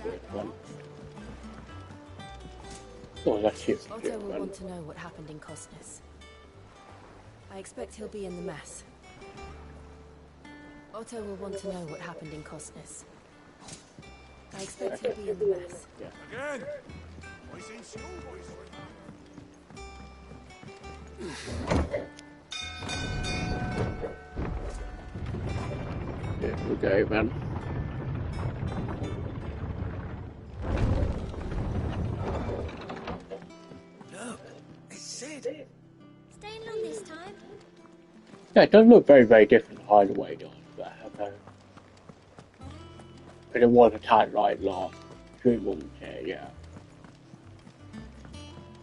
weird one. Oh, that's it. Otto will want to know what happened in Cosness. I expect he'll be in the mess. Otto will want to know what happened in Cosness. I expect he'll be in the mess. Yeah. Again! I seen schoolboys. There we go, man. Look, it's Sid. Staying long this time? Yeah, it does look very, very different to Hideaway does, but it was a tight right last 3 months here, yeah.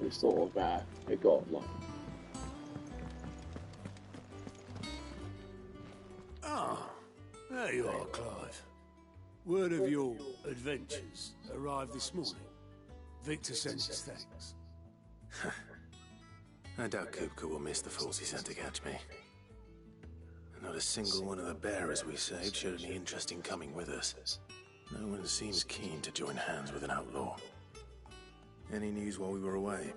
It's sort of, it got like. Ah, there you are, Clive. Word of your adventures arrived this morning. Victor sends his thanks. I doubt Kupka will miss the fools he sent to catch me. Not a single one of the bearers we saved showed any interest in coming with us. No one seems keen to join hands with an outlaw. Any news while we were away?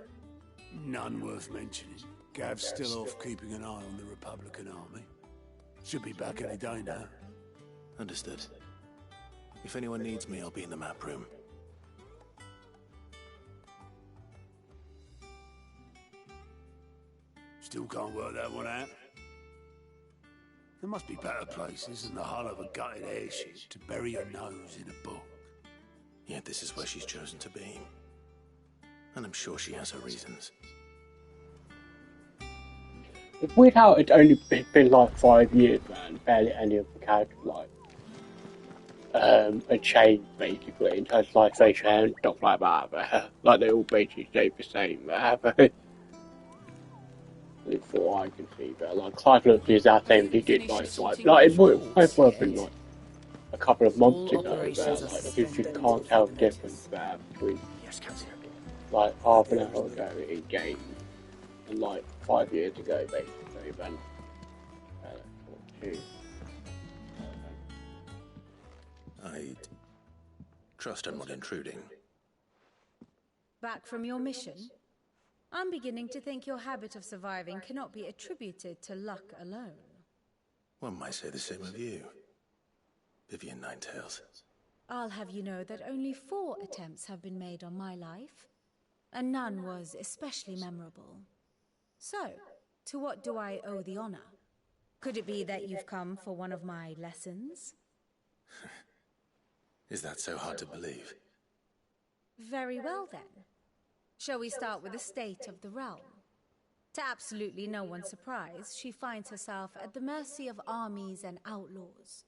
None worth mentioning. Gav's still off keeping an eye on the Republican army. Should be back any day now. Understood. If anyone needs me, I'll be in the map room. Still can't work that one out. There must be better places than the hull of a gutted airship to bury your nose in a book. Yet this is where she's chosen to be. And I'm sure she has her reasons. It's weird how it's only been like 5 years, man. Barely any of the characters like a change basically in terms of like facial hair and stuff like that. But, like they all basically stay the same. But, it's what I can see, but like Clive looked the exact same as he did like it would have been like a couple of months ago, but like you can't tell the difference there between like half an hour ago in game and like 5 years ago basically. Then I trust I'm not intruding. Back from your mission? I'm beginning to think your habit of surviving cannot be attributed to luck alone. One might say the same of you, Vivian Ninetails. I'll have you know that only 4 attempts have been made on my life, and none was especially memorable. So, to what do I owe the honor? Could it be that you've come for one of my lessons? Is that so hard to believe? Very well then. Shall we start with the state of the realm? To absolutely no one's surprise, she finds herself at the mercy of armies and outlaws.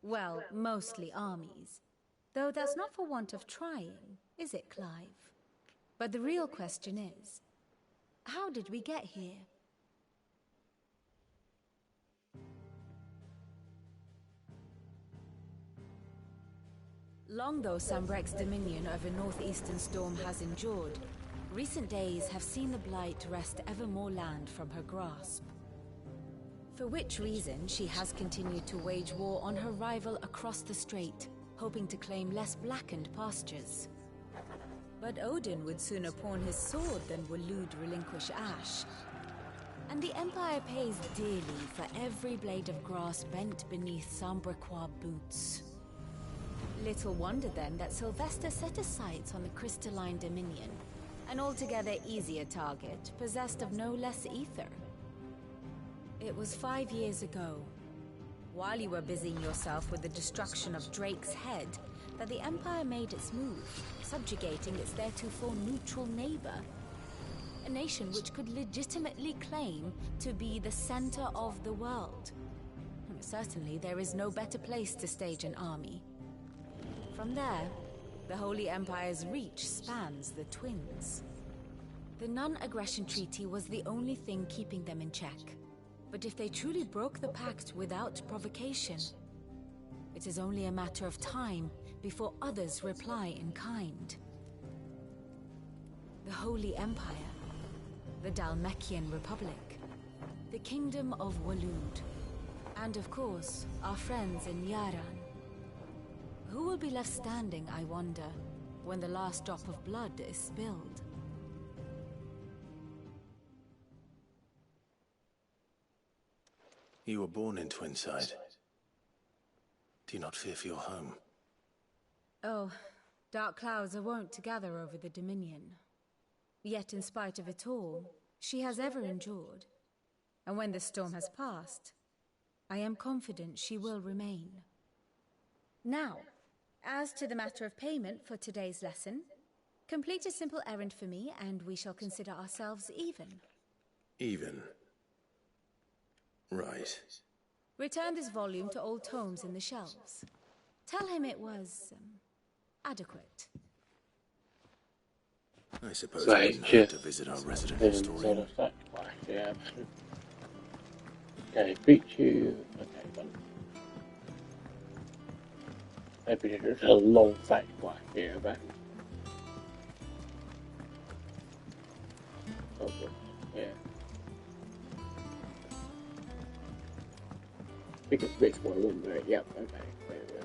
Well, mostly armies. Though that's not for want of trying, is it, Clive? But the real question is, how did we get here? Long though Sambrek's dominion over northeastern Storm has endured, recent days have seen the Blight wrest ever more land from her grasp. For which reason she has continued to wage war on her rival across the strait, hoping to claim less blackened pastures. But Odin would sooner pawn his sword than Waloed relinquish Ash. And the Empire pays dearly for every blade of grass bent beneath Sambrequois boots. Little wonder then that Sylvester set his sights on the crystalline dominion, an altogether easier target, possessed of no less ether. It was 5 years ago, while you were busying yourself with the destruction of Drake's head, that the Empire made its move, subjugating its theretofore neutral neighbor. A nation which could legitimately claim to be the center of the world. Certainly there is no better place to stage an army. From there, the Holy Empire's reach spans the Twins. The non-aggression treaty was the only thing keeping them in check. But if they truly broke the pact without provocation, it is only a matter of time before others reply in kind. The Holy Empire, the Dhalmekian Republic, the Kingdom of Waloed, and of course, our friends in Yaran. Who will be left standing, I wonder, when the last drop of blood is spilled? You were born in Twinside. Do you not fear for your home? Oh, dark clouds are wont to gather over the Dominion. Yet in spite of it all, she has ever endured. And when the storm has passed, I am confident she will remain. Now, as to the matter of payment for today's lesson, complete a simple errand for me and we shall consider ourselves even. Even? Right. Return this volume to old tomes in the shelves. Tell him it was adequate. I suppose So we it's didn't have to just visit our resident sort historian. of fact whack, yeah. Okay, beat you. Okay, done. Maybe it's a long fact whack here, but. Oh, yeah. I think it's this one, wouldn't it? Yep, okay. There we go.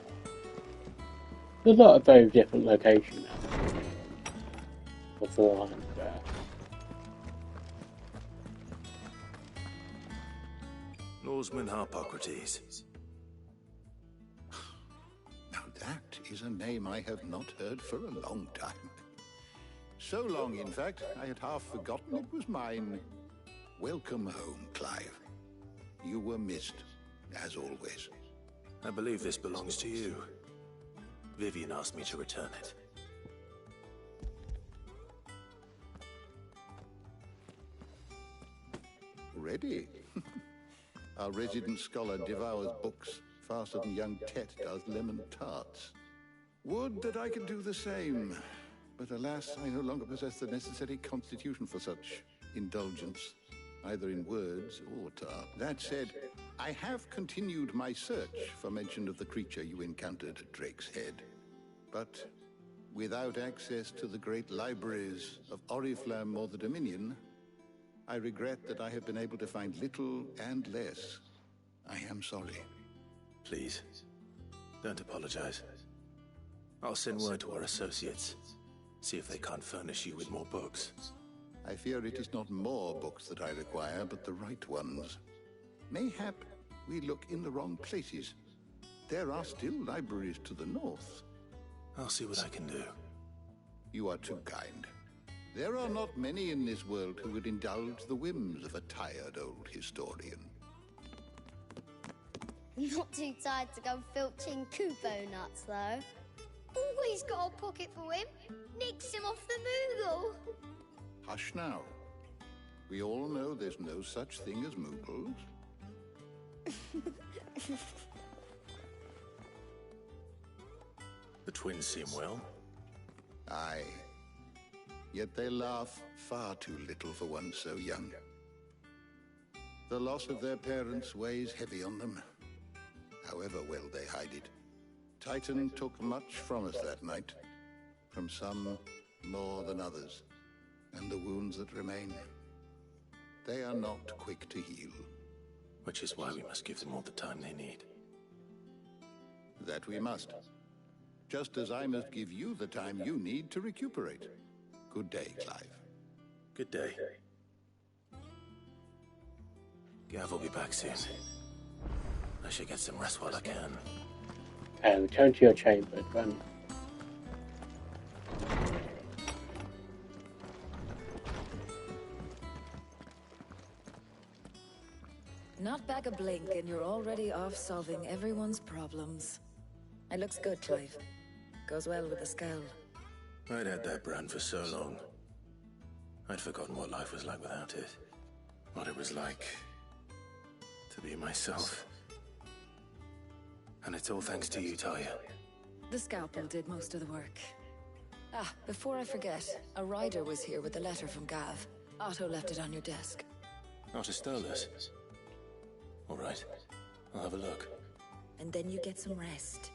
There's not a very different location now. Beforehand. Lawsman Harpocrates. Now that is a name I have not heard for a long time. So long, in fact, I had half forgotten it was mine. Welcome home, Clive. You were missed, as always. I believe this belongs to you. Vivian asked me to return it. Ready? Our resident scholar devours books faster than young Tet does lemon tarts. Would that I could do the same. But alas, I no longer possess the necessary constitution for such indulgence, either in words or tart. That said, I have continued my search for mention of the creature you encountered at Drake's Head. But without access to the great libraries of Oriflamme or the Dominion, I regret that I have been able to find little and less. I am sorry. Please, don't apologize. I'll send word to our associates. See if they can't furnish you with more books. I fear it is not more books that I require, but the right ones. Mayhap we look in the wrong places. There are still libraries to the north. I'll see what I can do. You are too kind. There are not many in this world who would indulge the whims of a tired old historian. Not too tired to go filching Kupo nuts, though. Always got a pocket for him. Nicks him off the Moogle. Hush now. We all know there's no such thing as Moogles. The twins seem well. Aye. Yet they laugh far too little for one so young. The loss of their parents weighs heavy on them, however well they hide it. Titan took much from us that night, from some more than others, and the wounds that remain, they are not quick to heal. Which is why we must give them all the time they need. That we must. Just as I must give you the time you need to recuperate. Good day, Clive. Good day. Gav will be back soon. I should get some rest while I can. And return to your chamber, run. Not back a blink and you're already off solving everyone's problems. It looks good, Clive. Goes well with the scowl. I'd had that brand for so long. I'd forgotten what life was like without it. What it was like to be myself. And it's all thanks to you, Talia. The scalpel did most of the work. Ah, before I forget, a rider was here with a letter from Gav. Otto left it on your desk. Otto stole us. All right, I'll have a look. And then you get some rest.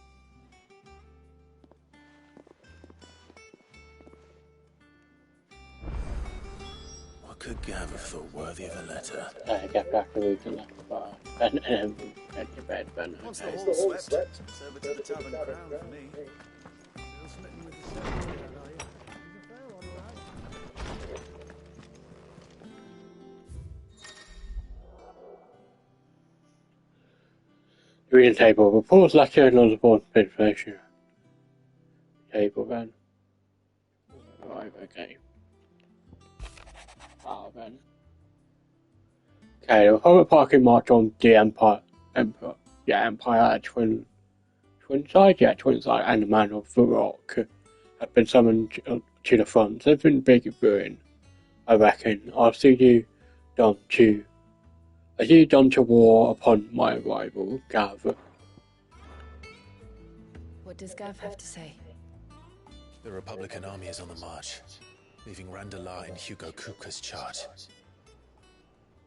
What could Gav have thought worthy of a letter? Get back to the left bar. And get to bed, Ben. Once the Okay. hall swept, it's over to the tavern crown for me. Still splitting with the secretary, are you? He's a fair one, all right. Reading table. Reports letter and other board information. Table then. Right, okay. Then. Okay, the Republic parking march on the Empire at Twin Side, and the Man of the Rock have been summoned to the front. They've been big brewing, I reckon. I see you done to war upon my arrival, Gav. What does Gav have to say? The Republican army is on the march, leaving Randalar in Hugo Kuka's charge.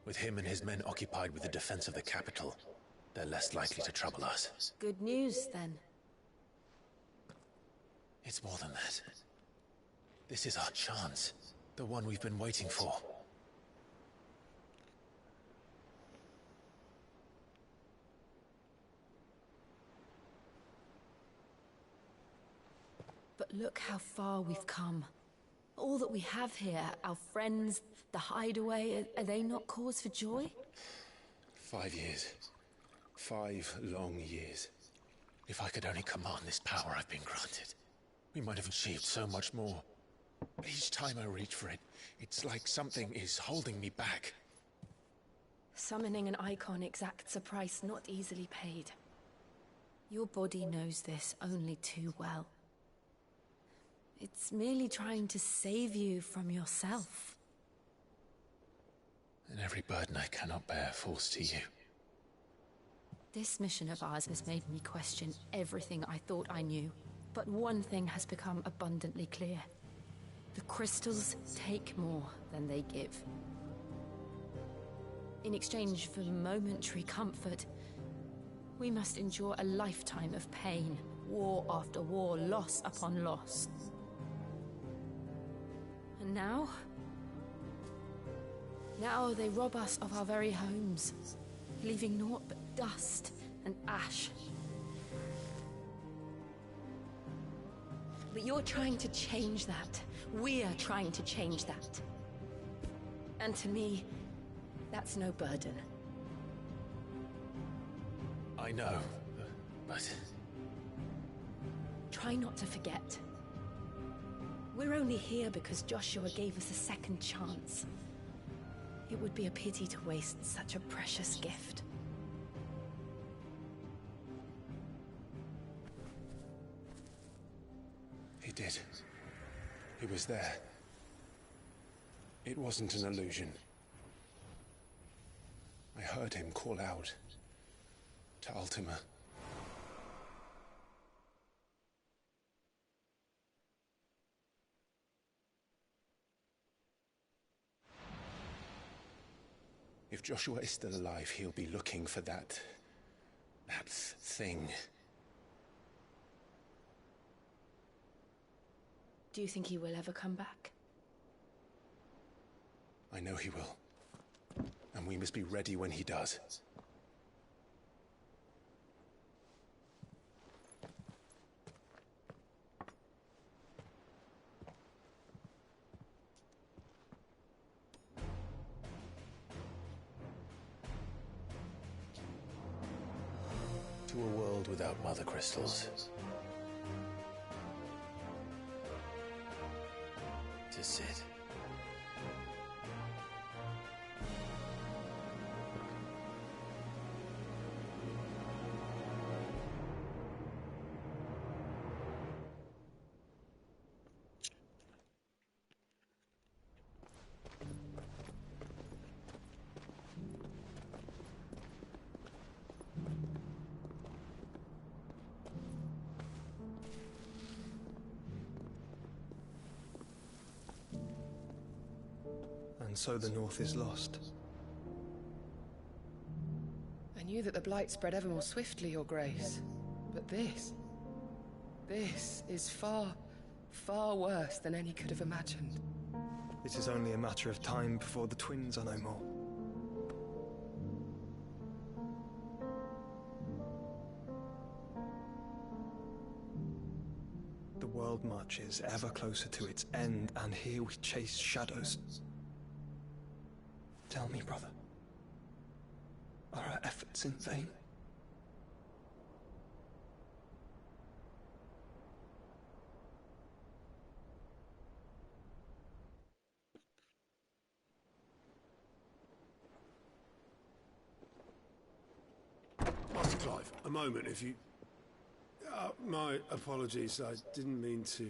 With him and his men occupied with the defense of the capital, they're less likely to trouble us. Good news, then. It's more than that. This is our chance, the one we've been waiting for. But look how far we've come. All that we have here, our friends, the hideaway, are they not cause for joy? 5 years. 5 long years. If I could only command this power I've been granted, we might have achieved so much more. But each time I reach for it, it's like something is holding me back. Summoning an icon exacts a price not easily paid. Your body knows this only too well. It's merely trying to save you from yourself. And every burden I cannot bear falls to you. This mission of ours has made me question everything I thought I knew. But one thing has become abundantly clear. The crystals take more than they give. In exchange for momentary comfort, we must endure a lifetime of pain, war after war, loss upon loss. And now they rob us of our very homes, leaving naught but dust and ash. But you're trying to change that. We're trying to change that. And to me, that's no burden. I know, but... Try not to forget. We're only here because Joshua gave us a second chance. It would be a pity to waste such a precious gift. He did. He was there. It wasn't an illusion. I heard him call out to Ultima. If Joshua is still alive, he'll be looking for that thing. Do you think he will ever come back? I know he will. And we must be ready when he does. To a world without mother crystals. To Sid. And so the North is lost. I knew that the Blight spread ever more swiftly, Your Grace. But this is far, far worse than any could have imagined. It is only a matter of time before the twins are no more. much is ever closer to its end, and here we chase shadows. Tell me, brother, are our efforts in vain? Master Clive, a moment, if you... my apologies, I didn't mean to...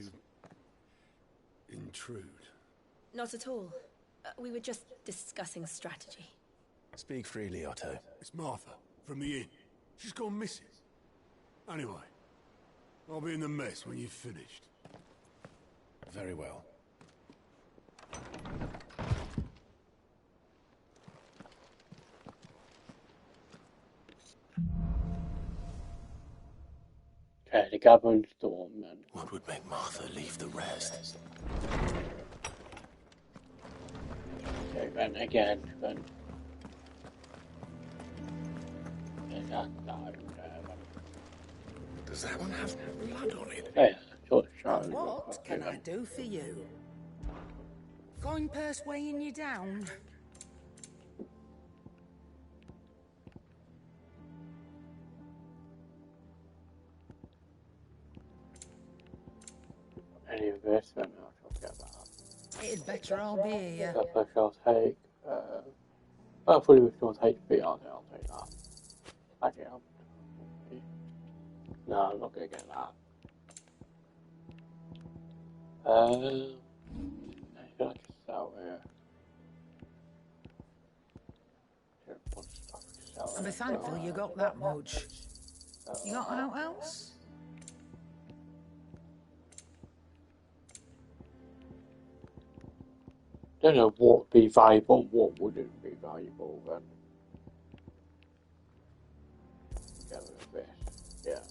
intrude. Not at all. We were just discussing strategy. Speak freely, Otto. It's Martha, from the inn. She's gone missing. Anyway, I'll be in the mess when you've finished. Very well. Okay, the gathering storm then. What would make Martha leave the rest? Okay, then again, then. Does that one have blood on it? Yeah, sure, And what can I do for you? Fine purse weighing you down? Any of this, then I'll get that. It'd better I'll be here. I shall take, hopefully we still take HP, I'll take that. Actually, no, I'm not gonna get that. I feel like it's sell here. I'll be thankful you got that much. You got out else? Don't know what would be valuable and what wouldn't be valuable then. Get rid of this. Yeah.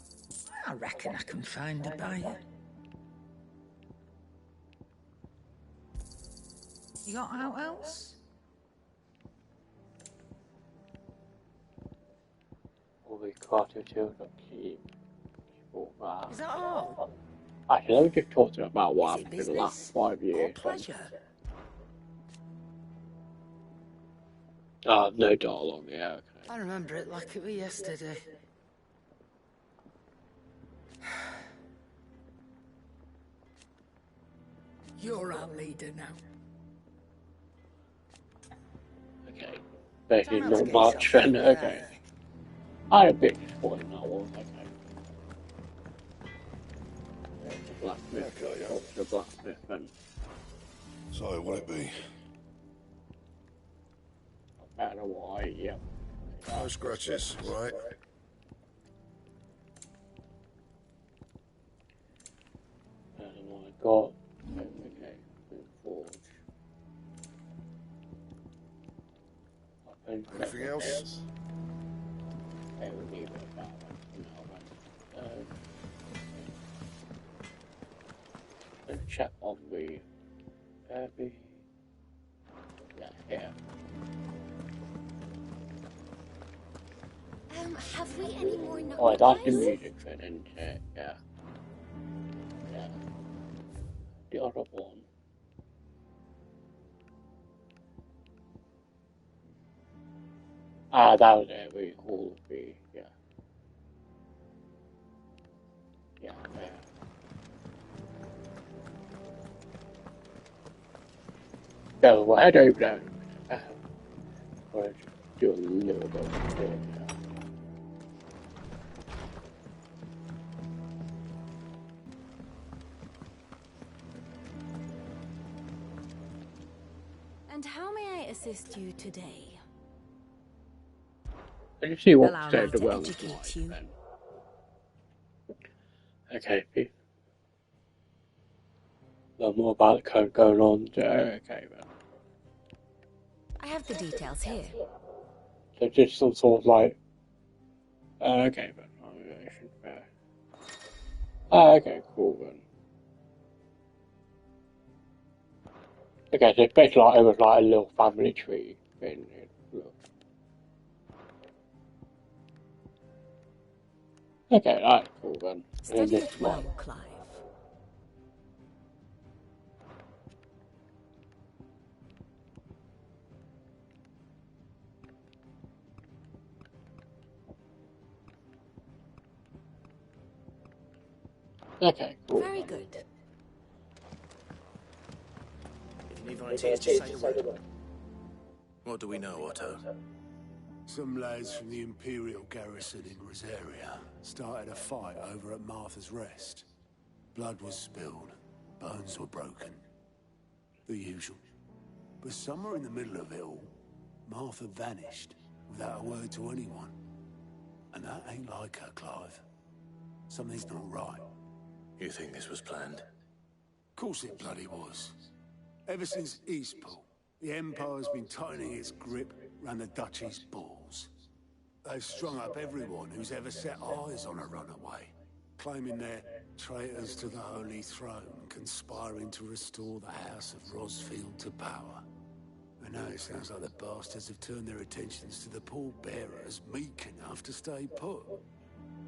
I reckon I can find a buyer. You got out else? All the quarter two keep. Is that all? Actually, let me just talk to you about what happened in the last 5 years. Pleasure. No dialogue, yeah, okay. I remember it like it was yesterday. You're our leader now. Okay. Basically not much then, okay. I had a bit disappointed in that one, okay. The blacksmith, the blacksmith then. So, what'll it be? Better why, yeah. No scratches, right? And I got, okay, forge. Anything else? Okay, we'll leave it at that one. Let's check on the Kirby. Yeah, here. Have we any more numbers? Oh, that's the music thing, isn't it? Yeah. Yeah. The other one. That was it. We all be, yeah. Yeah, yeah. So, we'll head over there. I'll do a little bit of it. And how may I assist you today? Did you see what Allow said me the to well educate you. then? Okay, learn more about the code going on there. Okay, then. I have the details here. So just some sort of like. Okay, then. Okay, cool then. Okay, so it's basically like it was like a little family tree thing. Look. Okay, that's cool then. Study it well, Clive. Okay, cool. Very good. If you need volunteers, just say the word. What do we know, Otto? Some lads from the Imperial garrison in Rosaria started a fight over at Martha's Rest. Blood was spilled, bones were broken. The usual. But somewhere in the middle of it all, Martha vanished without a word to anyone. And that ain't like her, Clive. Something's not right. You think this was planned? Of course it bloody was. Ever since Eastpool, the Empire's been tightening its grip round the Duchy's balls. They've strung up everyone who's ever set eyes on a runaway, claiming they're traitors to the Holy Throne, conspiring to restore the House of Rosfield to power. And now it sounds like the bastards have turned their attentions to the pallbearers meek enough to stay put.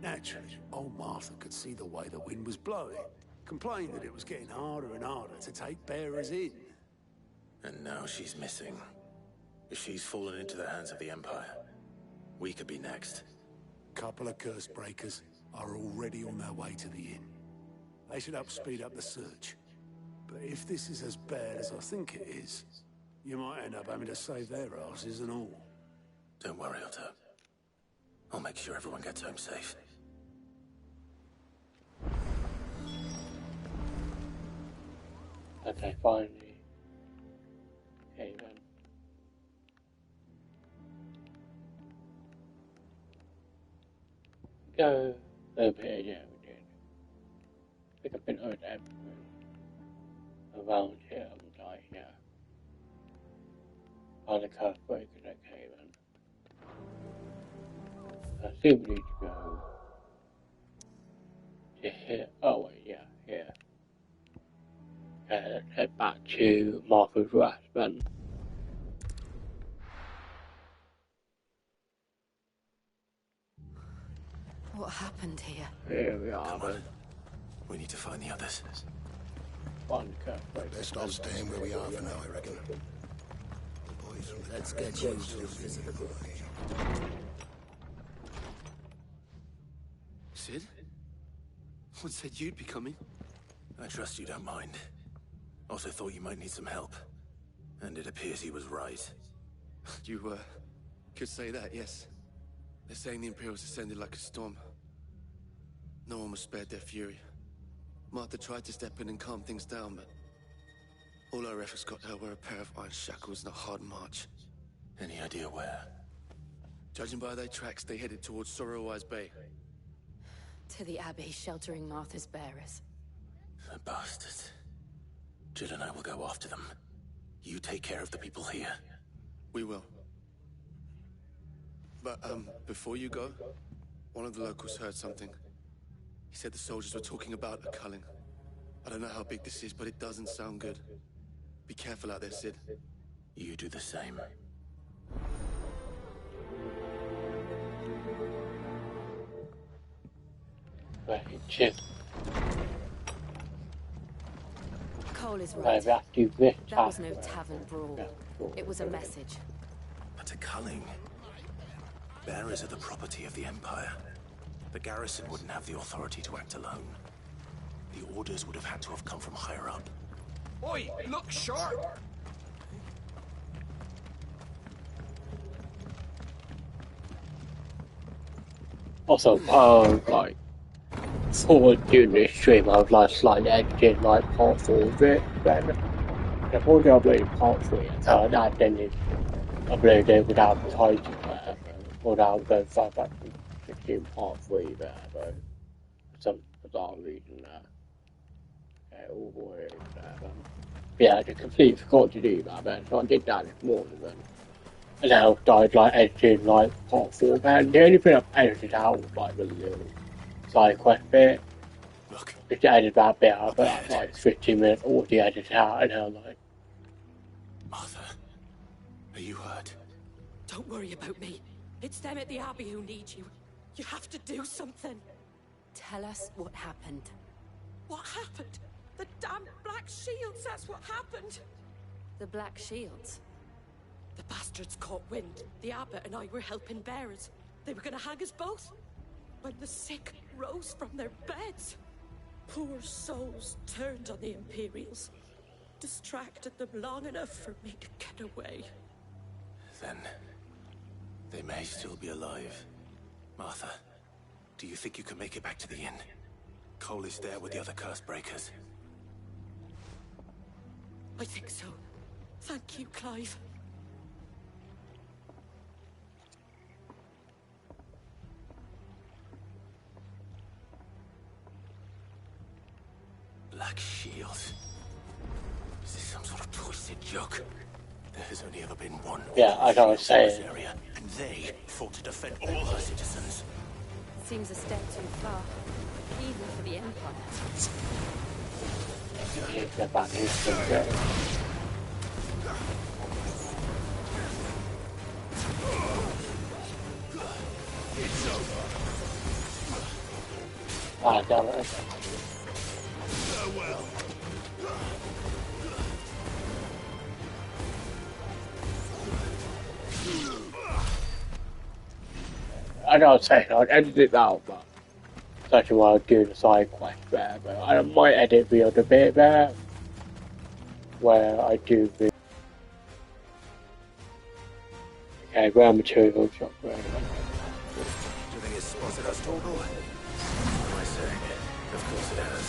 Naturally, old Martha could see the way the wind was blowing, complained that it was getting harder and harder to take bearers in. And now she's missing. If she's fallen into the hands of the Empire, we could be next. Couple of curse breakers are already on their way to the inn. They should speed up the search. But if this is as bad as I think it is, you might end up having to save their asses and all. Don't worry, Otto. I'll make sure everyone gets home safe. Okay, finally. Okay then. Go over here, yeah, we did. Pick up an old everything around here, I'm dying now. On the curve breakers, okay then. I think we need to go to here. Oh wait, yeah, here. Let's head back to Martha's Rest then. What happened here? Here we are then. We need to find the others. One curve breaker. Best off staying where we are for now, I reckon. Let's get you to visit the boy. Sid? What said you'd be coming? I trust you don't mind. Also thought you might need some help. And it appears he was right. You, could say that, yes. They're saying the Imperials descended like a storm. No one was spared their fury. Martha tried to step in and calm things down, but all our efforts got her were a pair of iron shackles and a hard march. Any idea where? Judging by their tracks, they headed towards Sorrowwise Bay. To the Abbey sheltering Martha's bearers. The bastards. Jill and I will go after them. You take care of the people here. We will. But, before you go, one of the locals heard something. He said the soldiers were talking about a culling. I don't know how big this is, but it doesn't sound good. Be careful out there, Sid. You do the same. Right, chip. Cole is Right, right. we have to do this That was no tavern brawl. It was a message. But a culling. Bearers are the property of the Empire. The garrison wouldn't have the authority to act alone. The orders would have had to have come from higher up. Oi, look sharp! Also, like, for doing this stream, I would like slightly edited, like, part 4 of it, but before I uploaded part 3, so that then it uploaded it without the title there, without going far back to 16 part 3 there, but for some bizarre reason there. Okay, all the way there, but yeah, I just completely forgot to do that, man, so I did that this morning, then. And now I started like editing like part 4, man. The only thing I've edited out was like the little side quest bit. Look. Just edited that bit out, but that's like 15 minutes already edited out, and now like. Martha, are you hurt? Don't worry about me. It's them at the Abbey who need you. You have to do something. Tell us what happened. What happened? The damn Black Shields, that's what happened. The Black Shields? The bastards caught wind. The abbot and I were helping bearers. They were gonna hang us both. When the sick rose from their beds. poor souls turned on the Imperials. Distracted them long enough for me to get away. Then they may still be alive. Martha, do you think you can make it back to the inn? Cole is there with the other curse breakers. I think so. Thank you, Clive. Black Shield. Is this some sort of twisted joke? There has only ever been one. Yeah, I gotta say. Area, and they fought to defend all her citizens. Seems a step too far, even for the Empire. Get back into it. It's over. Ah, damn it. Farewell. I gotta say, I'd edit it out, but such a while doing the side quest there, but I might edit the other bit there where I do the raw material shop there. Do you think it's spotted us, Torgal? What am I saying? Of course it has.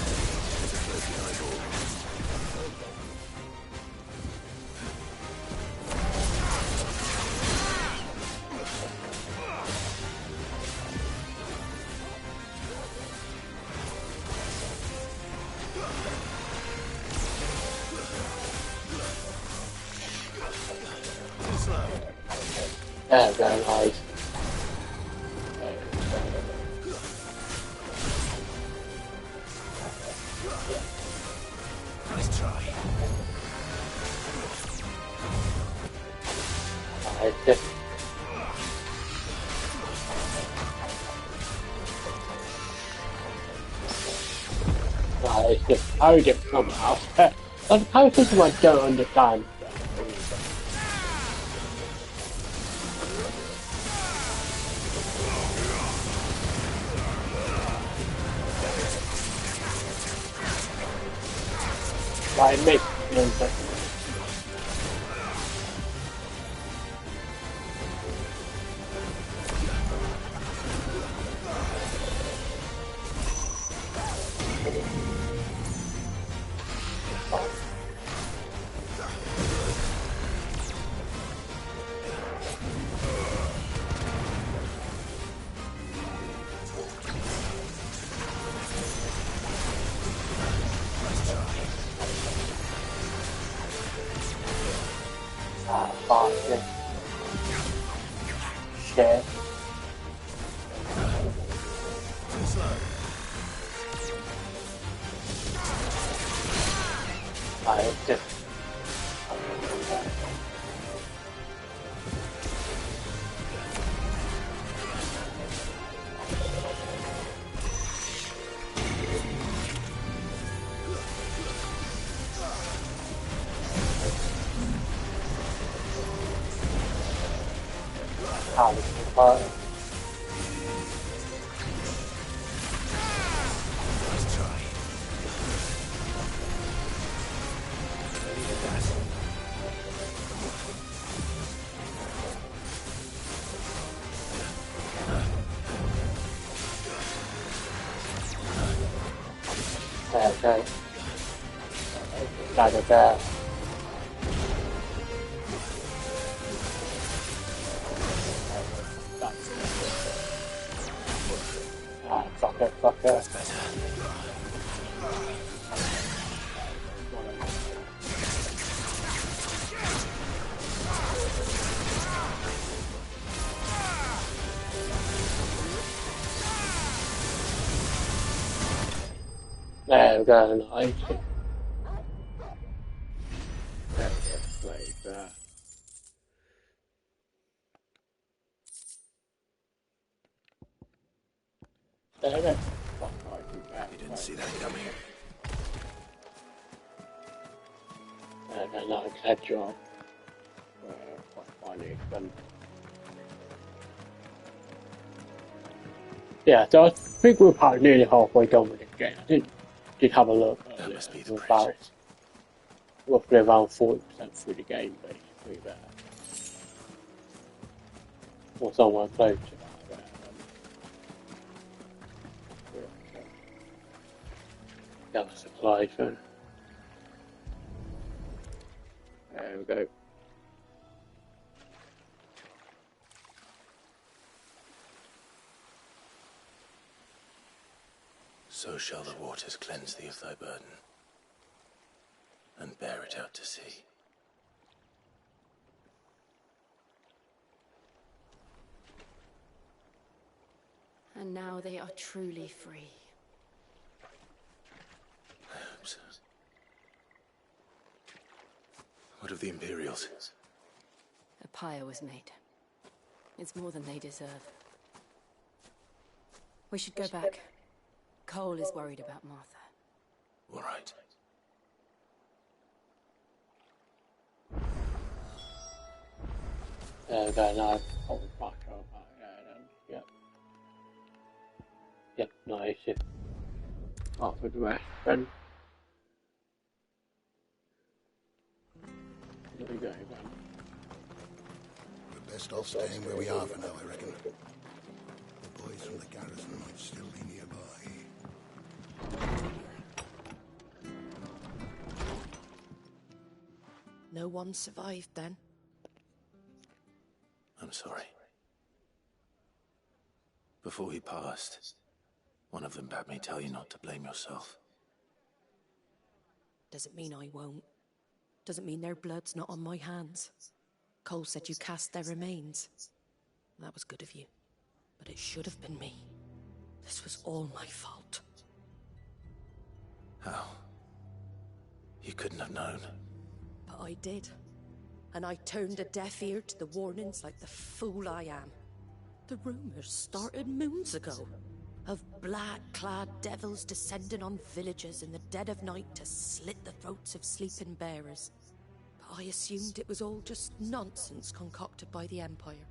It's a floating eyeball. There we go, guys. Nice try. It's just it's just how get somehow. Like how people I don't understand. Like it makes no sense. Shit. It's just how it's fun. Okay. Got it there. Ah, fuck it. That's better. There we go, nice. Like that. There we go. You didn't see that coming. Nice headshot. Quite funny. Yeah, so I think we're probably nearly halfway done with this game. I didn't did have a look That earlier. must be I'm the bridge. embarrassed. Roughly around 40% through the game, basically. There. Or somewhere close to that. Gather supplies then. There we go. So shall the waters cleanse thee of thy burden, and bear it out to sea. And now they are truly free. I hope so. What of the Imperials? A pyre was made. It's more than they deserve. We should go back. Cole is worried about Martha. All right. There we go, now I'll be back over there then. Yep. Yep, nice. Off with the rest then. There we go then. We're best off staying where we are for now, I reckon. The boys from the garrison might still be nearby. No one survived then? I'm sorry. Before he passed, one of them bade me tell you not to blame yourself. Doesn't mean I won't. Doesn't mean their blood's not on my hands. Cole said you cast their remains. That was good of you. But it should have been me. This was all my fault. How? You couldn't have known. But I did. And I turned a deaf ear to the warnings like the fool I am. The rumors started moons ago. Of black-clad devils descending on villages in the dead of night to slit the throats of sleeping bearers. But I assumed it was all just nonsense concocted by the Empire.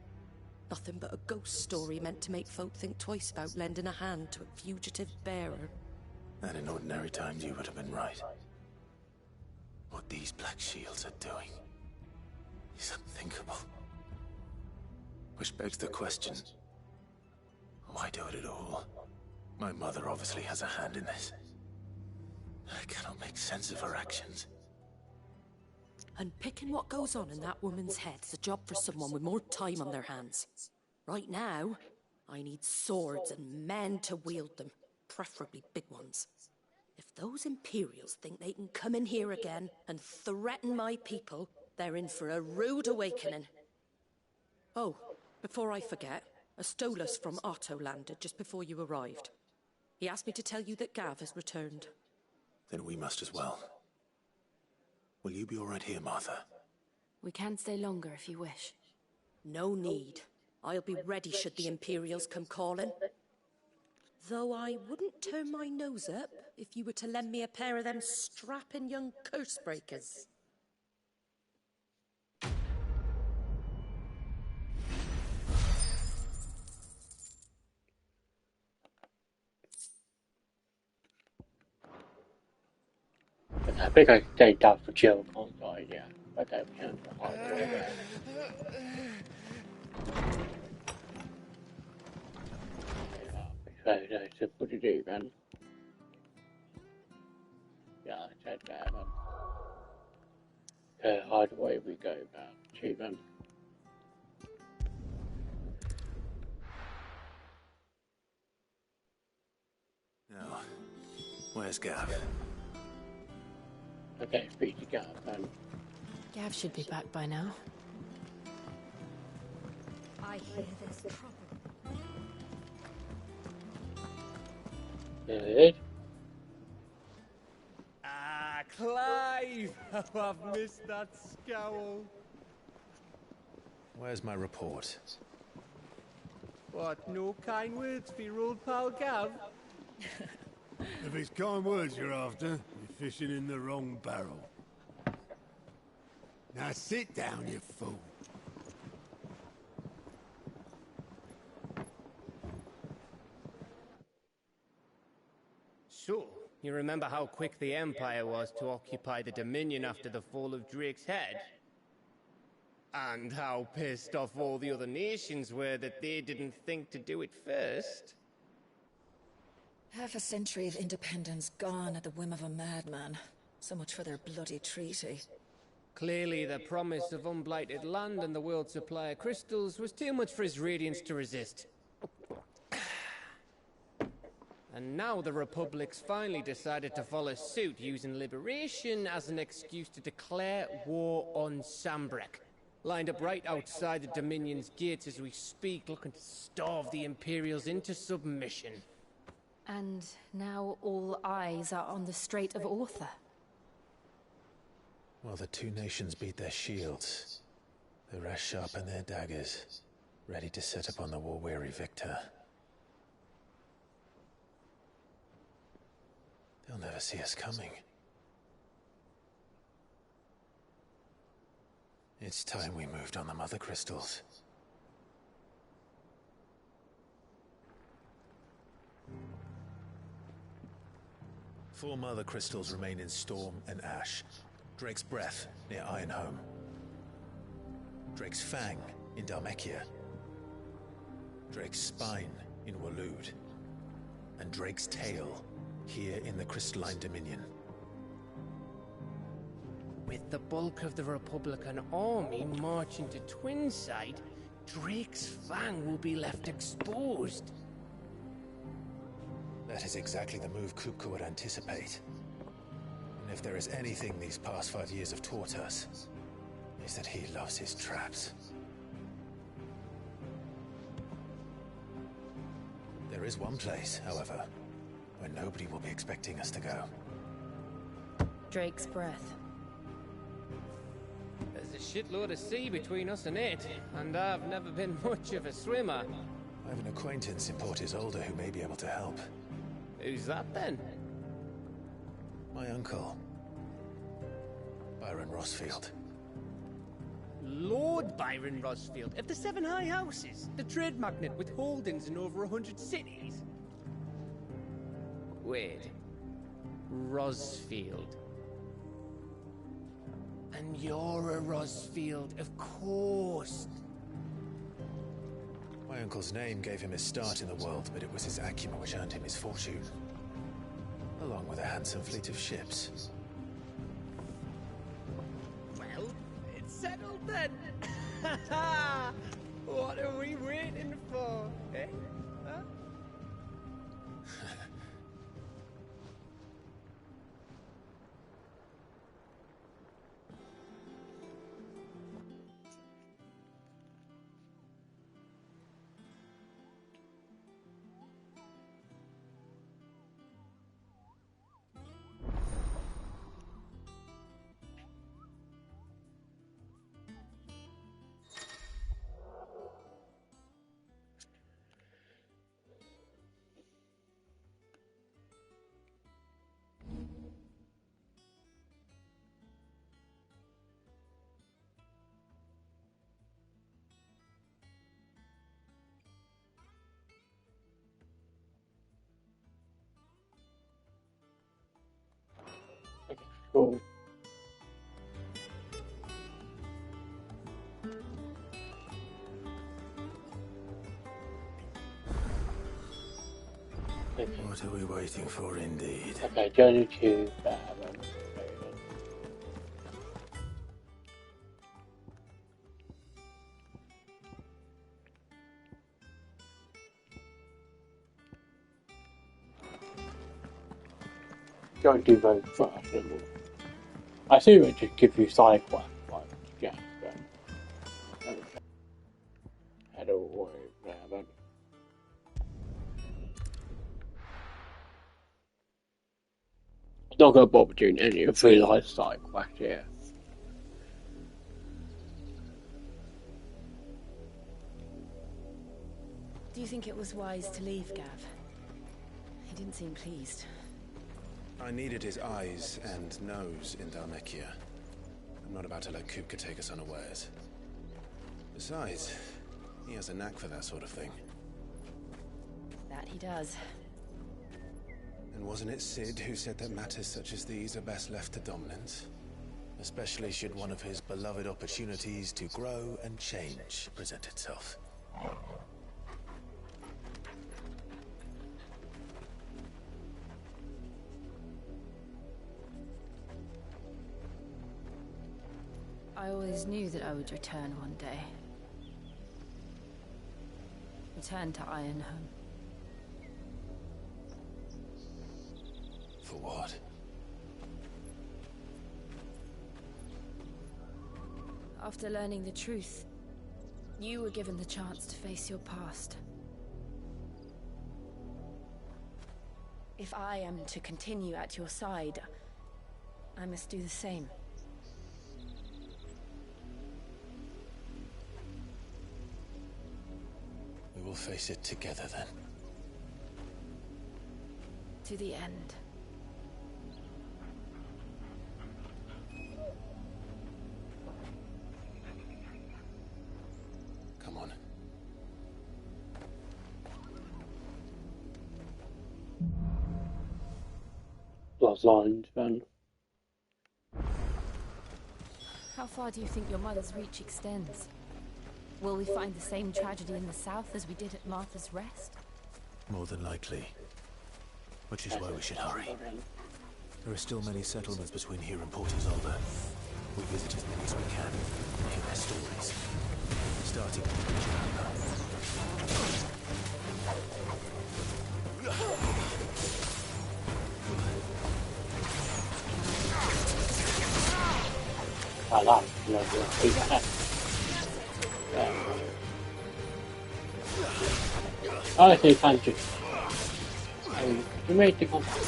Nothing but a ghost story meant to make folk think twice about lending a hand to a fugitive bearer. And in ordinary times you would have been right. What these Black Shields are doing is unthinkable. Which begs the question, why do it at all? My mother obviously has a hand in this. I cannot make sense of her actions. Unpicking what goes on in that woman's head is a job for someone with more time on their hands. Right now, I need swords and men to wield them, preferably big ones. If those Imperials think they can come in here again and threaten my people, they're in for a rude awakening. Oh, before I forget, a Stolas from Otto landed just before you arrived. He asked me to tell you that Gav has returned. Then we must as well. Will you be all right here, Martha? We can stay longer if you wish. No need. I'll be ready should the Imperials come calling. Though I wouldn't turn my nose up if you were to lend me a pair of them strapping young curse breakers. I think I can take that for Jill, can't I? Yeah. I don't count the hard way. So no, simple to do then. Yeah, I said that then. Hard way we go back to then. Now, where's Gav? Okay, speak to Gav then. Gav should be back by now. I hear there's trouble. Good. Ah, Clive! How I've missed that scowl. Where's my report? What, no kind words for your old pal Gav? If it's kind words you're after, you're fishing in the wrong barrel. Now sit down, you fool. So, You remember how quick the Empire was to occupy the Dominion after the fall of Drake's head? And how pissed off all the other nations were that they didn't think to do it first? Half a century of independence gone at the whim of a madman. So much for their bloody treaty. Clearly, the promise of unblighted land and the world's supply of crystals was too much for his radiance to resist. And now the Republic's finally decided to follow suit, using liberation as an excuse to declare war on Sambrek. Lined up right outside the Dominion's gates as we speak, looking to starve the Imperials into submission. And now all eyes are on the Strait of Author. While the two nations beat their shields, the rest sharpen their daggers, ready to set upon the war-weary victor. They'll never see us coming. It's time we moved on the Mother Crystals. Four Mother Crystals remain in Storm and Ash. Drake's Breath near Ironhome. Drake's Fang in Dhalmekia. Drake's Spine in Waloed. And Drake's Tail here in the Crystalline Dominion. With the bulk of the Republican army marching to Twinside, Drake's Fang will be left exposed. That is exactly the move Kupka would anticipate. And if there is anything these past 5 years have taught us, is that he loves his traps. There is one place, however, where nobody will be expecting us to go. Drake's Breath. There's a shitload of sea between us and it, and I've never been much of a swimmer. I have an acquaintance in Port Isolde who may be able to help. Who's that then? My uncle, Byron Rosfield. Lord Byron Rosfield of the Seven High Houses, the trade magnate with holdings in over 100 cities. Wait, Rosfield. And you're a Rosfield, of course. My uncle's name gave him his start in the world, but it was his acumen which earned him his fortune. Along with a handsome fleet of ships. Well, it's settled then. What are we waiting for, eh? Huh? Cool. What are we waiting for, indeed? Okay, journey to don't do those first anymore. I assume it just gives you side quests, like, yeah, but I don't worry about it. I'm not going to bother doing any of the like side quests here. Do you think it was wise to leave, Gav? He didn't seem pleased. I needed his eyes and nose in Dhalmekia. I'm not about to let Kupka take us unawares. Besides, he has a knack for that sort of thing. That he does. And wasn't it Sid who said that matters such as these are best left to dominance? Especially should one of his beloved opportunities to grow and change present itself. I always knew that I would return one day. Return to Ironhome. For what? After learning the truth, you were given the chance to face your past. If I am to continue at your side, I must do the same. We will face it together then. To the end. Come on. Bloodlines, then. How far do you think your mother's reach extends? Will we find the same tragedy in the south as we did at Martha's Rest? More than likely. Which is why we should hurry. There are still many settlements between here and Port Isolde. We visit as many as we can, and hear their stories. Starting with the I like I say thank you. You made the contact.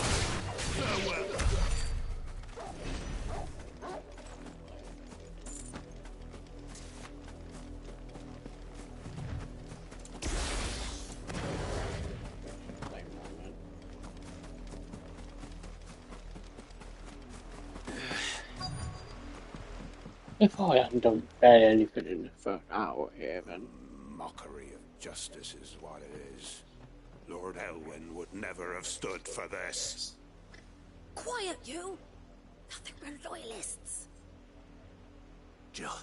If I hadn't done barely anything in the first hour here, then... Mockery of justice is what it is. Lord Elwyn would never have stood for this. Quiet, you! Nothing but loyalists. Jill,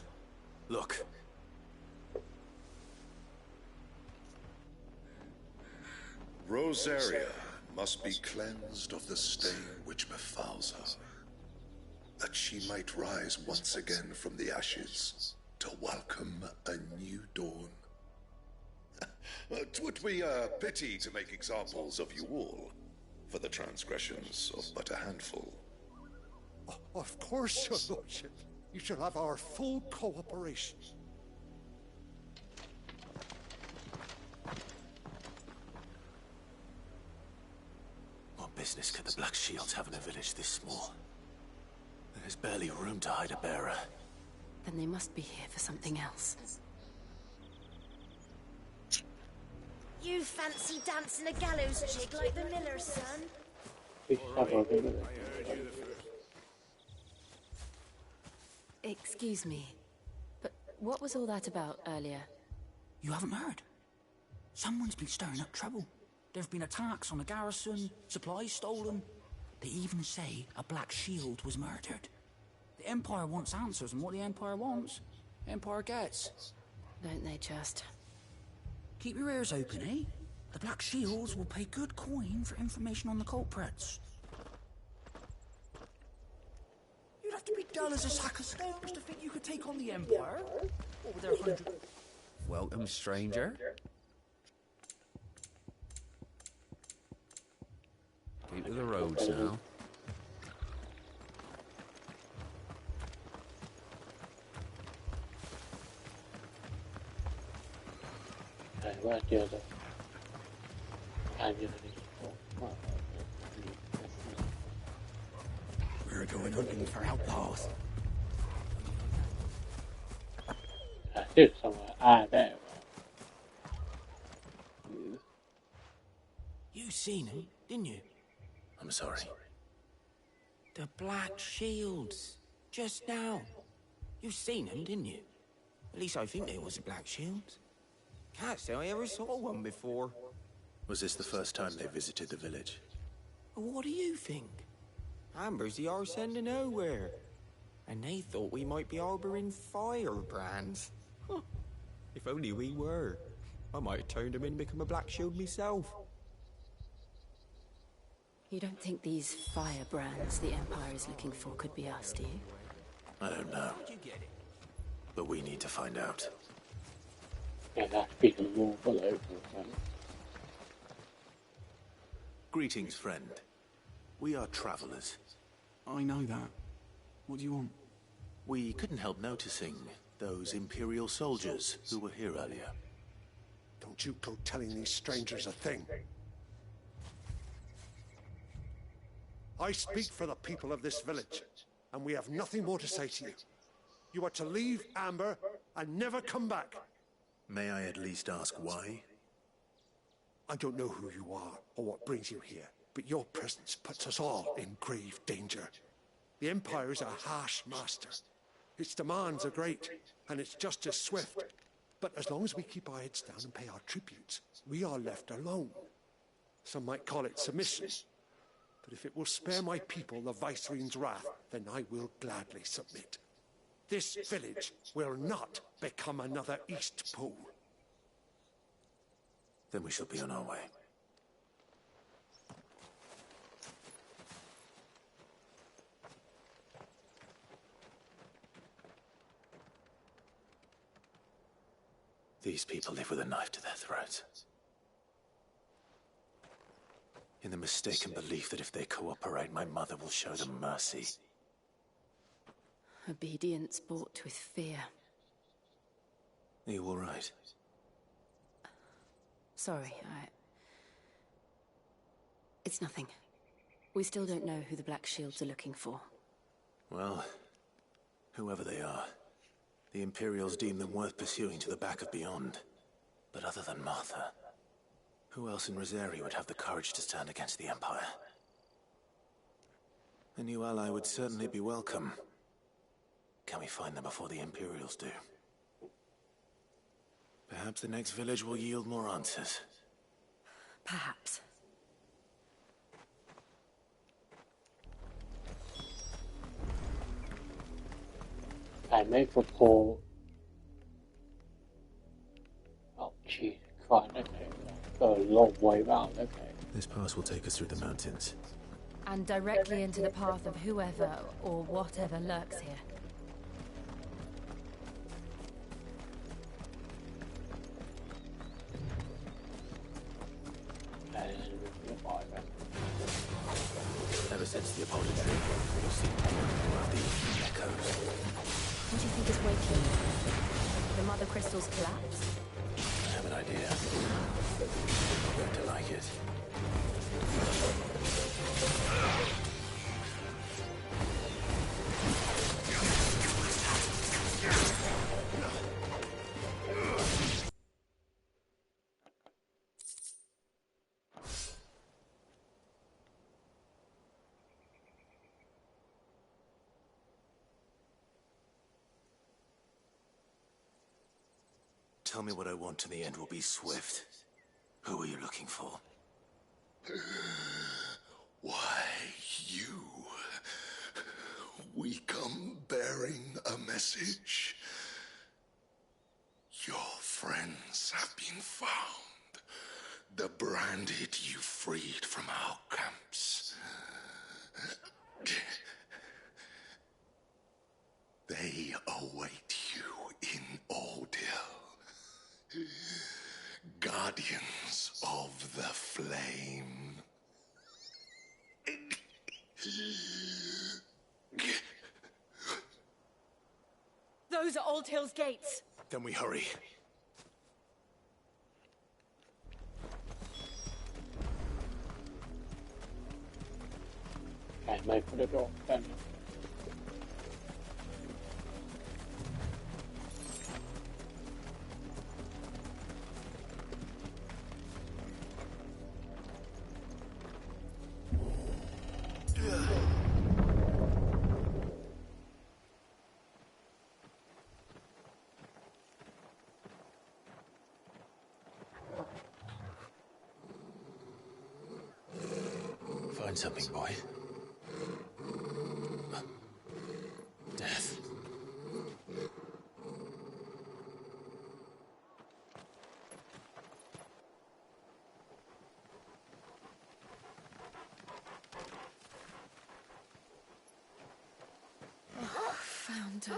look. Rosaria must be cleansed of the stain which befouls her, that she might rise once again from the ashes to welcome a new dawn. 'Twould be a pity to make examples of you all, for the transgressions of but a handful. Of course, your lordship. You shall have our full cooperation. What business could the Black Shields have in a village this small? There's barely room to hide a bearer. Then they must be here for something else. You fancy dancing a gallows jig like the miller's son? Excuse me, but what was all that about earlier? You haven't heard? Someone's been stirring up trouble. There have been attacks on the garrison, supplies stolen. They even say a Black Shield was murdered. The Empire wants answers, and what the Empire wants, Empire gets. Don't they just? Keep your ears open, eh? The Black Shields will pay good coin for information on the culprits. You'd have to be dull as a sack of stones to think you could take on the Empire. What with their 100... Welcome, stranger. Keep to the roads now. Where's the other? We're going hunting for outlaws. There's somewhere. Ah, there. You seen him, didn't you? I'm sorry. The Black Shields. Just now. You seen him, didn't you? At least I think there was a Black Shield. Can't say I ever saw one before. Was this the first time they visited the village? What do you think? Amber's the arse end of nowhere. And they thought we might be harbouring firebrands. Huh. If only we were. I might have turned him in and become a Black Shield myself. You don't think these firebrands the Empire is looking for could be us, do you? I don't know. But we need to find out. Yeah, that's people more below. Greetings, friend. We are travelers. I know that. What do you want? We couldn't help noticing those Imperial soldiers who were here earlier. Don't you go telling these strangers a thing. I speak for the people of this village, and we have nothing more to say to you. You are to leave Amber and never come back. May I at least ask why? I don't know who you are or what brings you here, but your presence puts us all in grave danger. The Empire is a harsh master. Its demands are great, and its justice swift. But as long as we keep our heads down and pay our tributes, we are left alone. Some might call it submission. But if it will spare my people the Viceroy's wrath, then I will gladly submit. This village will not become another East Pool. Then we shall be on our way. These people live with a knife to their throats. In the mistaken belief that if they cooperate, my mother will show them mercy. Obedience bought with fear. Are you all right? Sorry, It's nothing. We still don't know who the Black Shields are looking for. Well, whoever they are, the Imperials deem them worth pursuing to the back of beyond. But other than Martha, who else in Rosari would have the courage to stand against the Empire? A new ally would certainly be welcome. Can we find them before the Imperials do? Perhaps the next village will yield more answers. Perhaps. Okay, make report. Oh, jeez, Christ, okay. Go a long way round, okay. This pass will take us through the mountains. And directly into the path of whoever or whatever lurks here. Ever since the apology, we've seen more of the echoes. What do you think is waking you? The mother crystal's collapse? I have an idea. You're going to like it. Tell me what I want and the end will be swift. Who are you looking for? Why, you. We come bearing a message. Your friends have been found. The branded you freed from our camps. They await you in Ordil. Guardians of the Flame. Those are Old Hill's gates. Then we hurry. Okay, make for the door, then. Find something, boy. Death. Found her.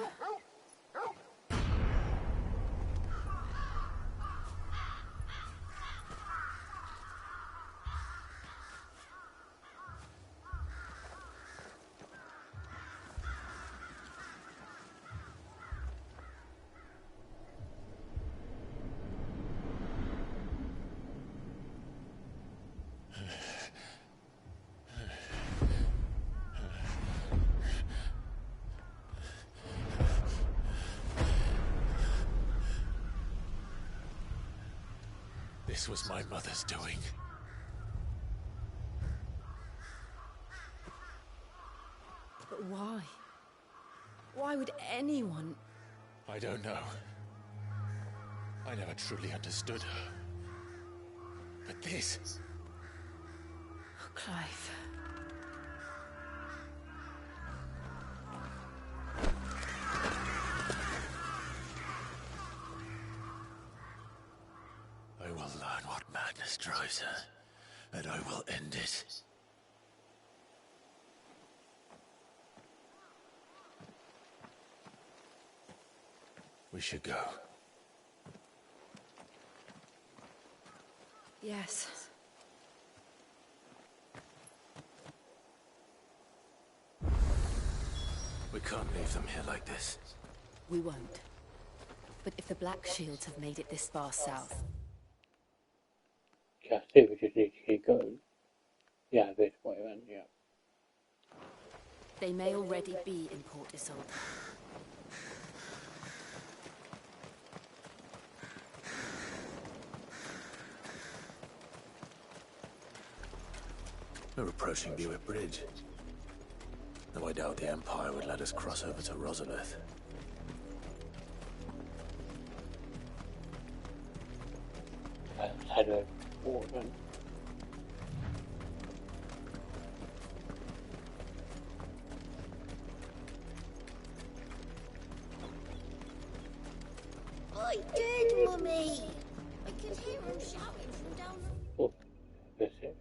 This was my mother's doing. But why? Why would anyone... I don't know. I never truly understood her. But this... Oh, Clive. I will learn what madness drives her, and I will end it. We should go. Yes. We can't leave them here like this. We won't. But if the Black Shields have made it this far south... Okay, I think we just need to keep going. Yeah, this way then, yeah. They may already be in Port Isolde. We're approaching Buick Bridge. Though I doubt the Empire would let us cross over to Rosalith. Let's head over forward then. I did, Mummy! I could hear him shouting from down the... Oh, that's it.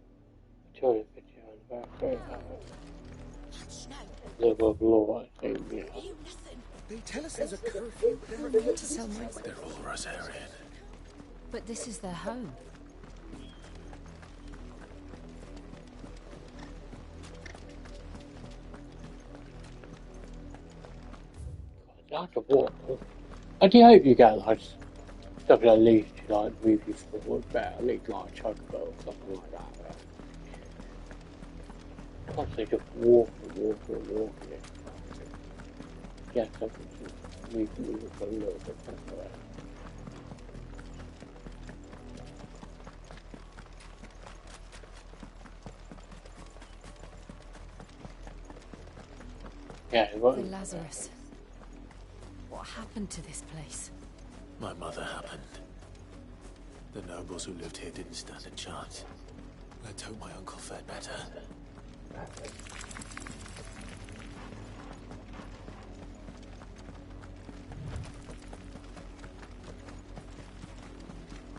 250 anniversary. Look of law, I think, yeah. They tell us there's a curfew, but they're meant to sell my... They're all Rosarian. But this is their home. Like a walk. I do hope you get like something at least to like move you forward better, at least like a chocobo or something like that. Constantly just walking it. Yeah, something to move it for a little bit better. Yeah, well, The Lazarus. What happened to this place? My mother happened. The nobles who lived here didn't stand a chance. Let's hope my uncle fared better.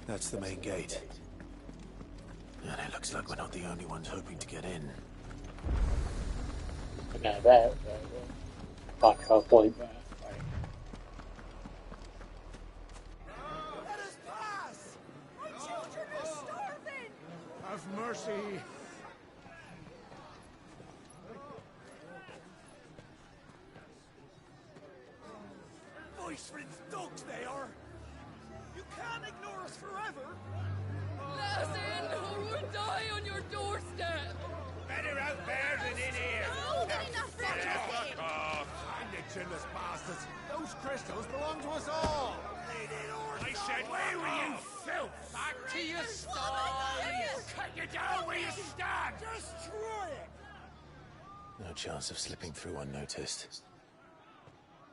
That's the main gate. And it looks like we're not the only ones hoping to get in. Yeah, there. Back to our point there. Let us pass! My children are starving! Have mercy! Voice-ridden dogs they are! You can't ignore us forever! Let us in, or we'll die on your doorstep! Better out there than in here! Oh, good enough for everything! Find the chinless bastards! Those crystals belong to us all! I said, where were you, filth? Back to your sties! Cut you down where you stand! Destroy it! No chance of slipping through unnoticed.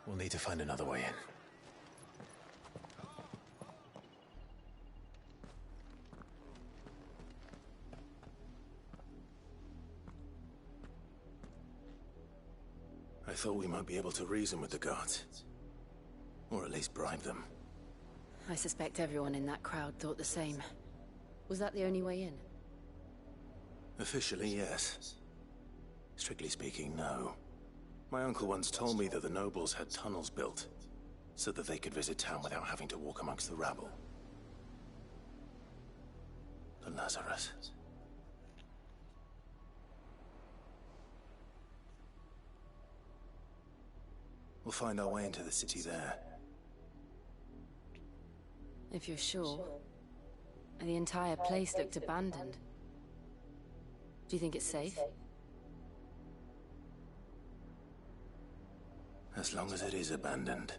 We'll need to find another way in. thought we might be able to reason with the guards. Or at least bribe them. I suspect everyone in that crowd thought the same. Was that the only way in? Officially, yes. Strictly speaking, no. My uncle once told me that the nobles had tunnels built, so that they could visit town without having to walk amongst the rabble. The Lazarus. We'll find our way into the city there. If you're sure. The entire place looked abandoned. Do you think it's safe? As long as it is abandoned.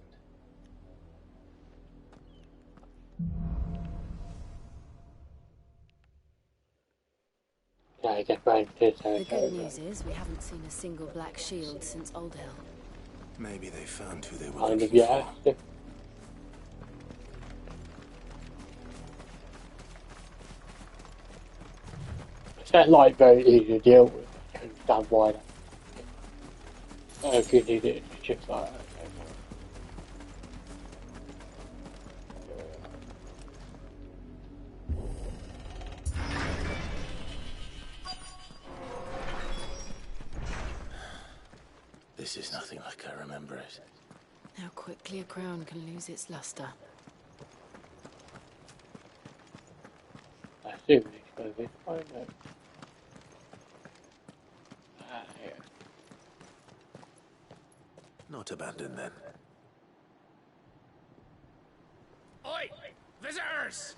The good news is we haven't seen a single black shield since Old Hill. Maybe they found who they were Kind of, looking yeah. for. It's that like very easy to deal with. I don't understand why that. Oh, good, it's just like that. This is nothing like I remember it. How quickly a crown can lose its luster. I assume it's going to be fine though. Yeah. Not abandoned then. Oi! Visitors!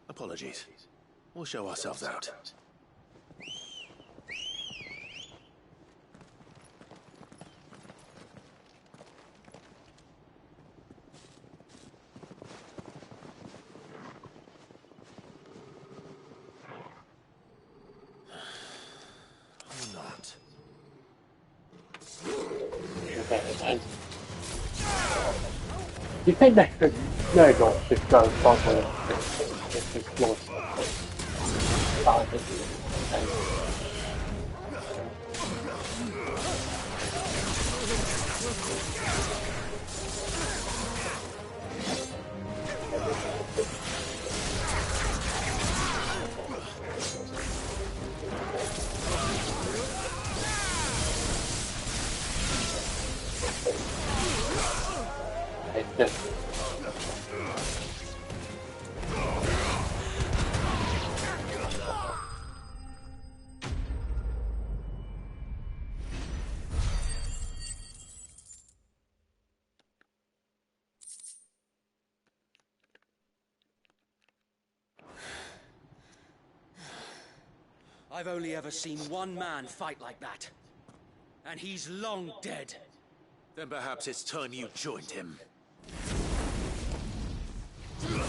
Apologies. We'll show ourselves out. Or not. You think they could not just go and find one if it's lost? I've only ever seen one man fight like that. And he's long dead. Then perhaps it's time you joined him. The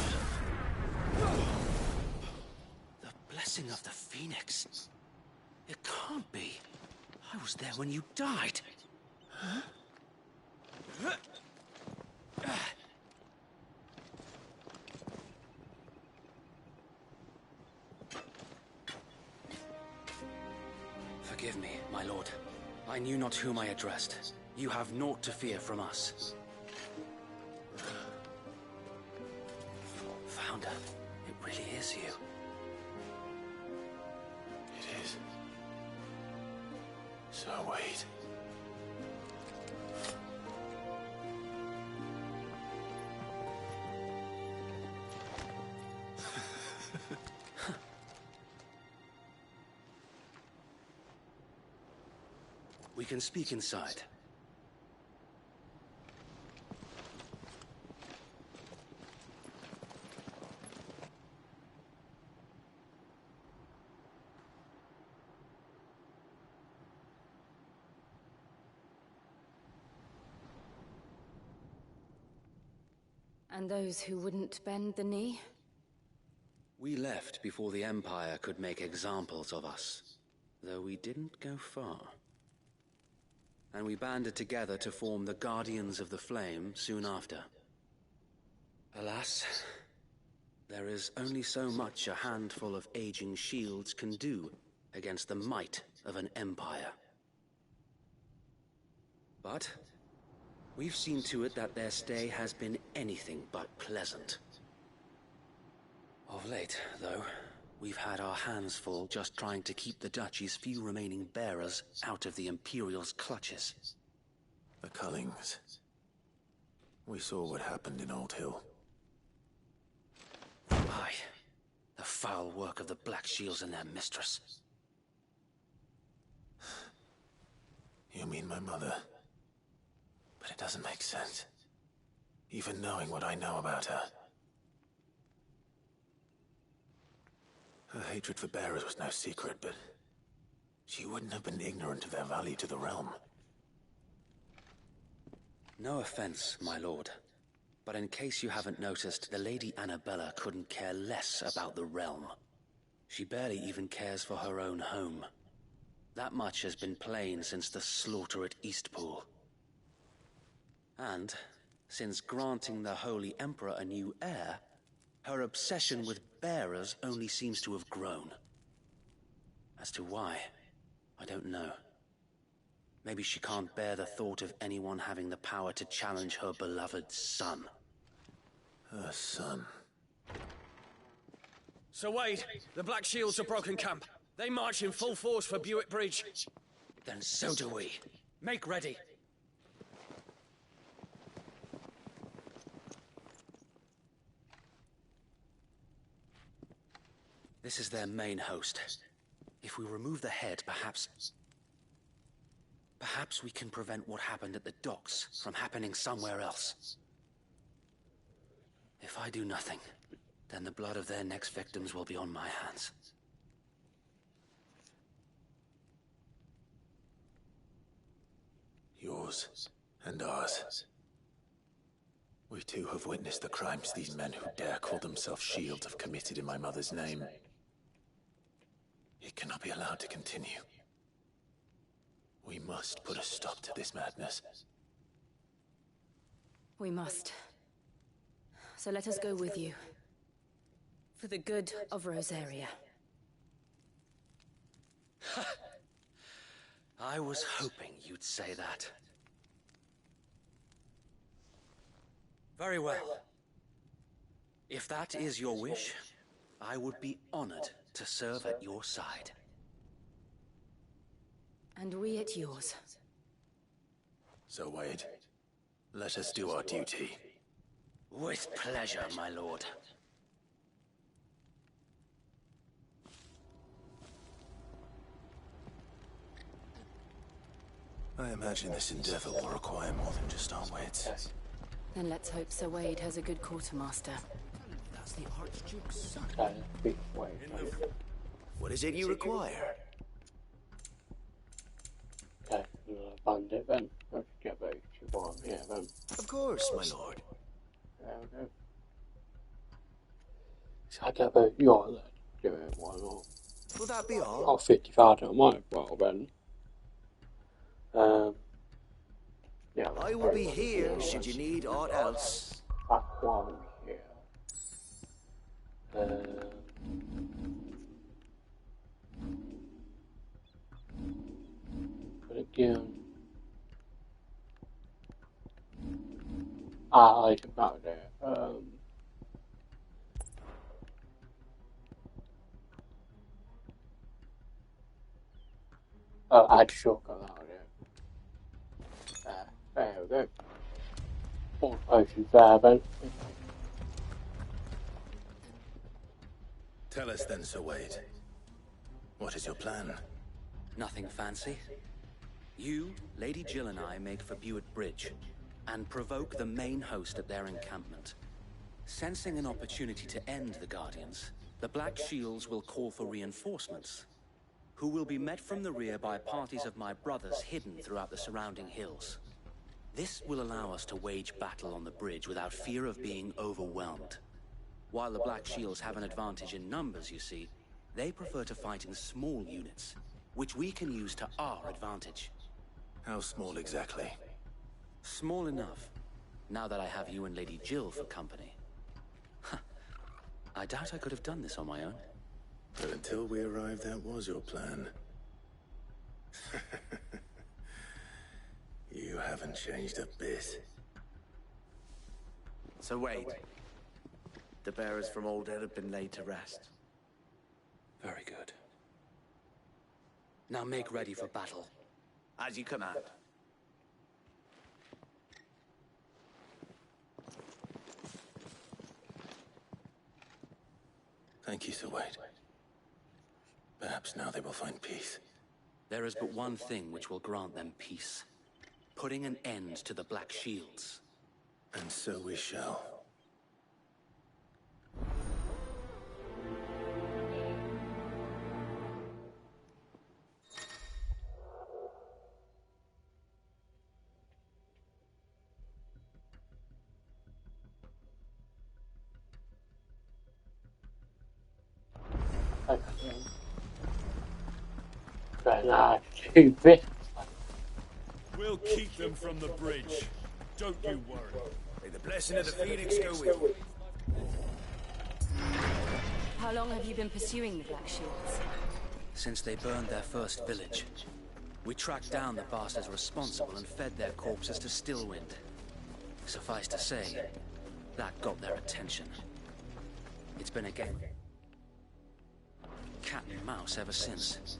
blessing of the Phoenix. It can't be. I was there when you died. Huh? Forgive me, my lord. I knew not whom I addressed. You have naught to fear from us. Founder, it really is you. It is. So wait. We can speak inside. And those who wouldn't bend the knee? We left before the Empire could make examples of us, though we didn't go far. And we banded together to form the Guardians of the Flame soon after. Alas, There is only so much a handful of aging shields can do against the might of an empire. But we've seen to it that their stay has been anything but pleasant. Of late, though, we've had our hands full just trying to keep the Duchy's few remaining bearers out of the Imperial's clutches. The Cullings. We saw what happened in Old Hill. Aye. The foul work of the Black Shields and their mistress. You mean my mother? But it doesn't make sense. Even knowing what I know about her. Her hatred for bearers was no secret, but she wouldn't have been ignorant of their value to the realm. No offense, my lord. But in case you haven't noticed, the Lady Annabella couldn't care less about the realm. She barely even cares for her own home. That much has been plain since the slaughter at Eastpool. And, since granting the Holy Emperor a new heir, her obsession with bearers only seems to have grown. As to why, I don't know. Maybe she can't bear the thought of anyone having the power to challenge her beloved son. Her son. Sir Wade, the Black Shields have broken camp. They march in full force for Buick Bridge. Then so do we. Make ready. This is their main host. If we remove the head, perhaps we can prevent what happened at the docks from happening somewhere else. If I do nothing, then the blood of their next victims will be on my hands. Yours and ours. We too have witnessed the crimes these men who dare call themselves shields have committed in my mother's name. It cannot be allowed to continue. We must put a stop to this madness. We must. So let us go with you. For the good of Rosaria. I was hoping you'd say that. Very well. If that is your wish, I would be honored to serve at your side. And we at yours. So Wade, let us do our duty. With pleasure, my lord. I imagine this endeavor will require more than just our wits. Then let's hope Sir Wade has a good quartermaster. That's the Archduke's son. What is it you require? Okay, fund it then. Let's get back to one here then. Of course, my lord. There we go. So I get about your then. Do it, why not? Will that be all? Oh, 50,000 I might as well then. Yeah. I will be here should you need aught else. Back one here. But again. I can back there. I had to shortcut that out there. There we go. All potions there then. Tell us then, Sir Wade. What is your plan? Nothing fancy. You, Lady Jill and I make for Buick Bridge and provoke the main host at their encampment. Sensing an opportunity to end the Guardians, the Black Shields will call for reinforcements, who will be met from the rear by parties of my brothers hidden throughout the surrounding hills. This will allow us to wage battle on the bridge without fear of being overwhelmed. While the Black Shields have an advantage in numbers, you see, they prefer to fight in small units, which we can use to our advantage. How small exactly? Small enough, now that I have you and Lady Jill for company. I doubt I could have done this on my own. But until we arrived, that was your plan. You haven't changed a bit. So wait. The bearers from Old Ed have been laid to rest. Very good. Now make ready for battle. As you command. Thank you, Sir Wade. Perhaps now they will find peace. There is but one thing which will grant them peace. Putting an end to the Black Shields. And so we shall. But nah, too bit. We'll keep them from the bridge. Don't you worry. May the blessing of the Phoenix go with you. How long have you been pursuing the Black Shields? Since they burned their first village. We tracked down the bastards responsible and fed their corpses to Stillwind. Suffice to say, that got their attention. It's been a game. Cat and mouse ever since.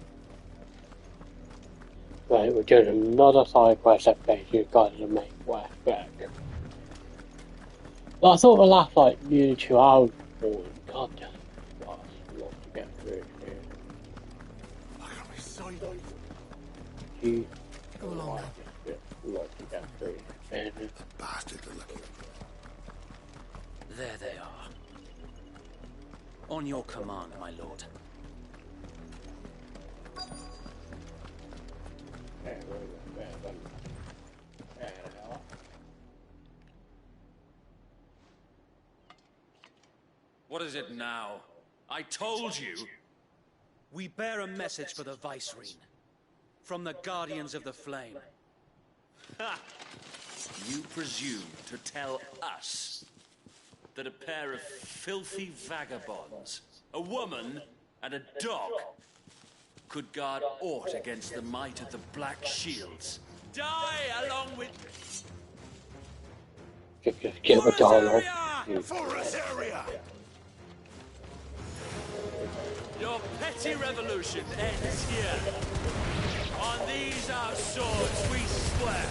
Right, we're doing another side quest update. You guys to make way back. Well, I thought the last like nearly 2 hours before. God damn, that's a lot to get through here. Look at me side. Gee, Go along now. A lot to get through. And the bastards are looking. There they are. On your command, my lord. What is it now? I told you! We bear a message for the Vicereine. From the Guardians of the Flame. Ha! You presume to tell us that a pair of filthy vagabonds, a woman and a dog, could guard aught against the might of the Black Shields? Die along with... Get the dialogue. Forest area! Your petty revolution ends here. On these our swords we swear.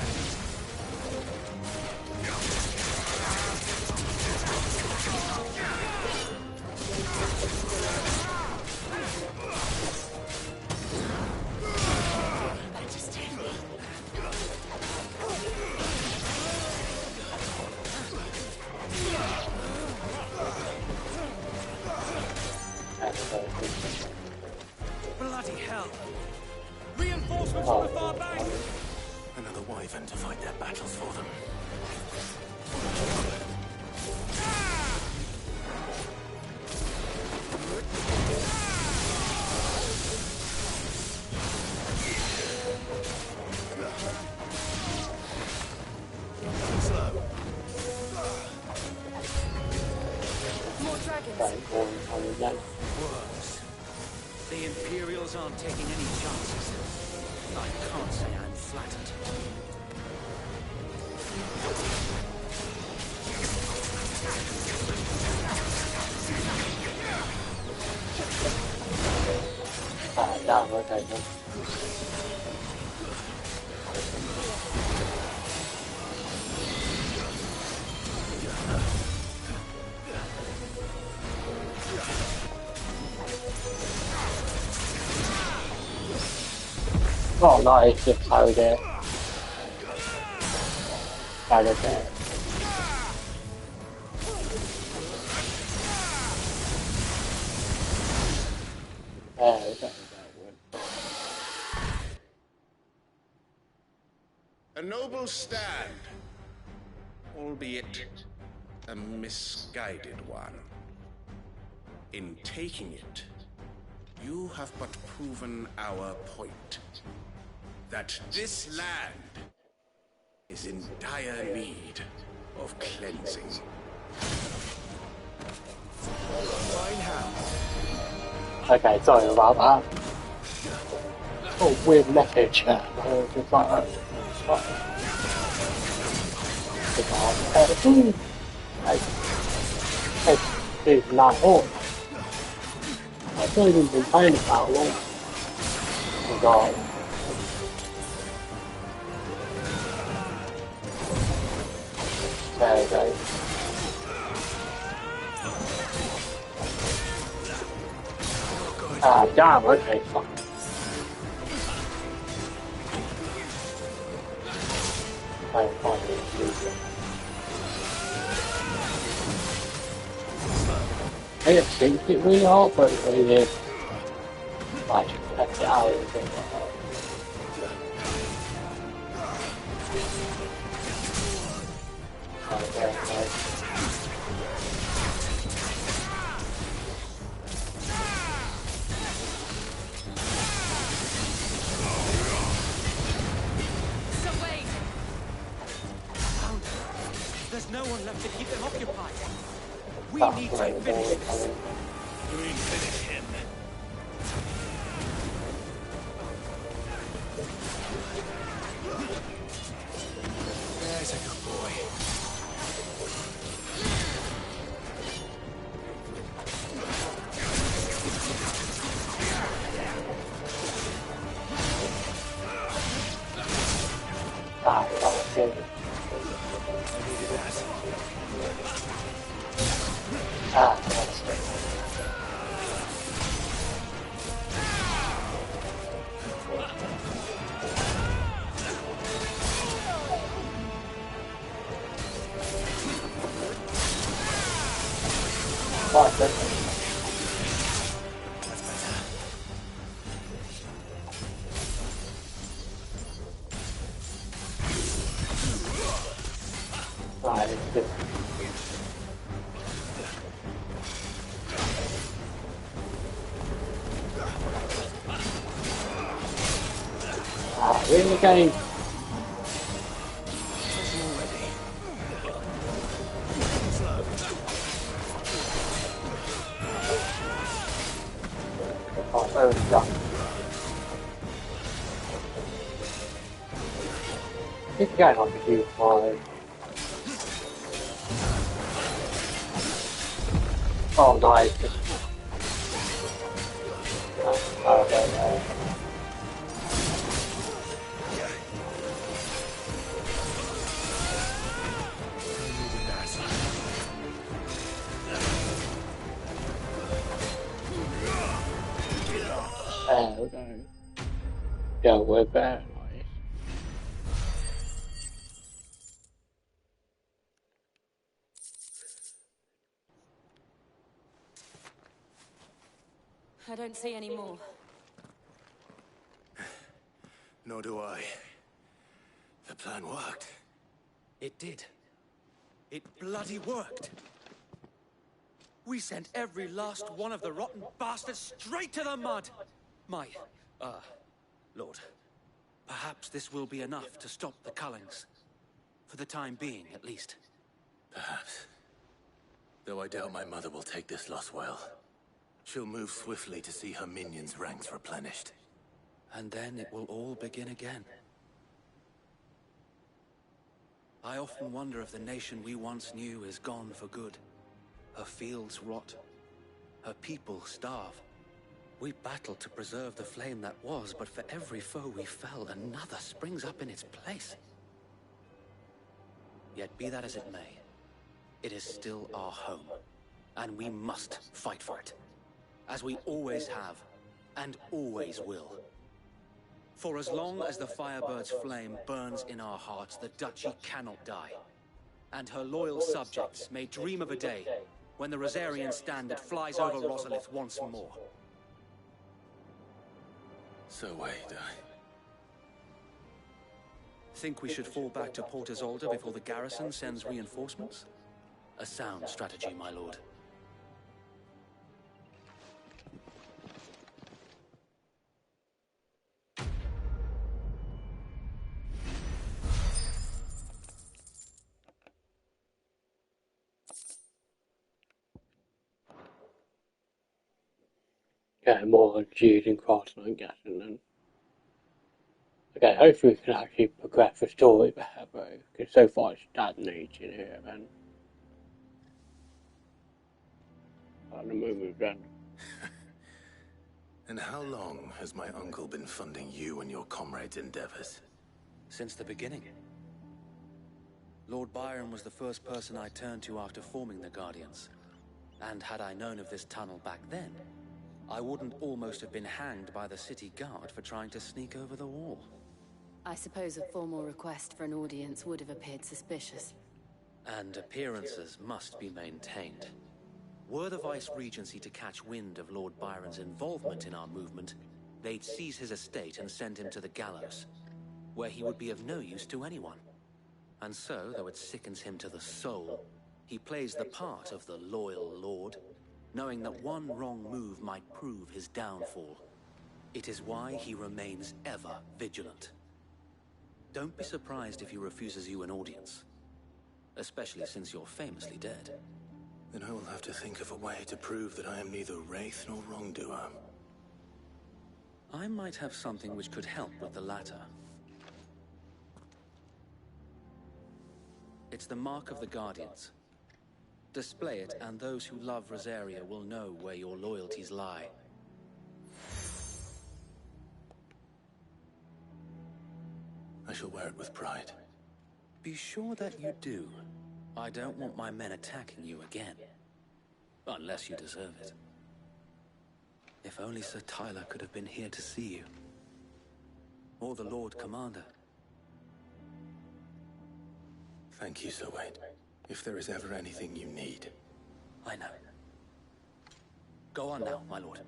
Bloody hell! Reinforcements on the far bank! Another wyvern to fight their battles for them. More dragons. Worse. The Imperials aren't taking any chances. I can't say I'm flattered. Okay. Oh nice, just carried it. Carried it there. A noble stand, albeit a misguided one. In taking it, you have but proven our point. That this land is in dire need of cleansing. Okay, sorry about that. Oh, weird message. Just like that. It's not on. I've not even been playing it that long. Oh god. There we go. Ah, damn, okay, fuck. I think it really hard, but it really is. Like, check it out and things like that. Okay. There's no one left to keep them occupied. We need to finish this. We finish him. There's a good boy. Ah, that's good. Ah, that's good. That's good. Right, it's good. Ah, we're in the game. Oh, there we go. It's going on to do fine. Oh, nice. Oh, okay. Okay. Yeah, we're back. Nice. I don't see any more. Nor do I. The plan worked. It did. It bloody worked. We sent every last one of the rotten bastards straight to the mud. My, Lord, perhaps this will be enough to stop the Cullings. For the time being, at least. Perhaps. Though I doubt my mother will take this loss well. She'll move swiftly to see her minions' ranks replenished. And then it will all begin again. I often wonder if the nation we once knew is gone for good. Her fields rot. Her people starve. We battle to preserve the flame that was, but for every foe we fell, another springs up in its place. Yet be that as it may, it is still our home, and we must fight for it, as we always have, and always will. For as long as the Firebird's flame burns in our hearts, the Duchy cannot die, and her loyal subjects may dream of a day when the Rosarian standard flies over Rosalith once more. So wait, Think we should fall back to Port Isolde before the garrison sends reinforcements? A sound strategy, my lord. getting more Jews and Cross, I'm guessing. And okay, hopefully we can actually progress the story better, bro. Because so far it's stagnating here, and the movie then. And how long has my uncle been funding you and your comrades' endeavors? Since the beginning. Lord Byron was the first person I turned to after forming the Guardians. And had I known of this tunnel back then, I wouldn't almost have been hanged by the city guard for trying to sneak over the wall. I suppose a formal request for an audience would have appeared suspicious. And appearances must be maintained. Were the Vice-Regency to catch wind of Lord Byron's involvement in our movement, they'd seize his estate and send him to the gallows, where he would be of no use to anyone. And so, though it sickens him to the soul, he plays the part of the loyal lord, knowing that one wrong move might prove his downfall. It is why he remains ever vigilant. Don't be surprised if he refuses you an audience, especially since you're famously dead. Then I will have to think of a way to prove that I am neither wraith nor wrongdoer. I might have something which could help with the latter. It's the mark of the Guardians. Display it, and those who love Rosaria will know where your loyalties lie. I shall wear it with pride. Be sure that you do. I don't want my men attacking you again. Unless you deserve it. If only Sir Tyler could have been here to see you. Or the Lord Commander. Thank you, Sir Wade. If there is ever anything you need. I know. Go on now, my lord.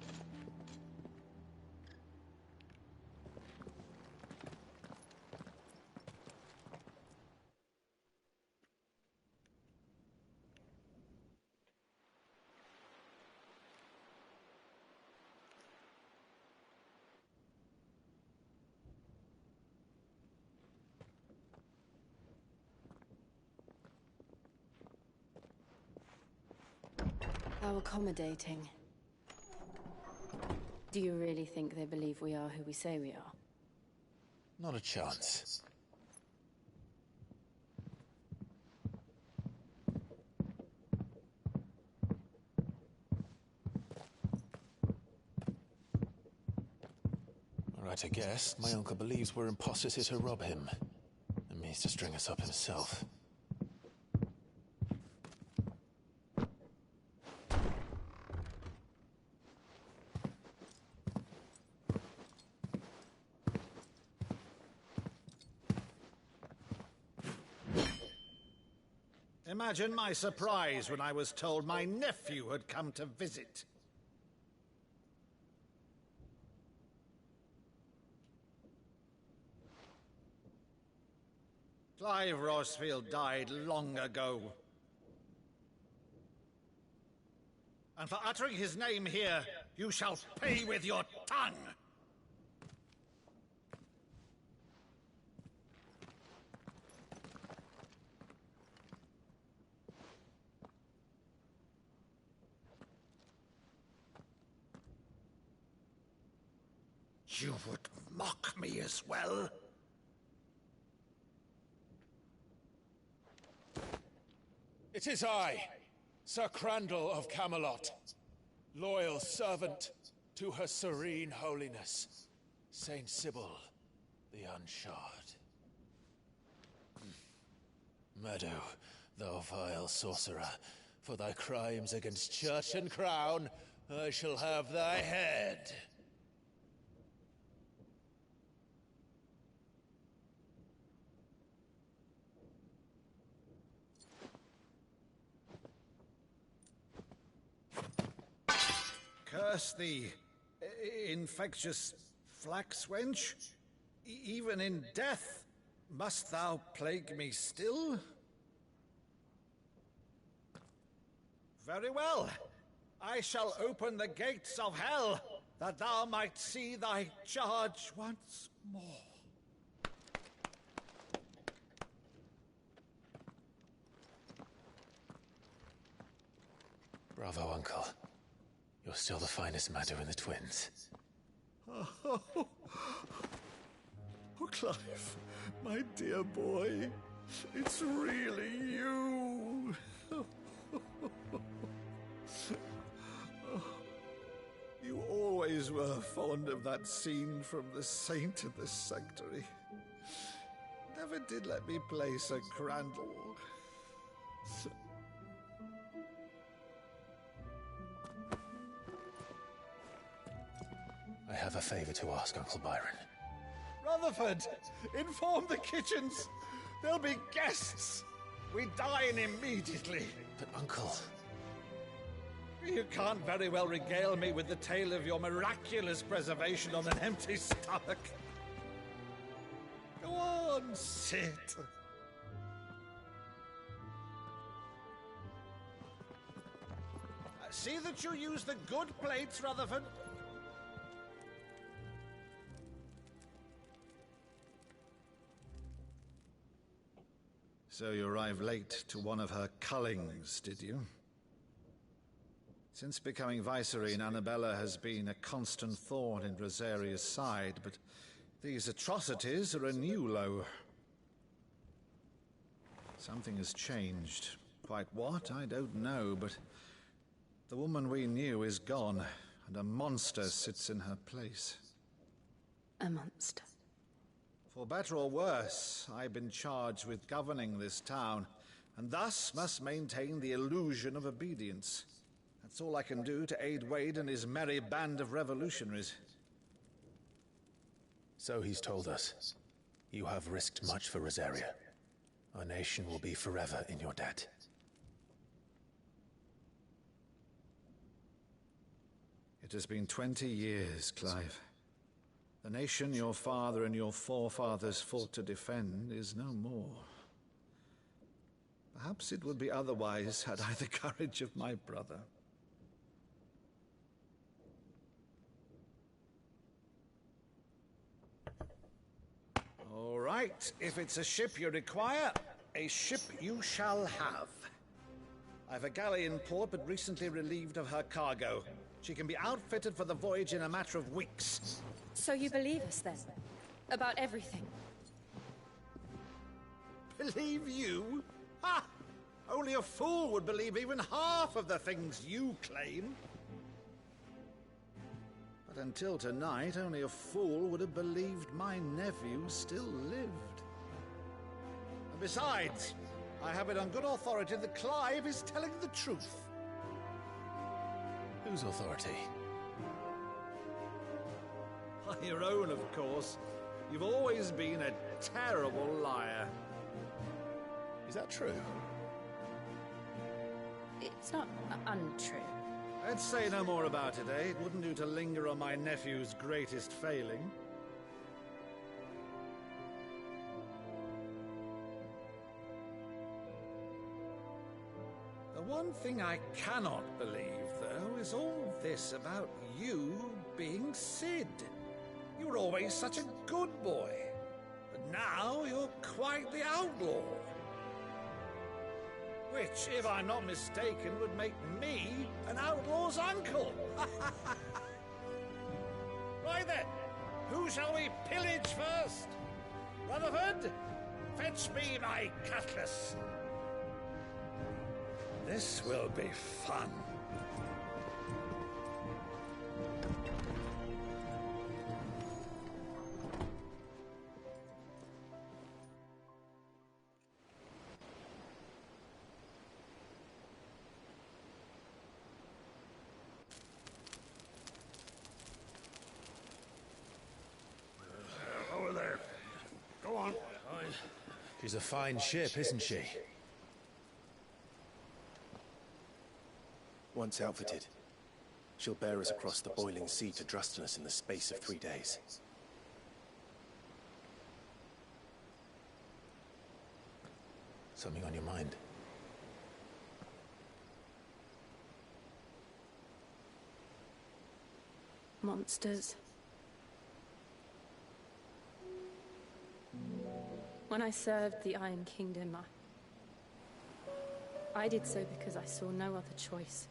How accommodating. Do you really think they believe we are who we say we are? Not a chance. Right, I guess. My uncle believes we're imposters here to rob him. And means to string us up himself. Imagine my surprise when I was told my nephew had come to visit. Clive Rosfield died long ago. And for uttering his name here, you shall pay with your tongue! You would mock me as well? It is I, Sir Crandall of Camelot, loyal servant to Her Serene Holiness, Saint Sybil the Unshod. Meadow, thou vile sorcerer, for thy crimes against church and crown, I shall have thy head. Curse thee, infectious flax wench. Even in death, must thou plague me still? Very well. I shall open the gates of hell, that thou might see thy charge once more. Bravo, Uncle. Your still the finest Madu in the twins. Oh, Clive, my dear boy, it's really you. You always were fond of that scene from The Saint of the Sanctuary. Never did let me play Sir Crandall. I have a favor to ask, Uncle Byron. Rutherford, inform the kitchens. There'll be guests. We dine immediately. But, Uncle... You can't very well regale me with the tale of your miraculous preservation on an empty stomach. Go on, sit. See that you use the good plates, Rutherford. So you arrived late to one of her cullings, did you? Since becoming Vicereine, Annabella has been a constant thorn in Rosaria's side, but these atrocities are a new low. Something has changed. Quite what, I don't know, but the woman we knew is gone, and a monster sits in her place. A monster? For better or worse, I've been charged with governing this town, and thus must maintain the illusion of obedience. That's all I can do to aid Wade and his merry band of revolutionaries. So he's told us. You have risked much for Rosaria. Our nation will be forever in your debt. It has been 20 years, Clive. The nation your father and your forefathers fought to defend is no more. Perhaps it would be otherwise had I the courage of my brother. All right, if it's a ship you require, a ship you shall have. I've a galley in port, but recently relieved of her cargo. She can be outfitted for the voyage in a matter of weeks. So you believe us, then? About everything? Believe you? Ha! Only a fool would believe even half of the things you claim. But until tonight, only a fool would have believed my nephew still lived. And besides, I have it on good authority that Clive is telling the truth. Whose authority? By your own, of course. You've always been a terrible liar. Is that true? It's not untrue. Let's say no more about it, eh? It wouldn't do to linger on my nephew's greatest failing. The one thing I cannot believe, though, is all this about you being Sid. You were always such a good boy, but now you're quite the outlaw. Which, if I'm not mistaken, would make me an outlaw's uncle. Right then, who shall we pillage first? Rutherford, fetch me my cutlass. This will be fun. Over there. Go on. She's a fine ship, isn't she? Once outfitted, she'll bear us across the boiling sea to Drustinus in the space of 3 days. Something on your mind? Monsters. When I served the Iron Kingdom, I did so because I saw no other choice.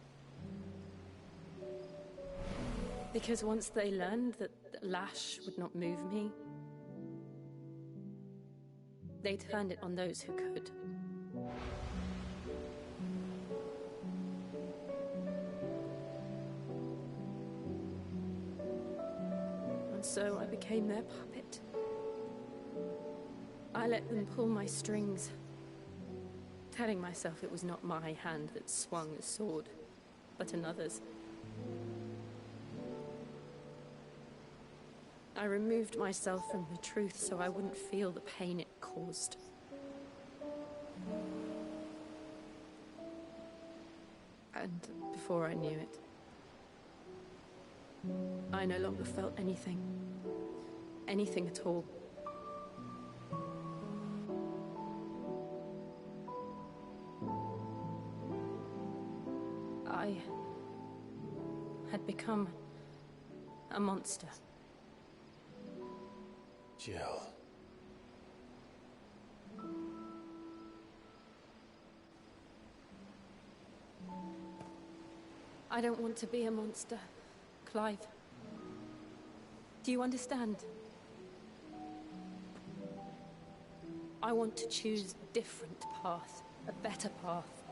Because once they learned that Lash would not move me, they turned it on those who could. And so I became their puppet. I let them pull my strings, telling myself it was not my hand that swung a sword, but another's. I removed myself from the truth so I wouldn't feel the pain it caused. And before I knew it, I no longer felt anything. Anything at all. I had become a monster. Jill. I don't want to be a monster, Clive. Do you understand? I want to choose a different path, a better path.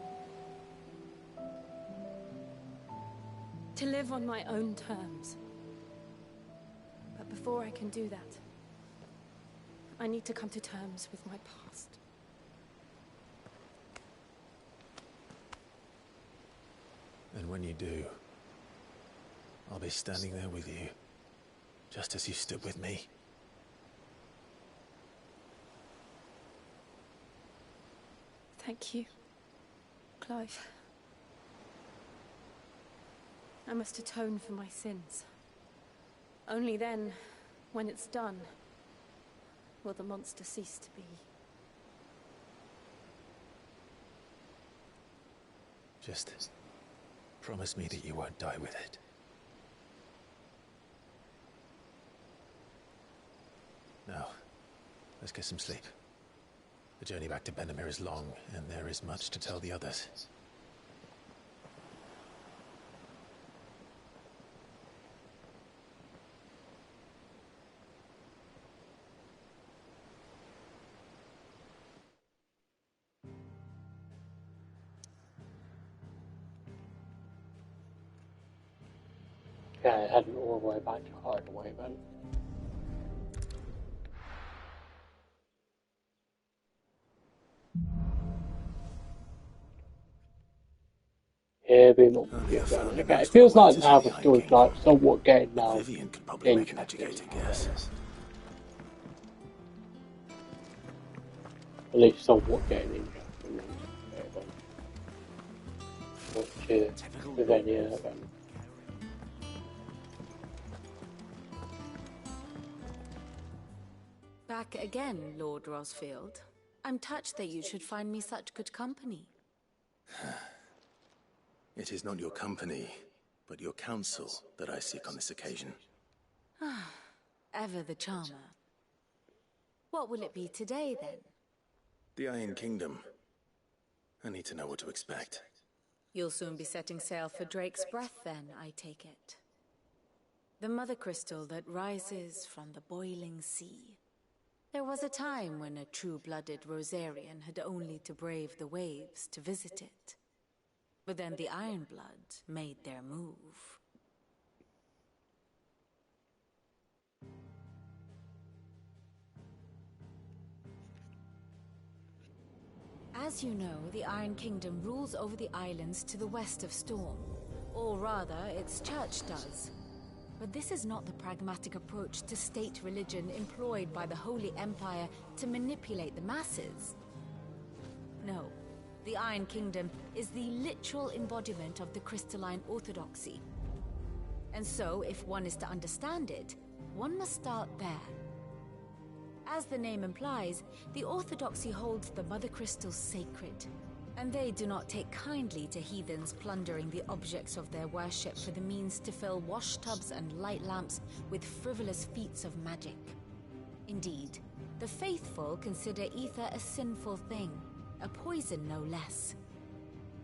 To live on my own terms. But before I can do that, I need to come to terms with my past. And when you do, I'll be standing there with you, just as you stood with me. Thank you, Clive. I must atone for my sins. Only then, when it's done, will the monster cease to be. Just promise me that you won't die with it. Now, let's get some sleep. The journey back to Benamir is long, and there is much to tell the others. Yeah, it hadn't all the way back to Hideaway then. Yeah, be more okay. It feels like now the story's like somewhat getting now. Vivian could probably make an educated guess. At least somewhat getting interesting. With any of them. Back again, Lord Rosfield. I'm touched that you should find me such good company. It is not your company, but your counsel that I seek on this occasion. Ever the charmer. What will it be today, then? The Iron Kingdom. I need to know what to expect. You'll soon be setting sail for Drake's Breath, then, I take it. The mother crystal that rises from the boiling sea. There was a time when a true-blooded Rosarian had only to brave the waves to visit it. But then the Ironblood made their move. As you know, the Iron Kingdom rules over the islands to the west of Storm. Or rather, its church does. But this is not the pragmatic approach to state religion employed by the Holy Empire to manipulate the masses. No. The Iron Kingdom is the literal embodiment of the crystalline orthodoxy. And so, if one is to understand it, one must start there. As the name implies, the orthodoxy holds the Mother Crystals sacred, and they do not take kindly to heathens plundering the objects of their worship for the means to fill washtubs and light lamps with frivolous feats of magic. Indeed, the faithful consider ether a sinful thing, a poison no less.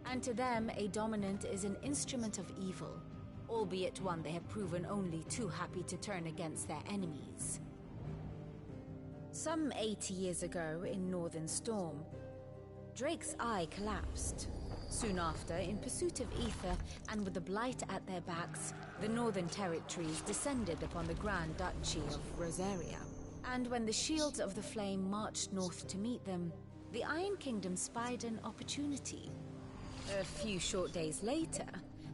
And to them, a dominant is an instrument of evil, albeit one they have proven only too happy to turn against their enemies. Some 80 years ago in Northern Storm, Drake's eye collapsed. Soon after, in pursuit of ether and with the Blight at their backs, the Northern Territories descended upon the Grand Duchy of Rosaria. And when the Shields of the Flame marched north to meet them, the Iron Kingdom spied an opportunity. A few short days later,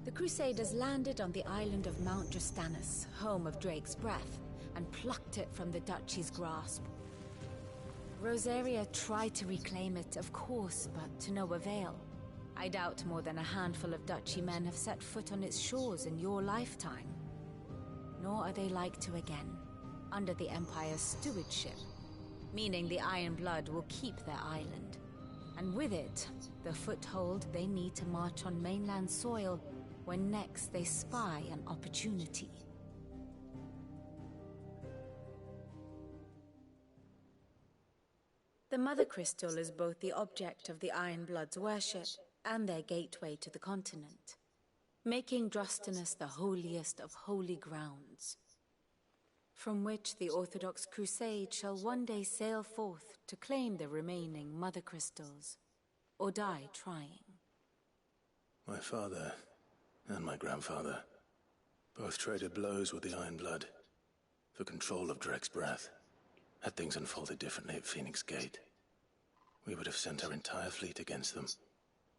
the Crusaders landed on the island of Mount Justanus, home of Drake's breath, and plucked it from the Duchy's grasp. Rosaria tried to reclaim it, of course, but to no avail. I doubt more than a handful of Duchy men have set foot on its shores in your lifetime. Nor are they like to again, under the Empire's stewardship, meaning the Iron Blood will keep their island. And with it, the foothold they need to march on mainland soil when next they spy an opportunity. The Mother Crystal is both the object of the Iron Blood's worship and their gateway to the continent, making Drostanus the holiest of holy grounds, from which the Orthodox Crusade shall one day sail forth to claim the remaining Mother Crystals, or die trying. My father and my grandfather both traded blows with the Iron Blood for control of Drake's breath. Had things unfolded differently at Phoenix Gate, we would have sent our entire fleet against them.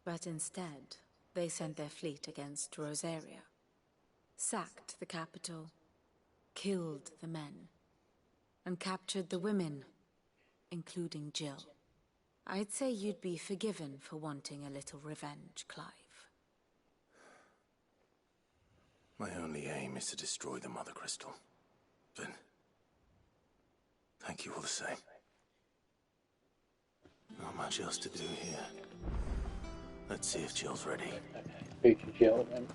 But instead, they sent their fleet against Rosaria, sacked the capital, killed the men, and captured the women, including Jill. I'd say you'd be forgiven for wanting a little revenge, Clive. My only aim is to destroy the Mother Crystal. But thank you all the same. Not much else to do here. Let's see if Jill's ready. Speak to Jill then.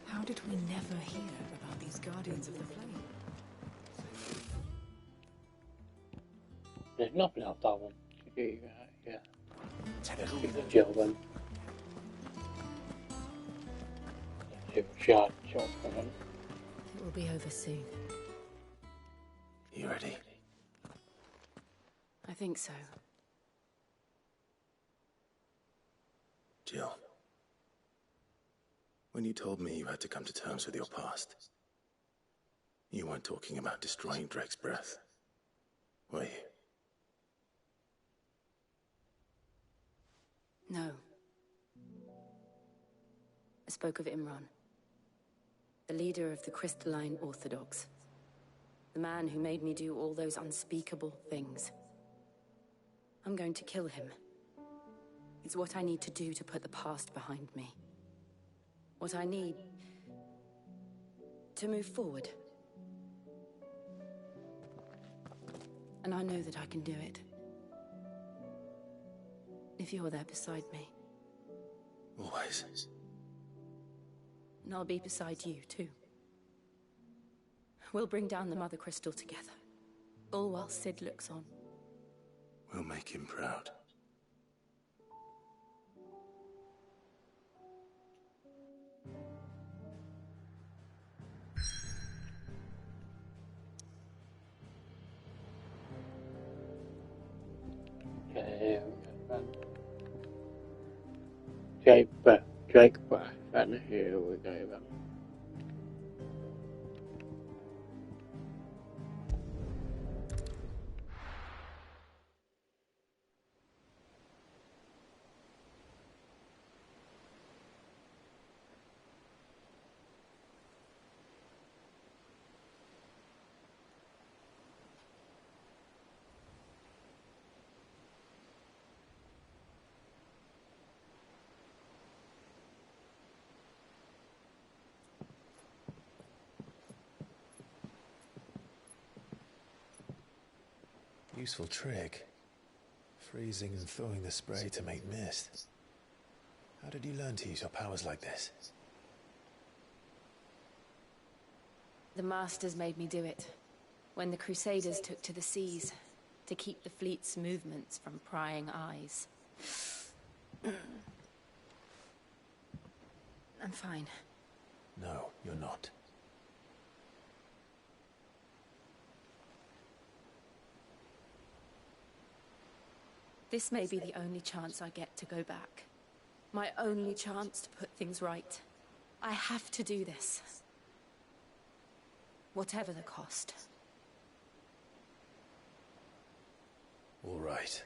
How did we never hear about these Guardians of the Flame? There's nothing else I want to do, yeah. Speak to Jill then. See what she had to offer then. It will be over soon. You ready? I think so. Jill, when you told me you had to come to terms with your past, you weren't talking about destroying Drake's breath, were you? No. I spoke of Imran, the leader of the Crystalline Orthodox. The man who made me do all those unspeakable things. I'm going to kill him. It's what I need to do to put the past behind me. What I need to move forward. And I know that I can do it. If you're there beside me. Always. And I'll be beside you, too. We'll bring down the Mother Crystal together. All while Sid looks on. We'll make him proud. Okay, Drake breath, and here we go then. Useful trick. Freezing and thawing the spray to make mist. How did you learn to use your powers like this? The Masters made me do it. When the Crusaders took to the seas, to keep the fleet's movements from prying eyes. I'm fine. No, you're not. This may be the only chance I get to go back. My only chance to put things right. I have to do this. Whatever the cost. All right.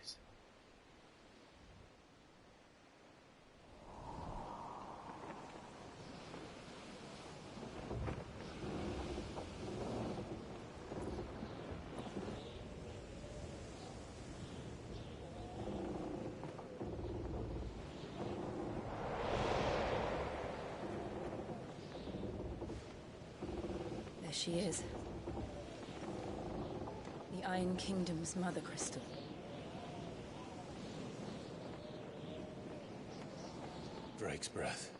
There she is. The Iron Kingdom's Mother Crystal. Drake's breath.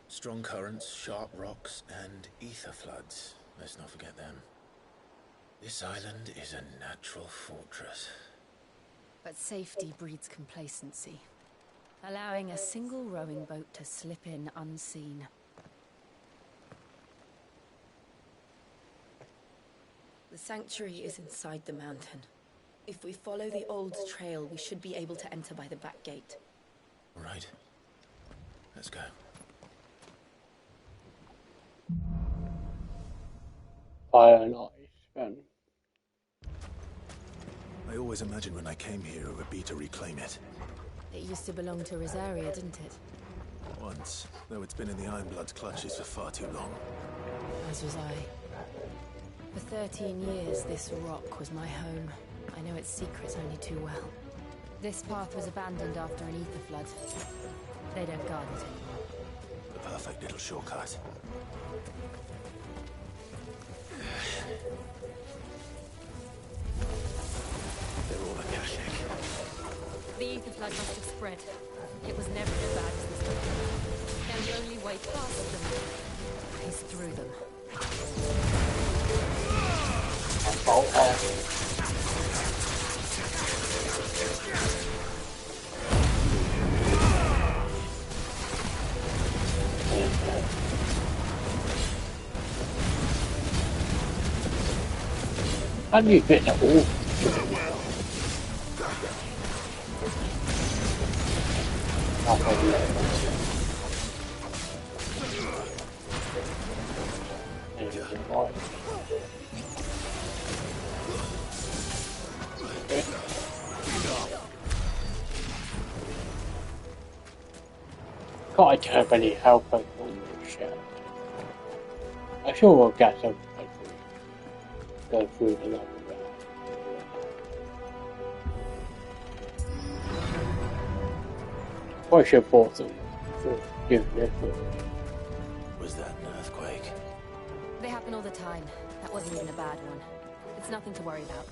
Strong currents, sharp rocks, and ether floods. Let's not forget them. This island is a natural fortress. But safety breeds complacency, allowing a single rowing boat to slip in unseen. The sanctuary is inside the mountain. If we follow the old trail, we should be able to enter by the back gate. All right. Let's go. Fire and ice, I always imagined when I came here it would be to reclaim it. It used to belong to Rosaria, didn't it? Once, though it's been in the Ironblood's clutches for far too long. As was I. For 13 years, this rock was my home. I know its secrets only too well. This path was abandoned after an ether flood. They don't guard it anymore. The perfect little shortcut. They're all Akashic. The ether flood must have spread. It was never as bad as this one. Now the only way past them is through them. How do you fit that all? Can't have any help on this shit. I'm sure we'll get some go through the level. I should have bought them for giving it. Was that an earthquake? They happen all the time. That wasn't even a bad one. It's nothing to worry about.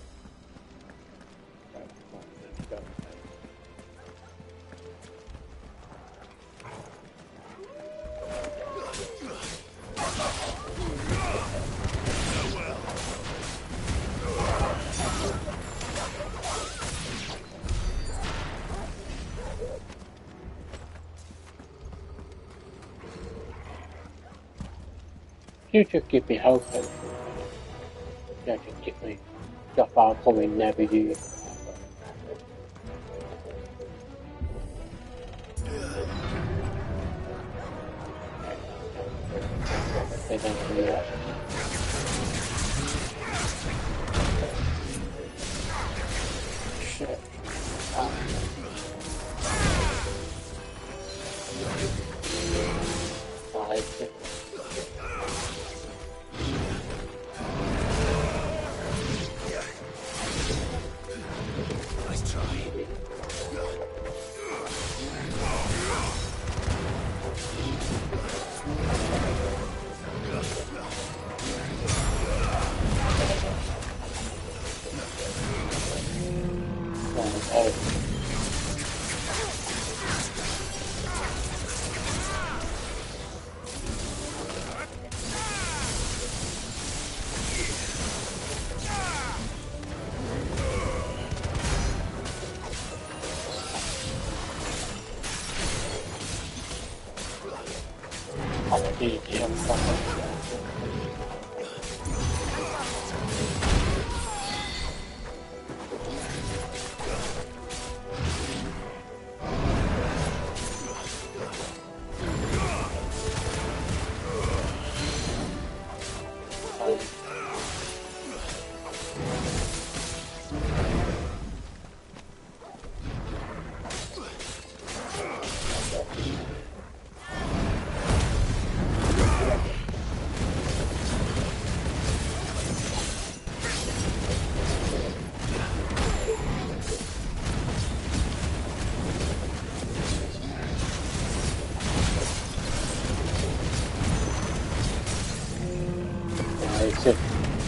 You should give me help. Yeah, just give me stuff I'll probably never use. They don't do that. Shit. Nice try. opportunity of something.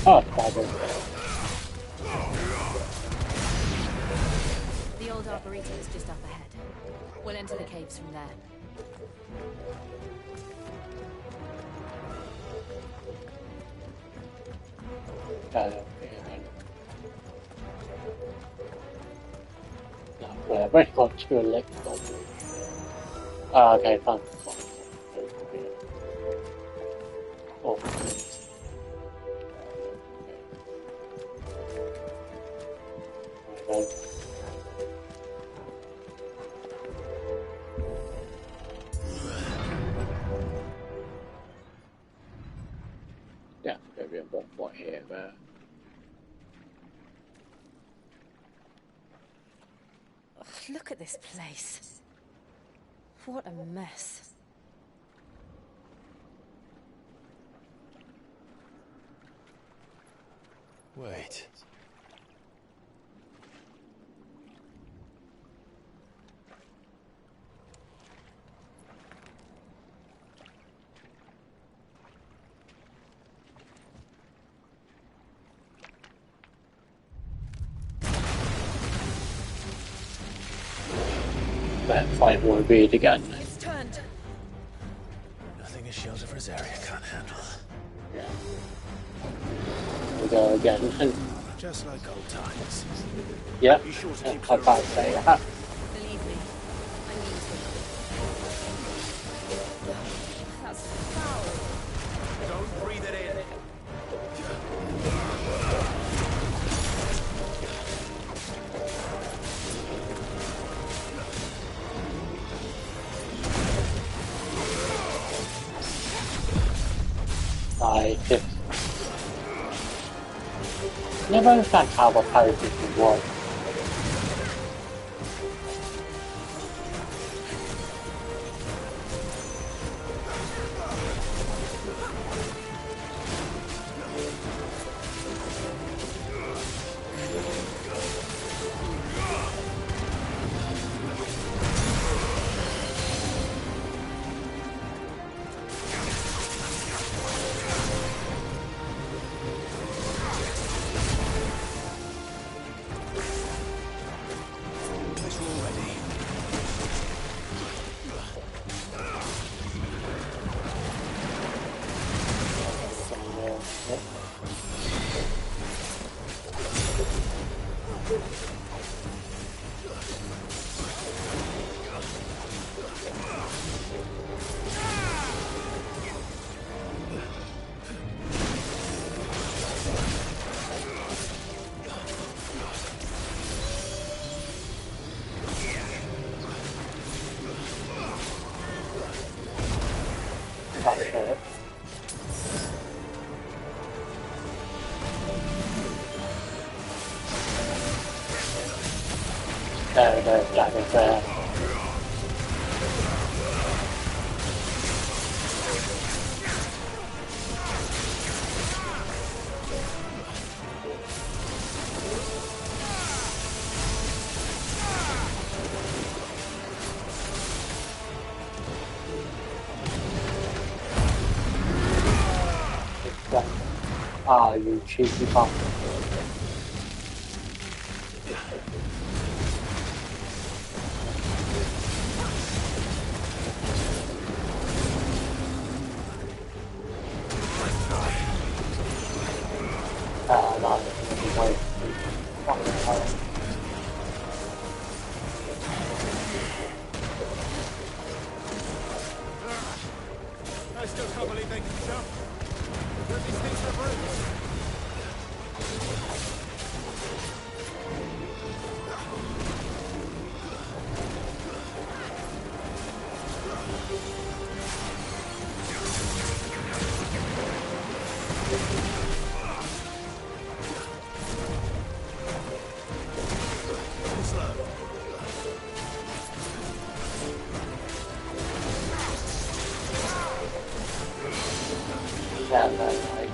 Oh, the old arboretum is just up ahead. We'll enter the caves from there. I've already got 2 electrical. Oh, okay, fine. Oh. Yeah, maybe I'm one here, there. Look at this place. What a mess. Wait. That fight will be again. It's turned. Nothing a shield of Rosaria can't handle. Yeah. We go again. Just like old times. Yeah, Be sure to keep I can't say that. Believe me, I mean to. That's foul. Don't breathe it in. I just never understand how the power system works. That is there. Ah, you cheeky bastard. I still can't believe they can jump. Let these things have roots. Yeah, that's right.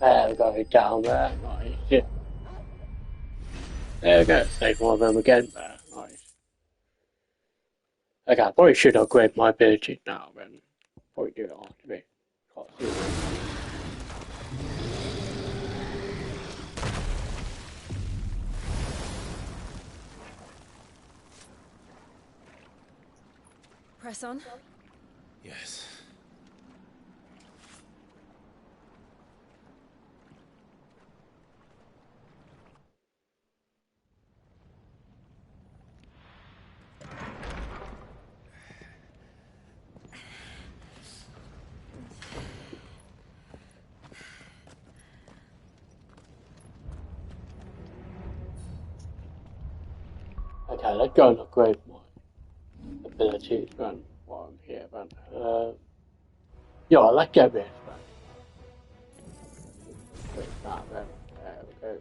There we go, down there, nice. Yeah. There we go, save one of them again there, nice. Okay, I probably should upgrade my ability now, then probably do it after me. Can't see it. Press on. Yes. Okay, let's go and upgrade my abilities then while I'm here then. Yeah, let's get this then. Wait, that then. There we go.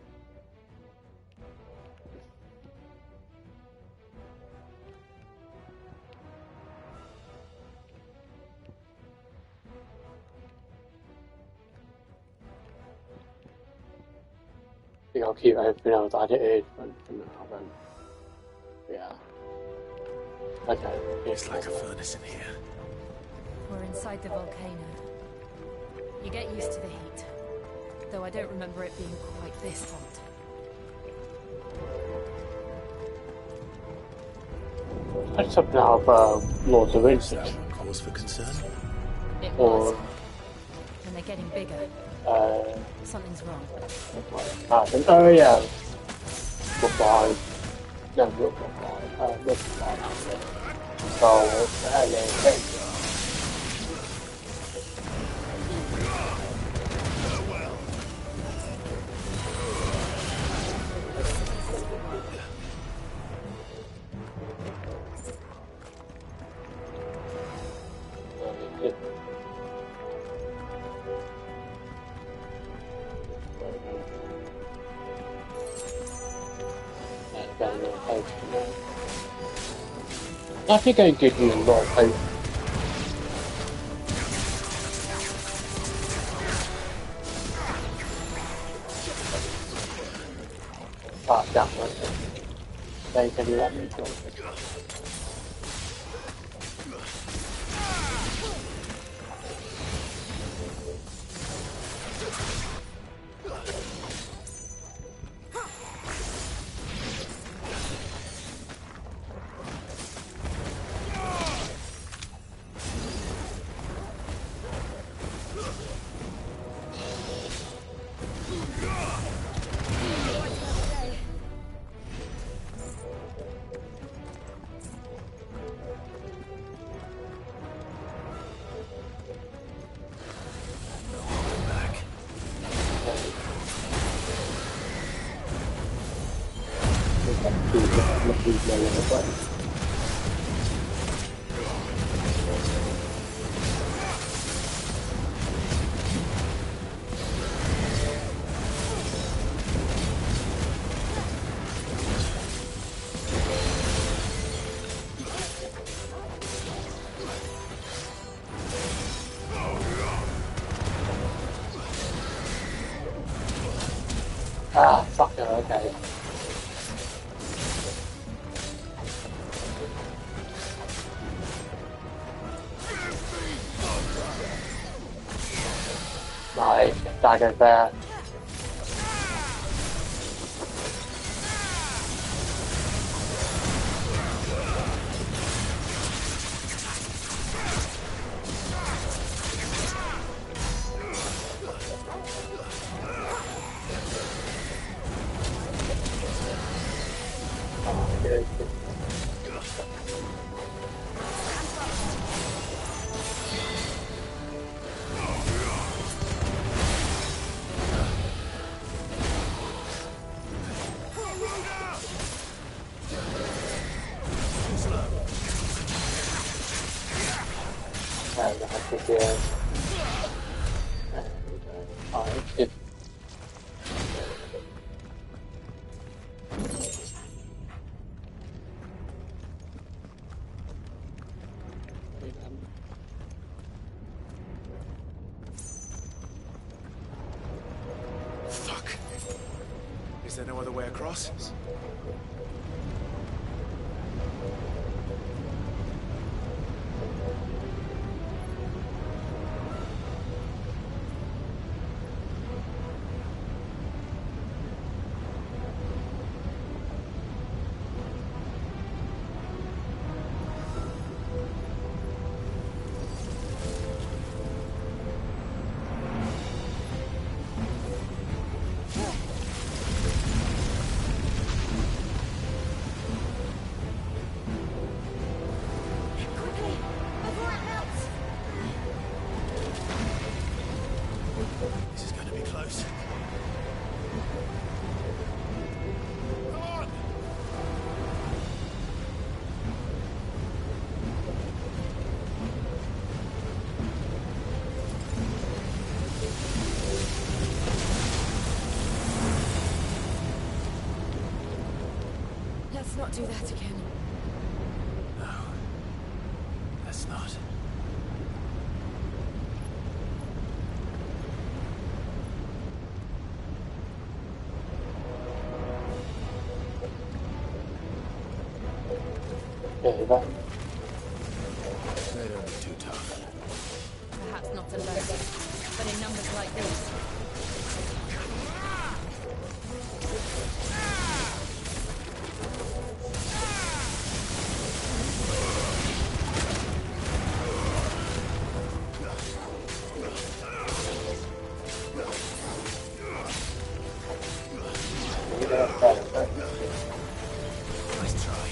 I think I'll keep everything else as it is then for now then. Yeah. Okay. It's like a furnace in here. We're inside the volcano. You get used to the heat, though I don't remember it being quite this hot. That's something out of Lords of Is Infinite. that cause for concern? It Or, was. And they're getting bigger. Something's wrong. oh yeah. Goodbye. No, not goodbye. Goodbye. So, hello. I think I give you a lot of hope. Ah, that one. They can let me go. not lose my way. Ah, fucker, okay. Nice, dagger there. Fuck. Is there no other way across? This is going to be close. Let's not do that again. No. Let's not. Okay, that. They don't be too tough. Perhaps not alone, but in numbers like this. Nice try.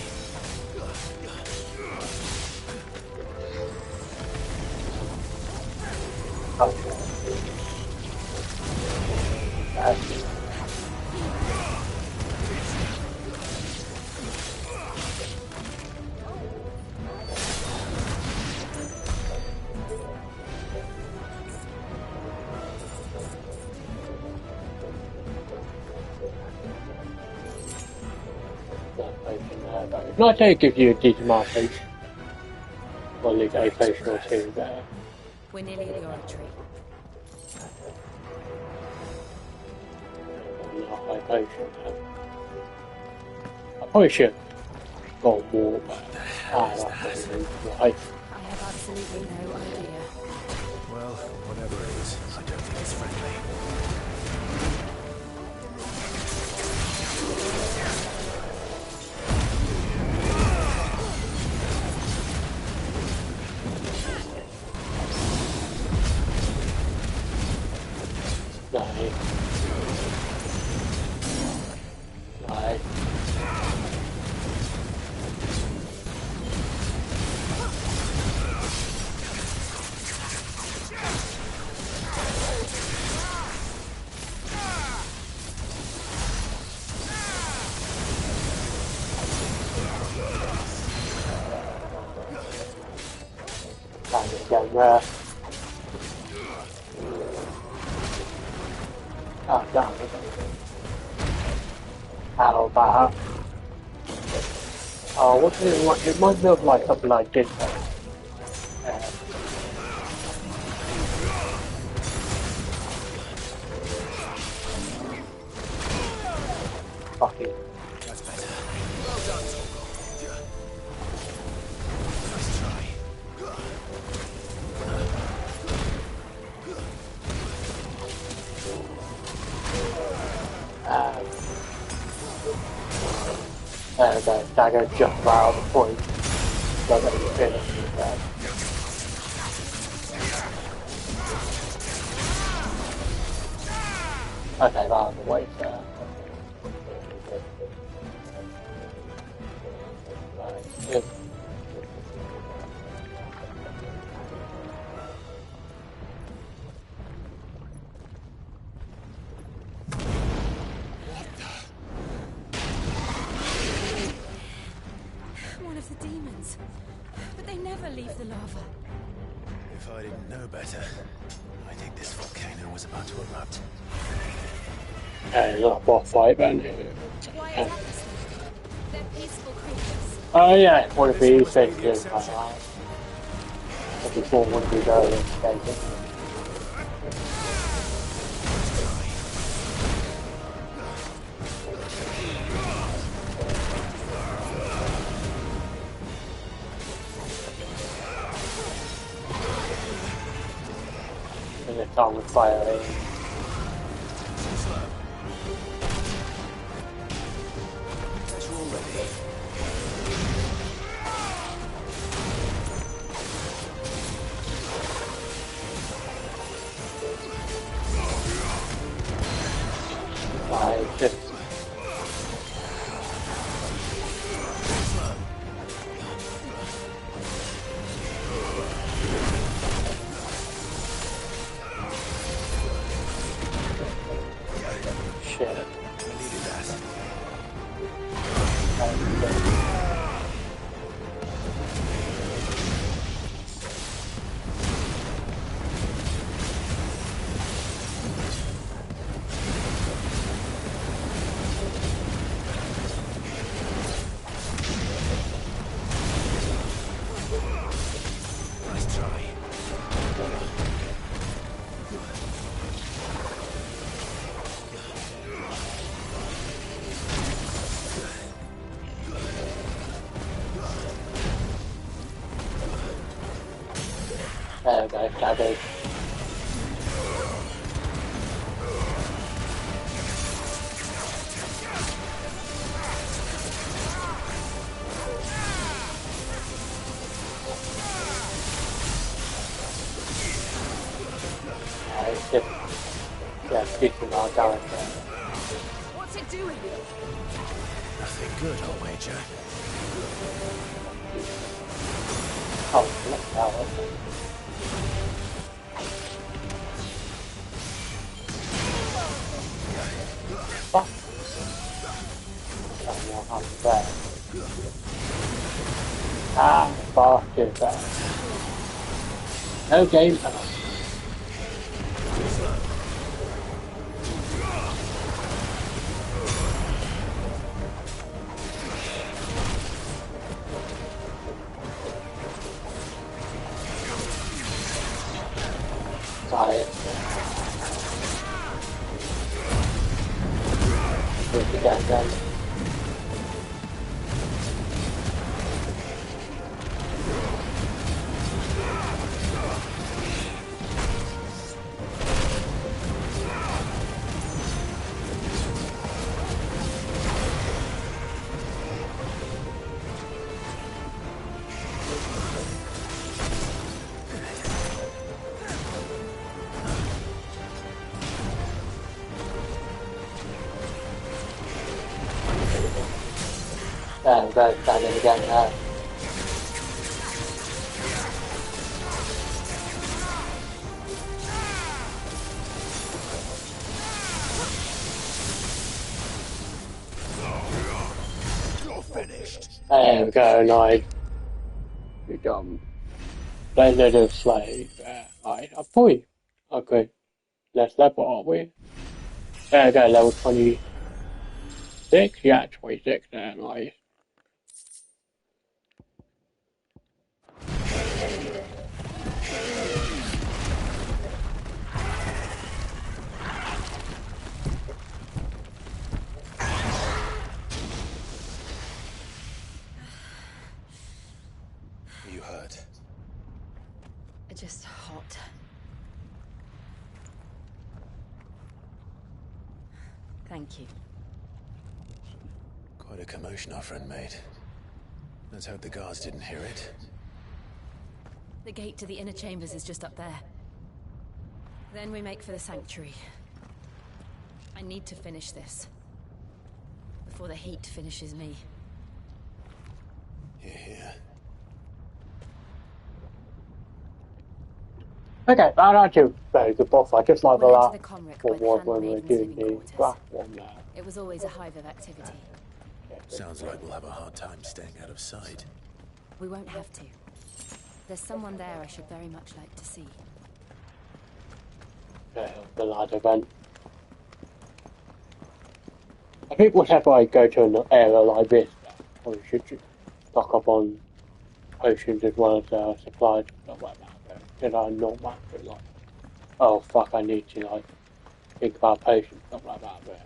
Not to give you a decent amount of potion. Or at least a potion or two there. We're nearly at the oratory. High potion. I probably should have gone more, but right. I have absolutely no idea. Well, whatever it is, I don't think it's friendly. Nice. Nice. there. Oh, damn. How about? Oh, what's it like? It reminds me of like something like this. Fucking. That's better. Well done, Toggle. Nice try. There we go. Dagger just about the point. Don't let you finish with that. Okay, that was the way there. Right. One of the demons. But they never leave the lava. If I didn't know better, I think this volcano was about to erupt. Not a boss fight, then. Why attack us? They're peaceful creatures. Oh yeah, one of these things. Before one of these earlier stages. And it's on with fire. Just shit. I needed that. Nice try. There we go, daggers. It's just, yeah, kicking our damage there. What's it doing? Nothing good, I'll wager. Oh, look that one. Fuck. Oh, no, I'm there. Ah, bastard there. No game. Sorry. Put it down. There we go, stand it again now. You're finished. There we go, nice. Good job. Blended of slave. Right, I probably okay. Let's level, aren't we? There we go, level 26. Yeah, 26 there, nice. You hurt? Just hot. Thank you. Quite a commotion our friend made. Let's hope the guards didn't hear it. The gate to the inner chambers is just up there. Then we make for the sanctuary. I need to finish this. Before the heat finishes me. Hear, hear. Okay, that actually very good boss. I just like the last one when we're doing the black one there. It was always a hive of activity. Sounds like we'll have a hard time staying out of sight. We won't have to. There's someone there I should very much like to see. Yeah, the lad event. I think whenever I go to an area like this, I should stock up on potions as well as supplies and stuff like that. Did I not matter like, oh fuck, I need to like think about potions stuff like that. But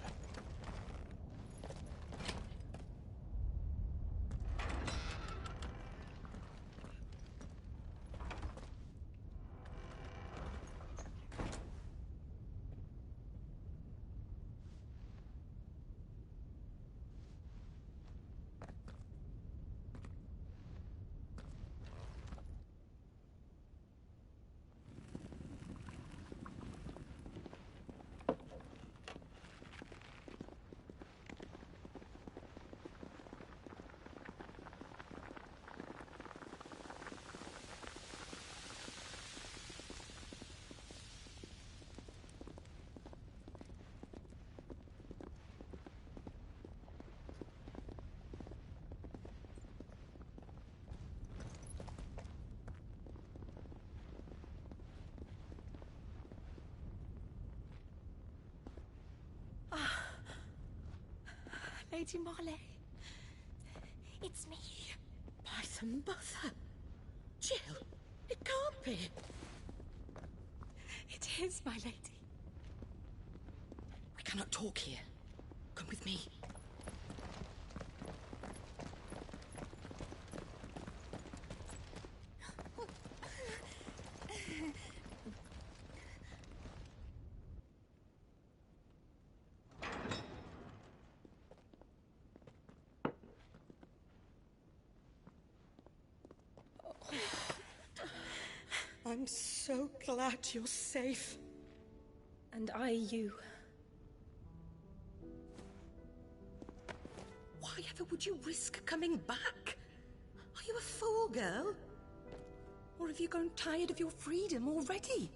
Lady Marley. It's me. By the mother. Jill, it can't be. It is, my lady. We cannot talk here. Come with me. I'm so glad you're safe. And I you. Why ever would you risk coming back? Are you a fool, girl? Or have you grown tired of your freedom already?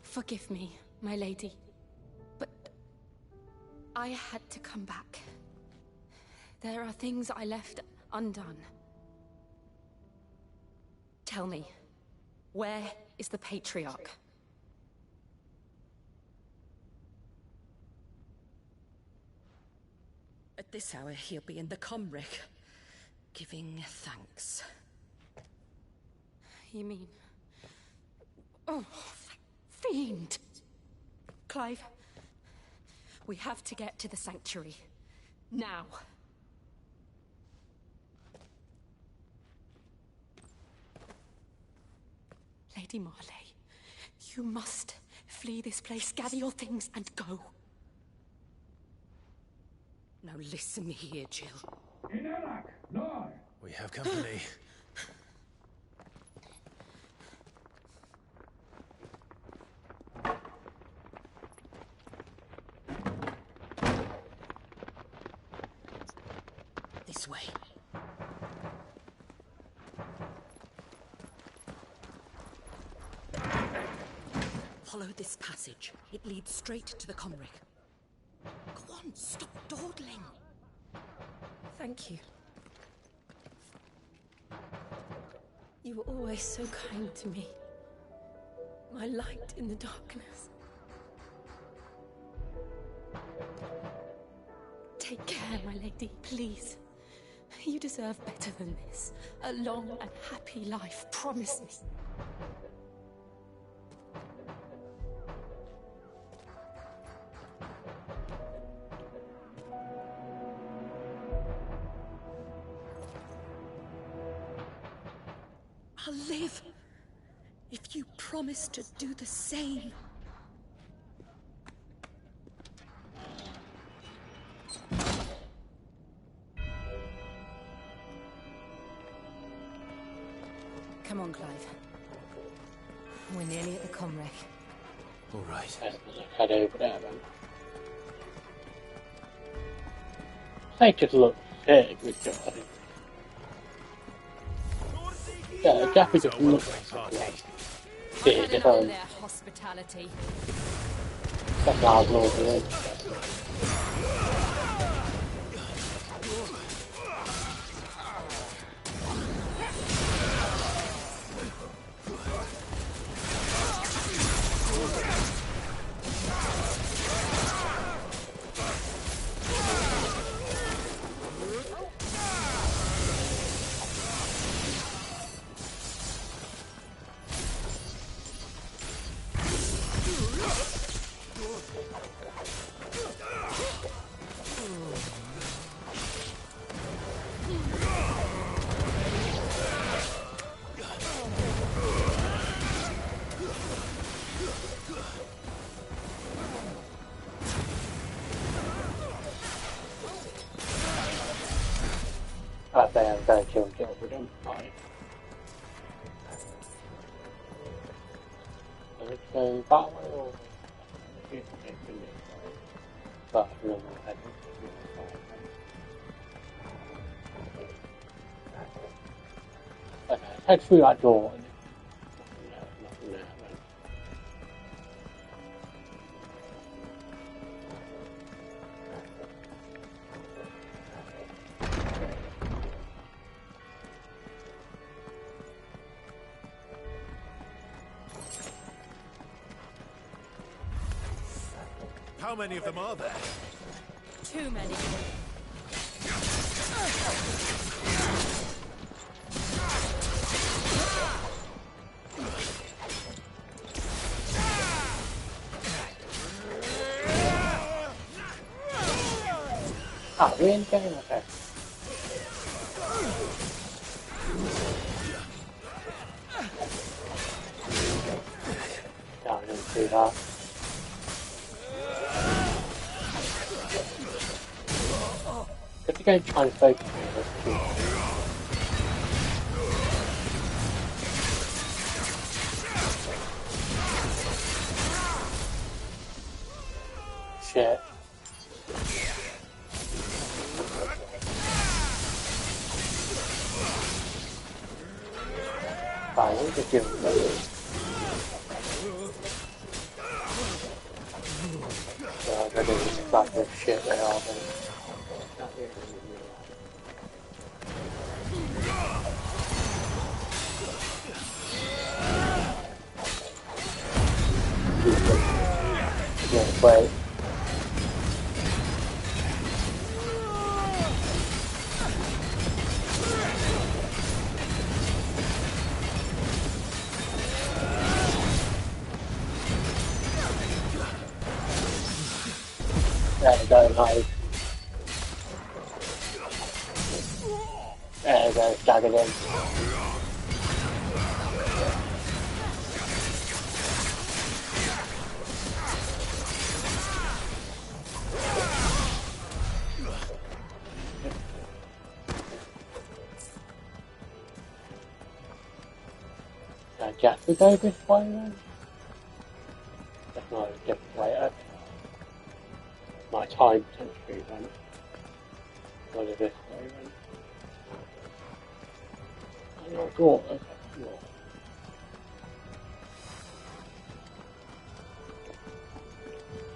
Forgive me, my lady. But I had to come back. There are things I left undone. Tell me, where is the Patriarch? At this hour, he'll be in the Comric, giving thanks. You mean... Oh, fiend! Clive, we have to get to the sanctuary. Now. Lady Marley, you must flee this place, gather your things, and go. Now listen here, Jill. We have company. This way. Follow this passage. It leads straight to the Comric. Go on, stop dawdling. Thank you. You were always so kind to me. My light in the darkness. Take care, my lady, please. You deserve better than this. A long and happy life, promise me. I'll live if you promise to do the same. Come on, Clive. We're nearly at the comwreck. All right. Head over there then. They just look very good, job. Yeah, Gaffy just looks like Their hospitality. that's how I've known it. I think I'm going to kill with them. Let's go that way or but no, I don't okay, head through that door. Nothing there. How many of them are there? Too many. Ah, we're in game, okay. No, I didn't see that. If you're going to try and focus me, that's cool. Shit. Fine, we'll just give him that. So they're going to just like this shit they are then. Yeah, wait. There we go, nice. There we go, staggered in. Jack, we go this way then? That's not a different way, okay. My time potentially then. Go to this way then. I'm not sure, okay, no.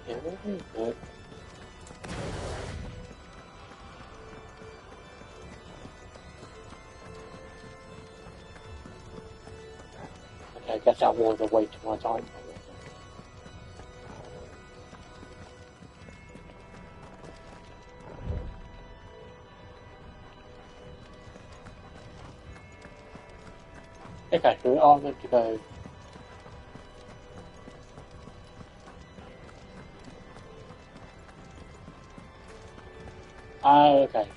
Yeah, there is no. that was a waste of my time. Okay, so we are meant to go. Okay.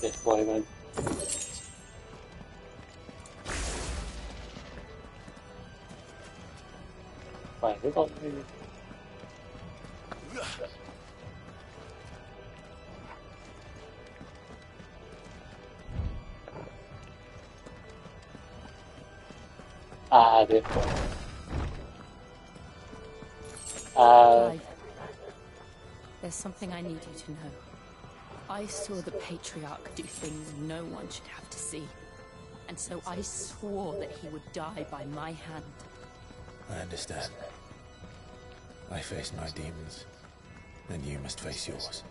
This way then. Right, we got the... this one. Clive, there's something I need you to know. I saw the Patriarch do things no one should have to see. And so I swore that he would die by my hand. I understand. I face my demons, and you must face yours.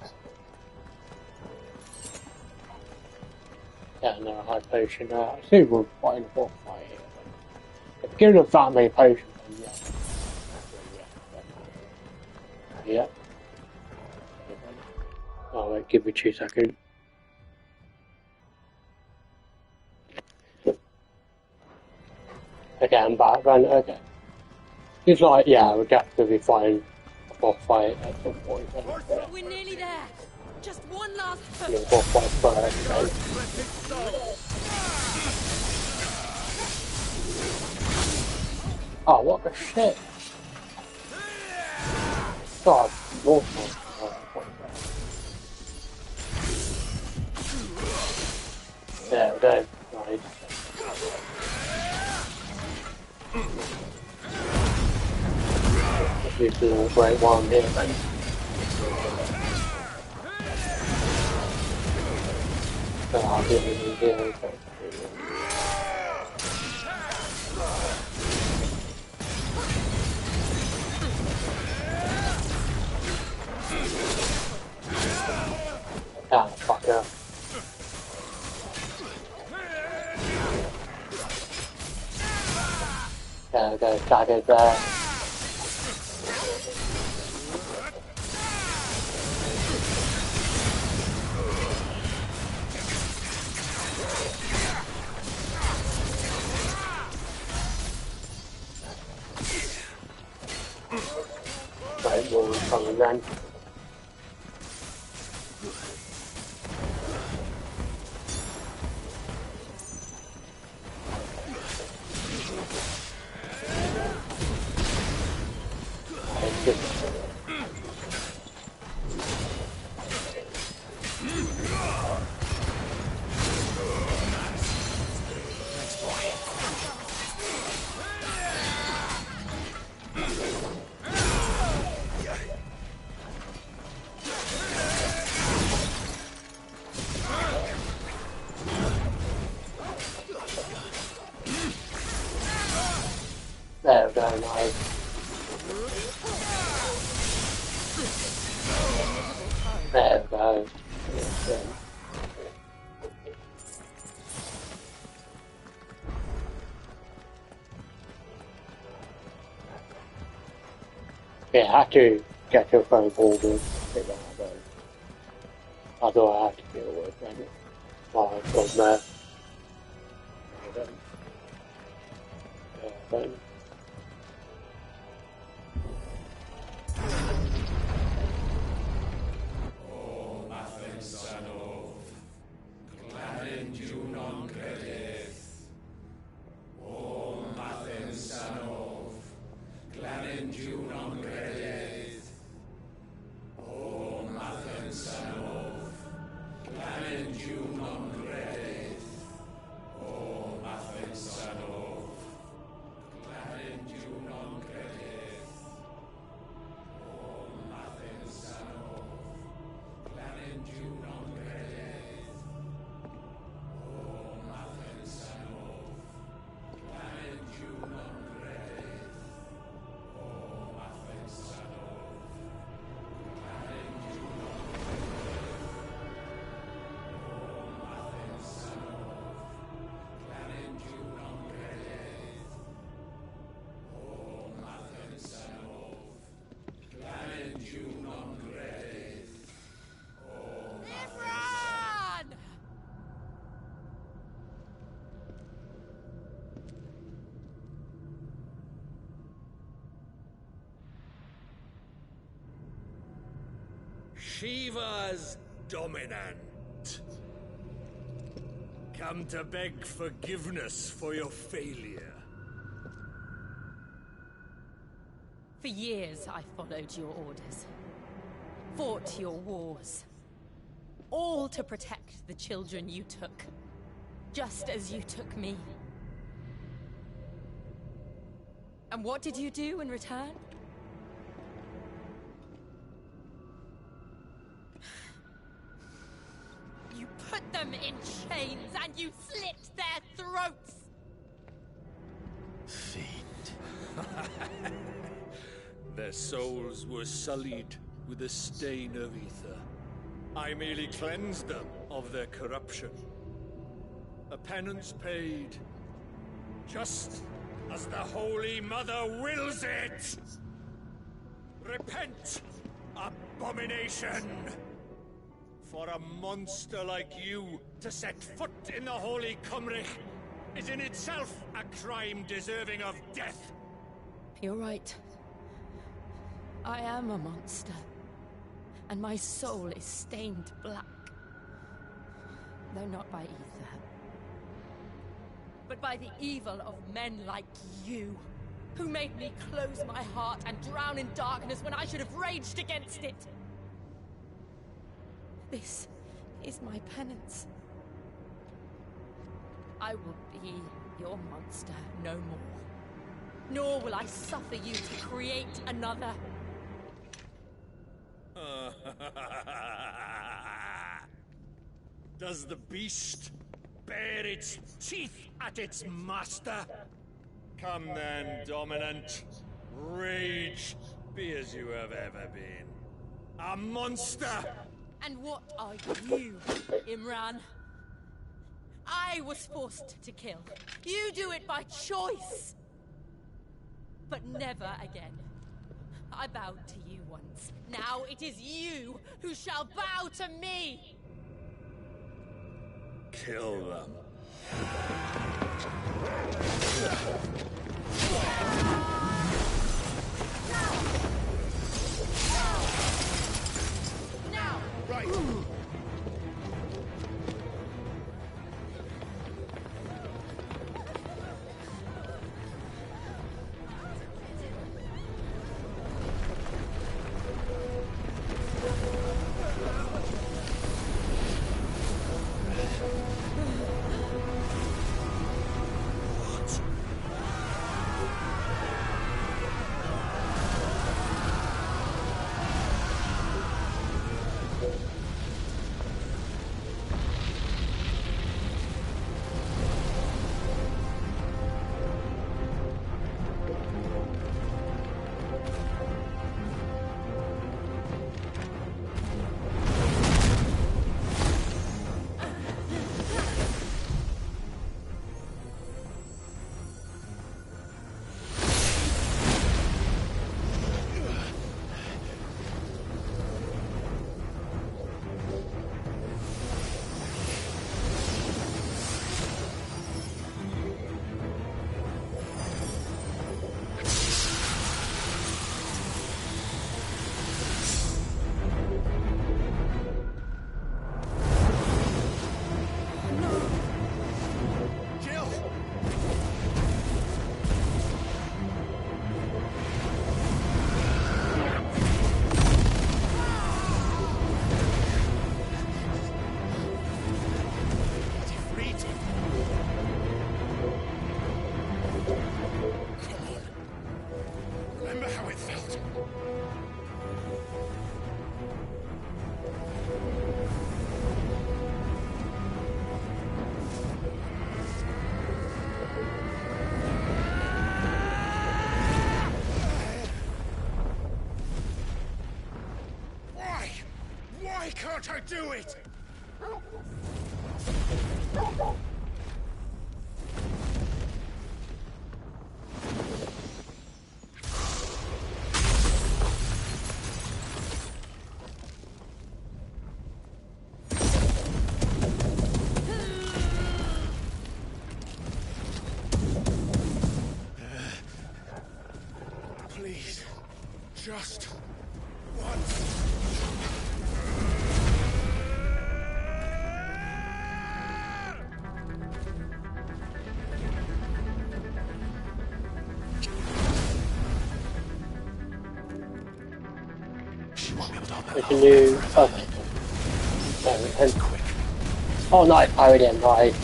Yeah, no, high potion. I see we're fighting a boss fight here. But if given us that many potions, then yeah. Oh wait, give me 2 seconds. Okay, I'm back then, okay. It's like, yeah, we're definitely fighting a boss fight at some point. Yeah. We're nearly there. Just one last push. Yeah, boss fight first, okay. Oh, what the shit? God, awful. There we go. Right. This is a great one here, then. I'll give it here, okay. Ah, fucker. There we go, dagger there. Right, more coming then. There we go, nice. There we go. Yeah, I have to get to a phone call with otherwise I have to deal with it. While I've got there. Shiva's dominant. Come to beg forgiveness for your failure. For years, I followed your orders. Fought your wars. All to protect the children you took. Just as you took me. And what did you do in return? You put them in chains and you slit their throats! Fiend. Their souls were sullied with the stain of ether. I merely cleansed them of their corruption. A penance paid, just as the Holy Mother wills it! Repent, abomination! For a monster like you to set foot in the Holy Cymric is in itself a crime deserving of death. You're right. I am a monster. And my soul is stained black. Though not by ether. But by the evil of men like you, who made me close my heart and drown in darkness when I should have raged against it. This is my penance. I will be your monster no more. Nor will I suffer you to create another. Does the beast bare its teeth at its master? Come then, dominant. Rage, be as you have ever been. A monster! And what are you, Imran? I was forced to kill. You do it by choice. But never again. I bowed to you once. Now it is you who shall bow to me! Kill them. Now! Right. Why can't I do it? Please, just once. There's a new... Oh, nice, I already am, nice.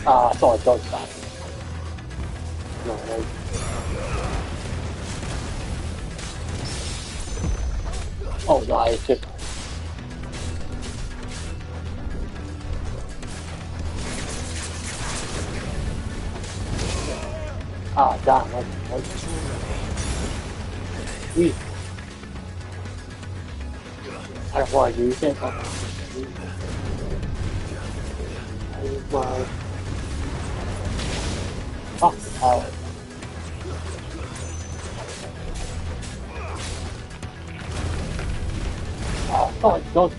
I thought I dodged that. No. Oh, nice. Just... damn. I don't want to use it. Fuck hell. Oh god,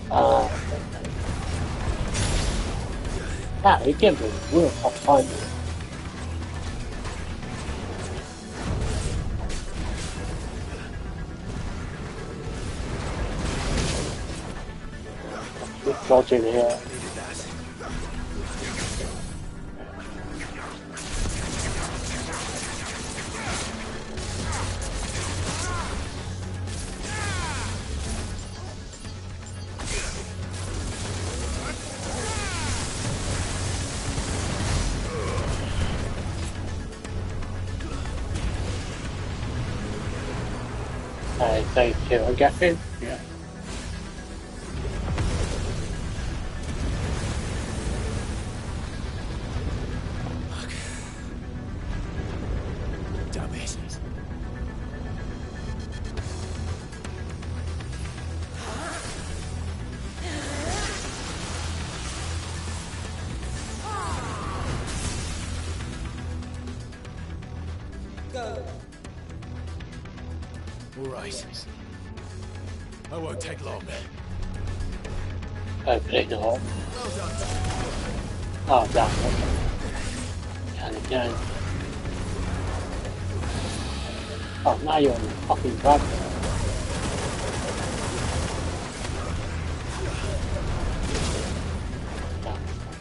yeah, it gives me a real tough time. Just dodging here. Save two, I'm guessing. Yeah. Damn it. Go. All right. I won't take long. Hopefully not. Well done. Oh, damn. Can again. Oh, now you're on the fucking drag.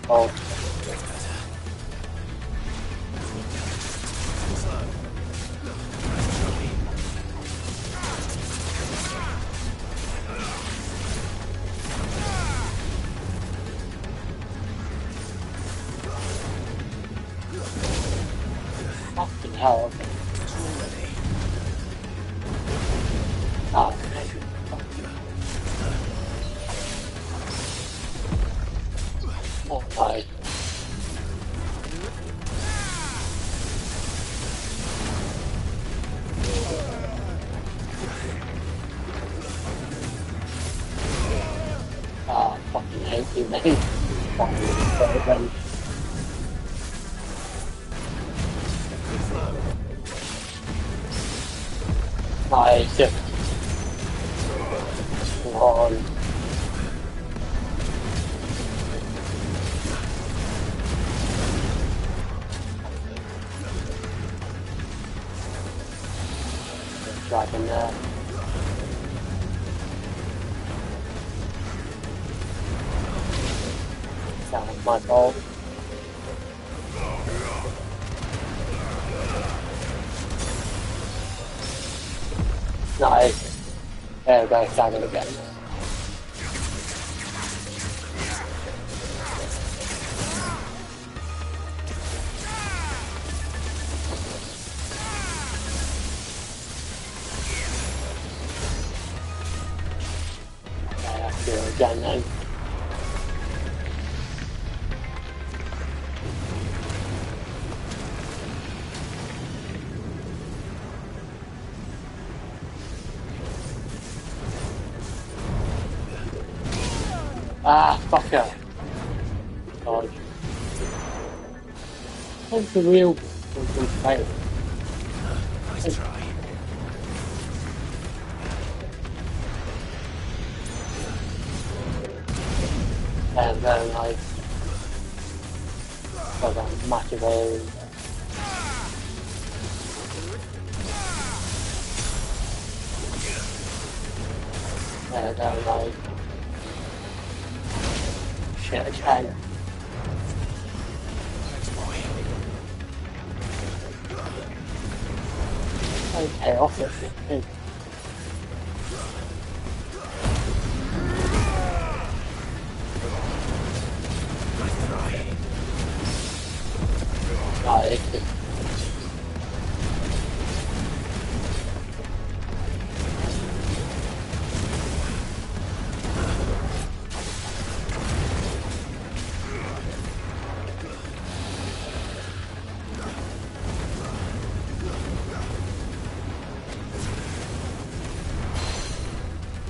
Oh. Fucking hell. Oh, nice. Fucking hate you, mate. Fucking nice. Come on. Dragon there. That was my fault. Nice. There we go, dragon again. Again then. Fucker. God. What's the real fight? Nice try. And then like got that massive area. And then like shit again. Okay, off it. Like,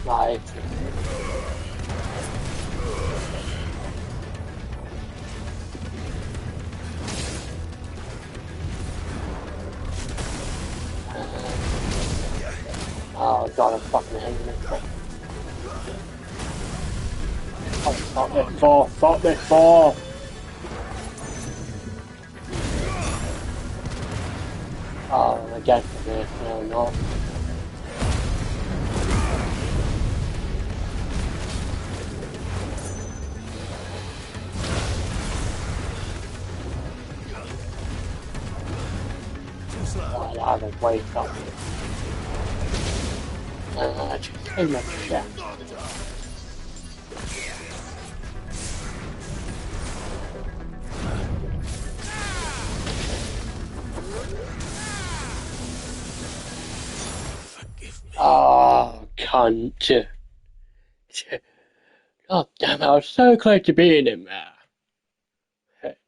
like, oh god, I'm fucking hating it. Oh, stop this for! Oh, again for this, no, not. Oh, I haven't wake up. Just too much shit. Oh, cunt. God damn it, I was so close to being in there. Heck.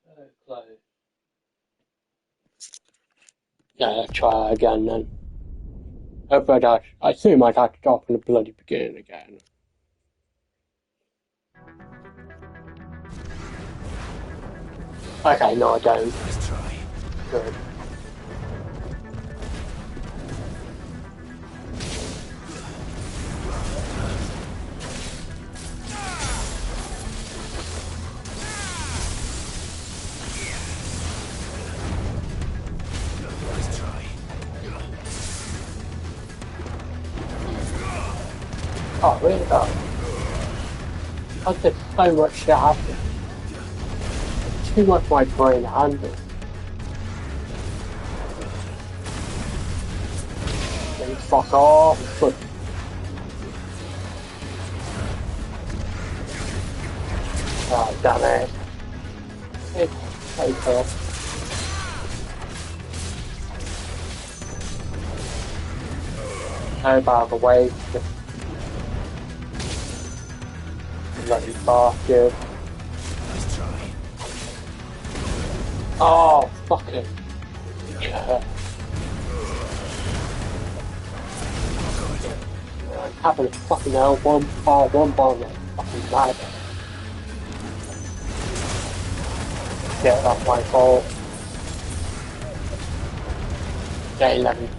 So close. Yeah, let's try again then. Hopefully I assume I'd have to start from the bloody beginning again. Okay, no I don't. Let's try. Good. Let's try. Oh, really? Oh. I did so much shit happen. Too much my brain handle. Then fuck off. Oh, damn it. It's so tough. No bad away. Bloody bastard. Let's try. Oh, fuck it. Yeah. Having a fucking L1 R1 bomb like fucking mad. Yeah, that's my fault. Yeah, 11.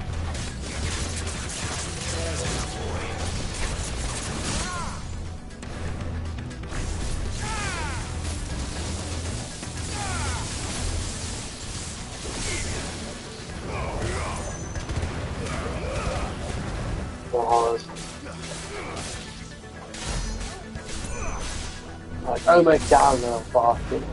Like, almost down now, bastard.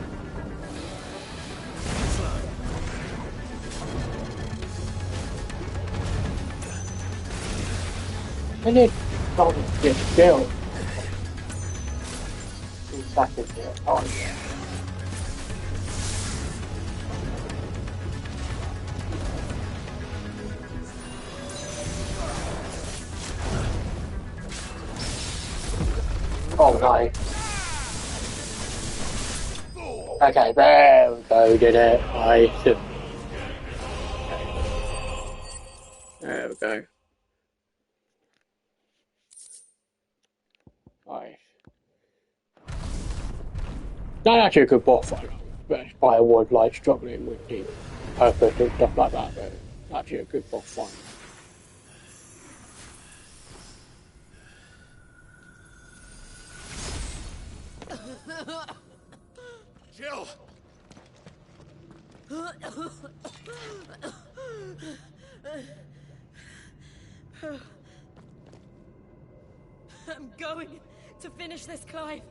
I need something to get killed. 2 seconds here. Oh, yeah. Oh, nice. Okay, there we go, did it. Nice. There we go. Nice. Not actually a good boss fight, but I was like struggling with the purpose and stuff like that, but actually a good boss fight. Jill! I'm going to finish this, Clive.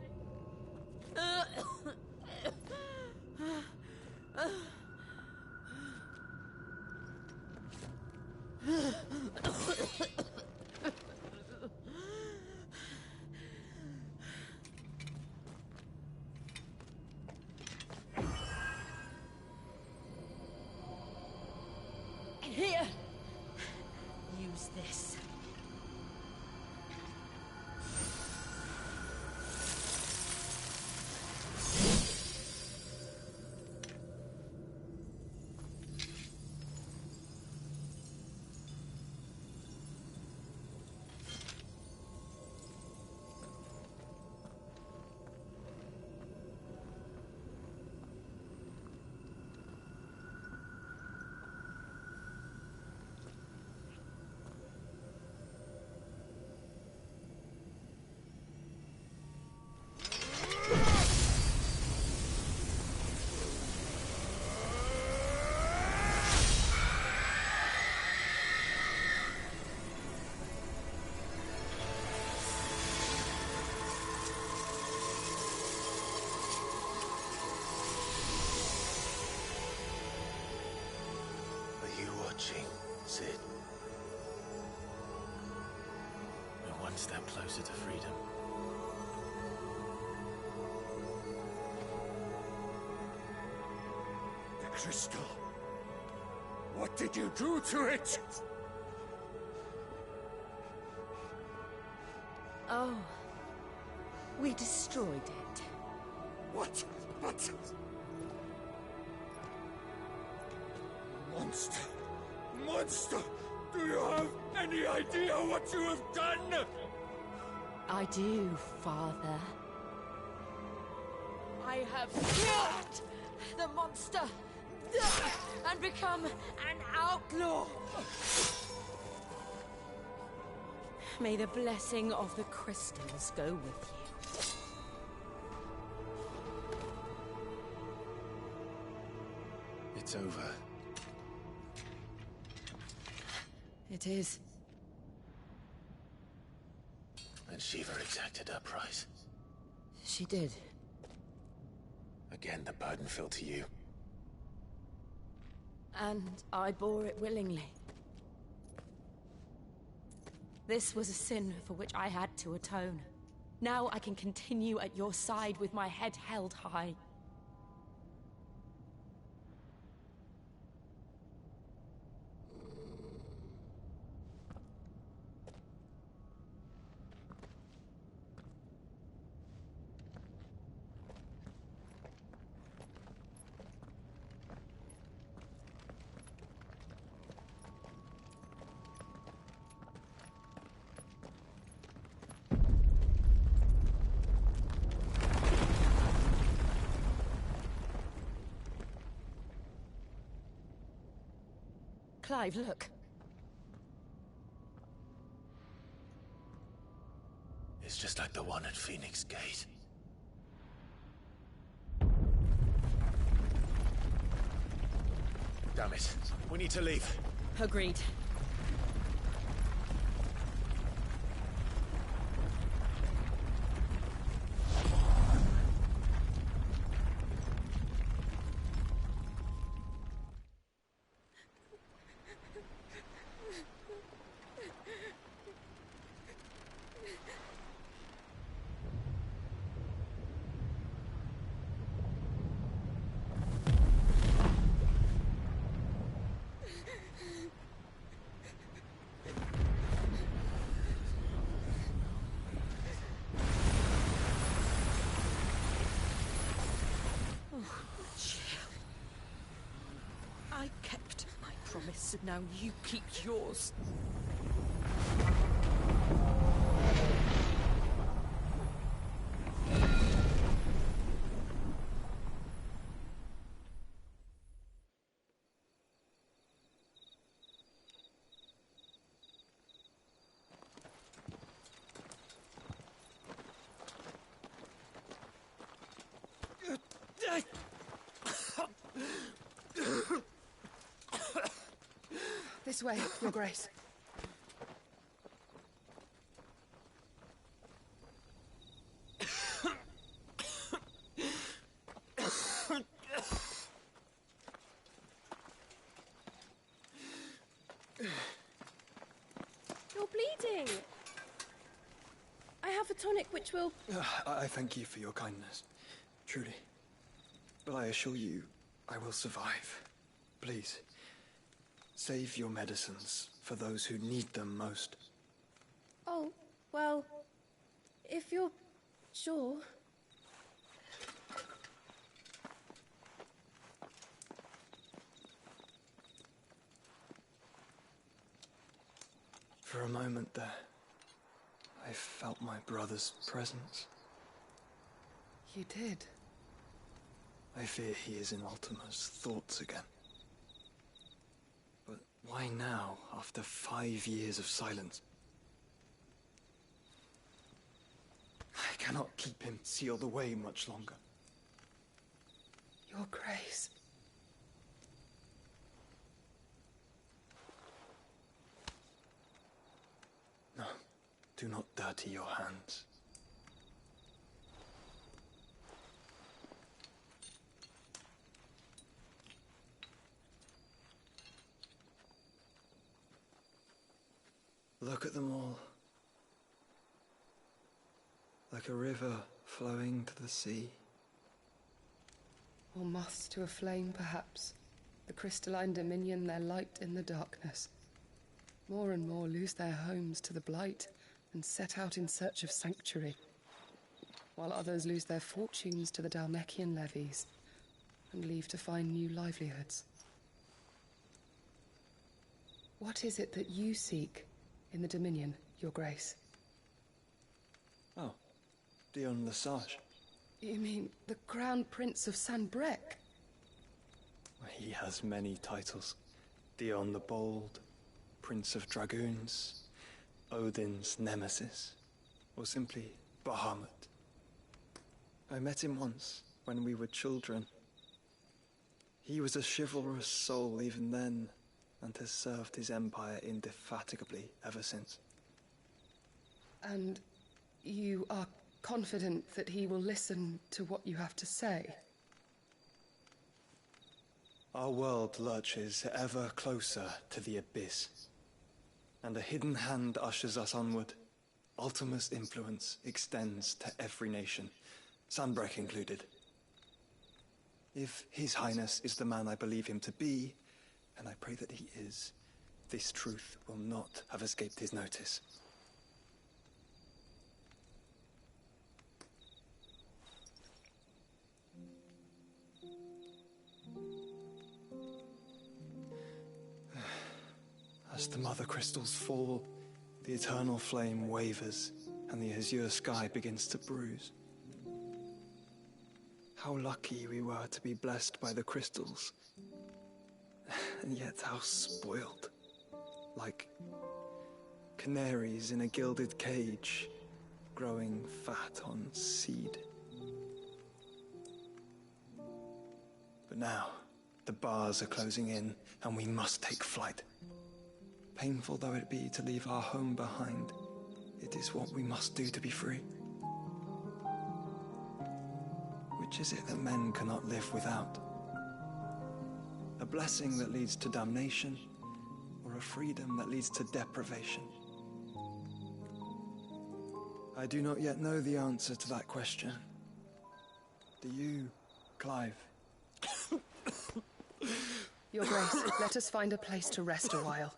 Here. Use this. Sid. We're one step closer to freedom. The crystal. What did you do to it? Oh. We destroyed it. What? But... Monster! Monster! Do you have any idea what you have done? I do, Father. I have killed the monster and become an outlaw. May the blessing of the crystals go with you. It's over. It is. And Shiva exacted her price. She did. Again, the burden fell to you. And I bore it willingly. This was a sin for which I had to atone. Now I can continue at your side with my head held high. Clive, look. It's just like the one at Phoenix Gate. Damn it. We need to leave. Agreed. I kept my promise, and now you keep yours. This way, Your Grace. You're bleeding. I have a tonic which will... I thank you for your kindness, truly. But I assure you, I will survive. Please, save your medicines for those who need them most. Oh, well, if you're sure... For a moment there, I felt my brother's presence. You did? I fear he is in Ultima's thoughts again. But why now, after 5 years of silence? I cannot keep him sealed away much longer. Your Grace. No, do not dirty your hands. Look at them all. Like a river flowing to the sea. Or moths to a flame, perhaps. The crystalline dominion, their light in the darkness. More and more lose their homes to the blight and set out in search of sanctuary, while others lose their fortunes to the Dhalmekian levies and leave to find new livelihoods. What is it that you seek in the Dominion, Your Grace? Oh, Dion Lesage. You mean the Crown Prince of Sanbreque? He has many titles. Dion the Bold, Prince of Dragoons, Odin's Nemesis, or simply Bahamut. I met him once, when we were children. He was a chivalrous soul even then, and has served his empire indefatigably ever since. And you are confident that he will listen to what you have to say? Our world lurches ever closer to the abyss, and a hidden hand ushers us onward. Ultima's influence extends to every nation, Sanbreque included. If His Highness is the man I believe him to be, and I pray that he is, this truth will not have escaped his notice. As the mother crystals fall, the eternal flame wavers, and the azure sky begins to bruise. How lucky we were to be blessed by the crystals, and yet how spoiled. Like canaries in a gilded cage, growing fat on seed. But now, the bars are closing in, and we must take flight. Painful though it be to leave our home behind, it is what we must do to be free. Which is it that men cannot live without? A blessing that leads to damnation, or a freedom that leads to deprivation? I do not yet know the answer to that question. Do you, Clive? Your Grace, let us find a place to rest a while.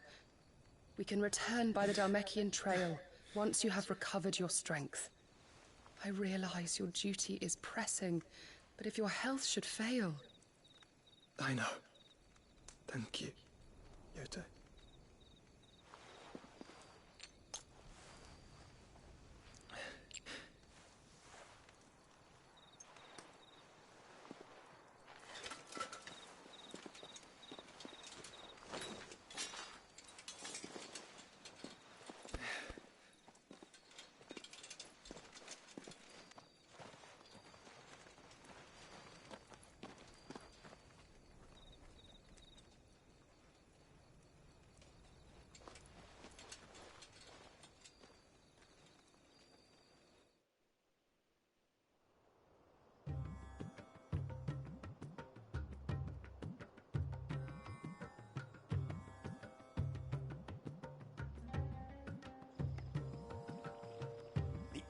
We can return by the Dhalmekian trail once you have recovered your strength. I realize your duty is pressing, but if your health should fail... I know. Thank you, Yote.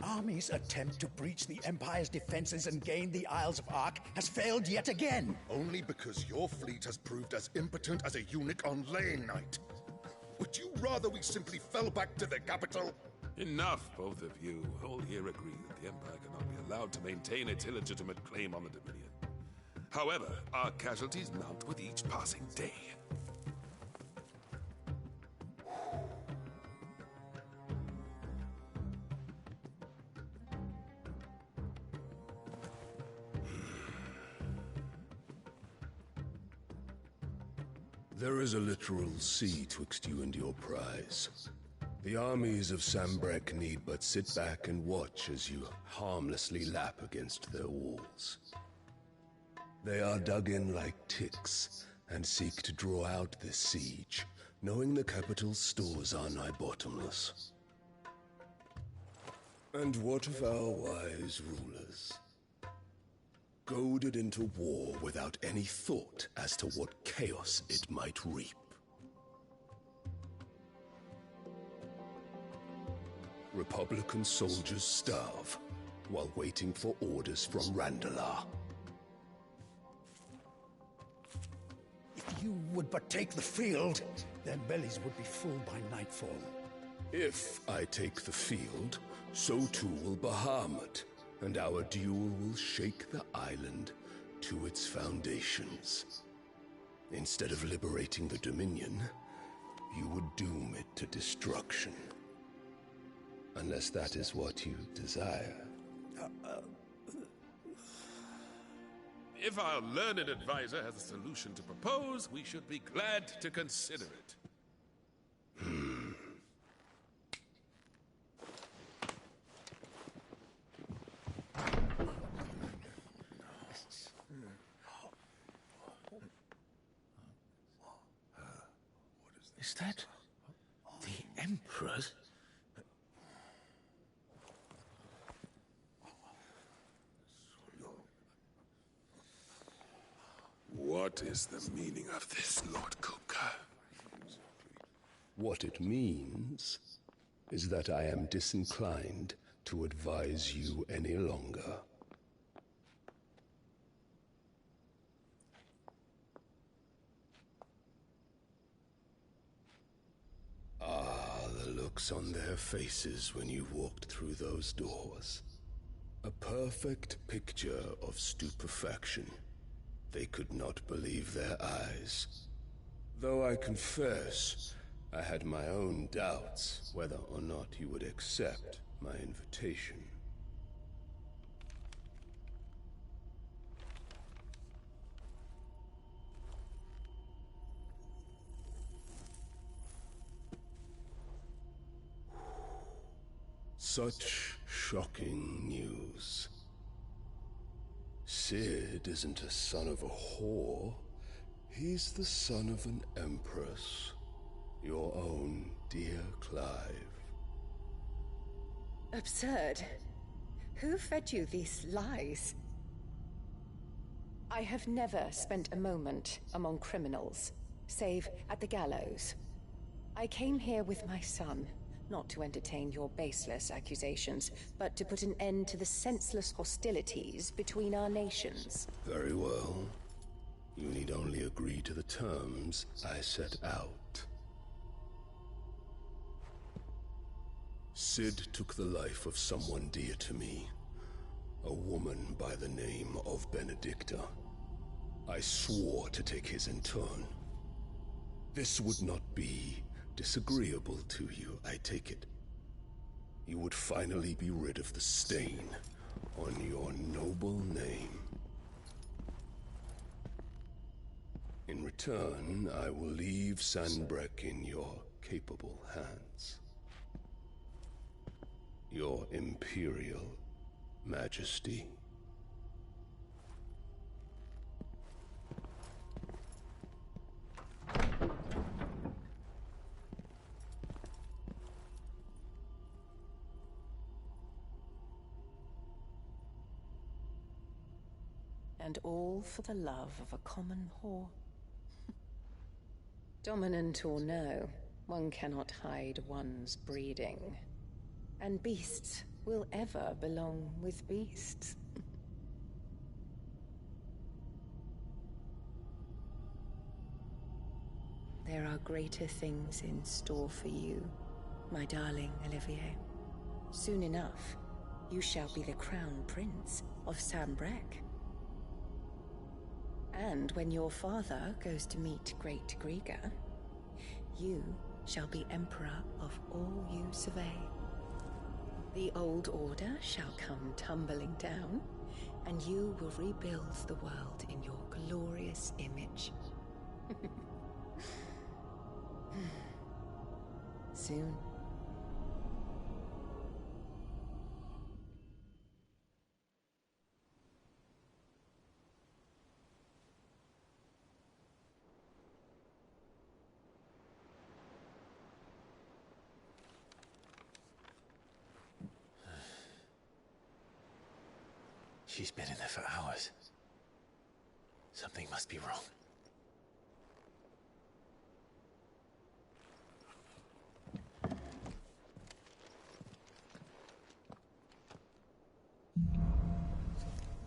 army's attempt to breach the Empire's defenses and gain the Isles of Ark has failed yet again. Only because your fleet has proved as impotent as a eunuch on Lane Night. Would you rather we simply fell back to the capital? Enough, both of you. All here agree that the Empire cannot be allowed to maintain its illegitimate claim on the Dominion. However, our casualties mount with each passing day. There is a literal sea twixt you and your prize. The armies of Sambrek need but sit back and watch as you harmlessly lap against their walls. They are dug in like ticks and seek to draw out this siege, knowing the capital's stores are nigh bottomless. And what of our wise rulers? Goaded into war without any thought as to what chaos it might reap. Republican soldiers starve while waiting for orders from Randalar. If you would but take the field, their bellies would be full by nightfall. If I take the field, so too will Bahamut, and our duel will shake the island to its foundations. Instead of liberating the Dominion, you would doom it to destruction. Unless that is what you desire. If our learned advisor has a solution to propose, we should be glad to consider it. Is that the Emperor's? What is the meaning of this, Lord Kupka? What it means is that I am disinclined to advise you any longer. Ah, the looks on their faces when you walked through those doors. A perfect picture of stupefaction. They could not believe their eyes. Though I confess, I had my own doubts whether or not you would accept my invitation. Such shocking news. Sid isn't a son of a whore. He's the son of an empress. Your own dear Clive. Absurd. Who fed you these lies? I have never spent a moment among criminals, save at the gallows. I came here with my son, not to entertain your baseless accusations, but to put an end to the senseless hostilities between our nations. Very well. You need only agree to the terms I set out. Sid took the life of someone dear to me, a woman by the name of Benedicta. I swore to take his in turn. This would not be disagreeable to you, I take it. You would finally be rid of the stain on your noble name. In return, I will leave Sanbreque in your capable hands. Your Imperial Majesty. And all for the love of a common whore. Dominant or no, one cannot hide one's breeding. And beasts will ever belong with beasts. There are greater things in store for you, my darling Olivier. Soon enough, you shall be the crown prince of Sambrec. And when your father goes to meet Great Grieger, you shall be emperor of all you survey. The old order shall come tumbling down, and you will rebuild the world in your glorious image. Soon. She's been in there for hours. Something must be wrong.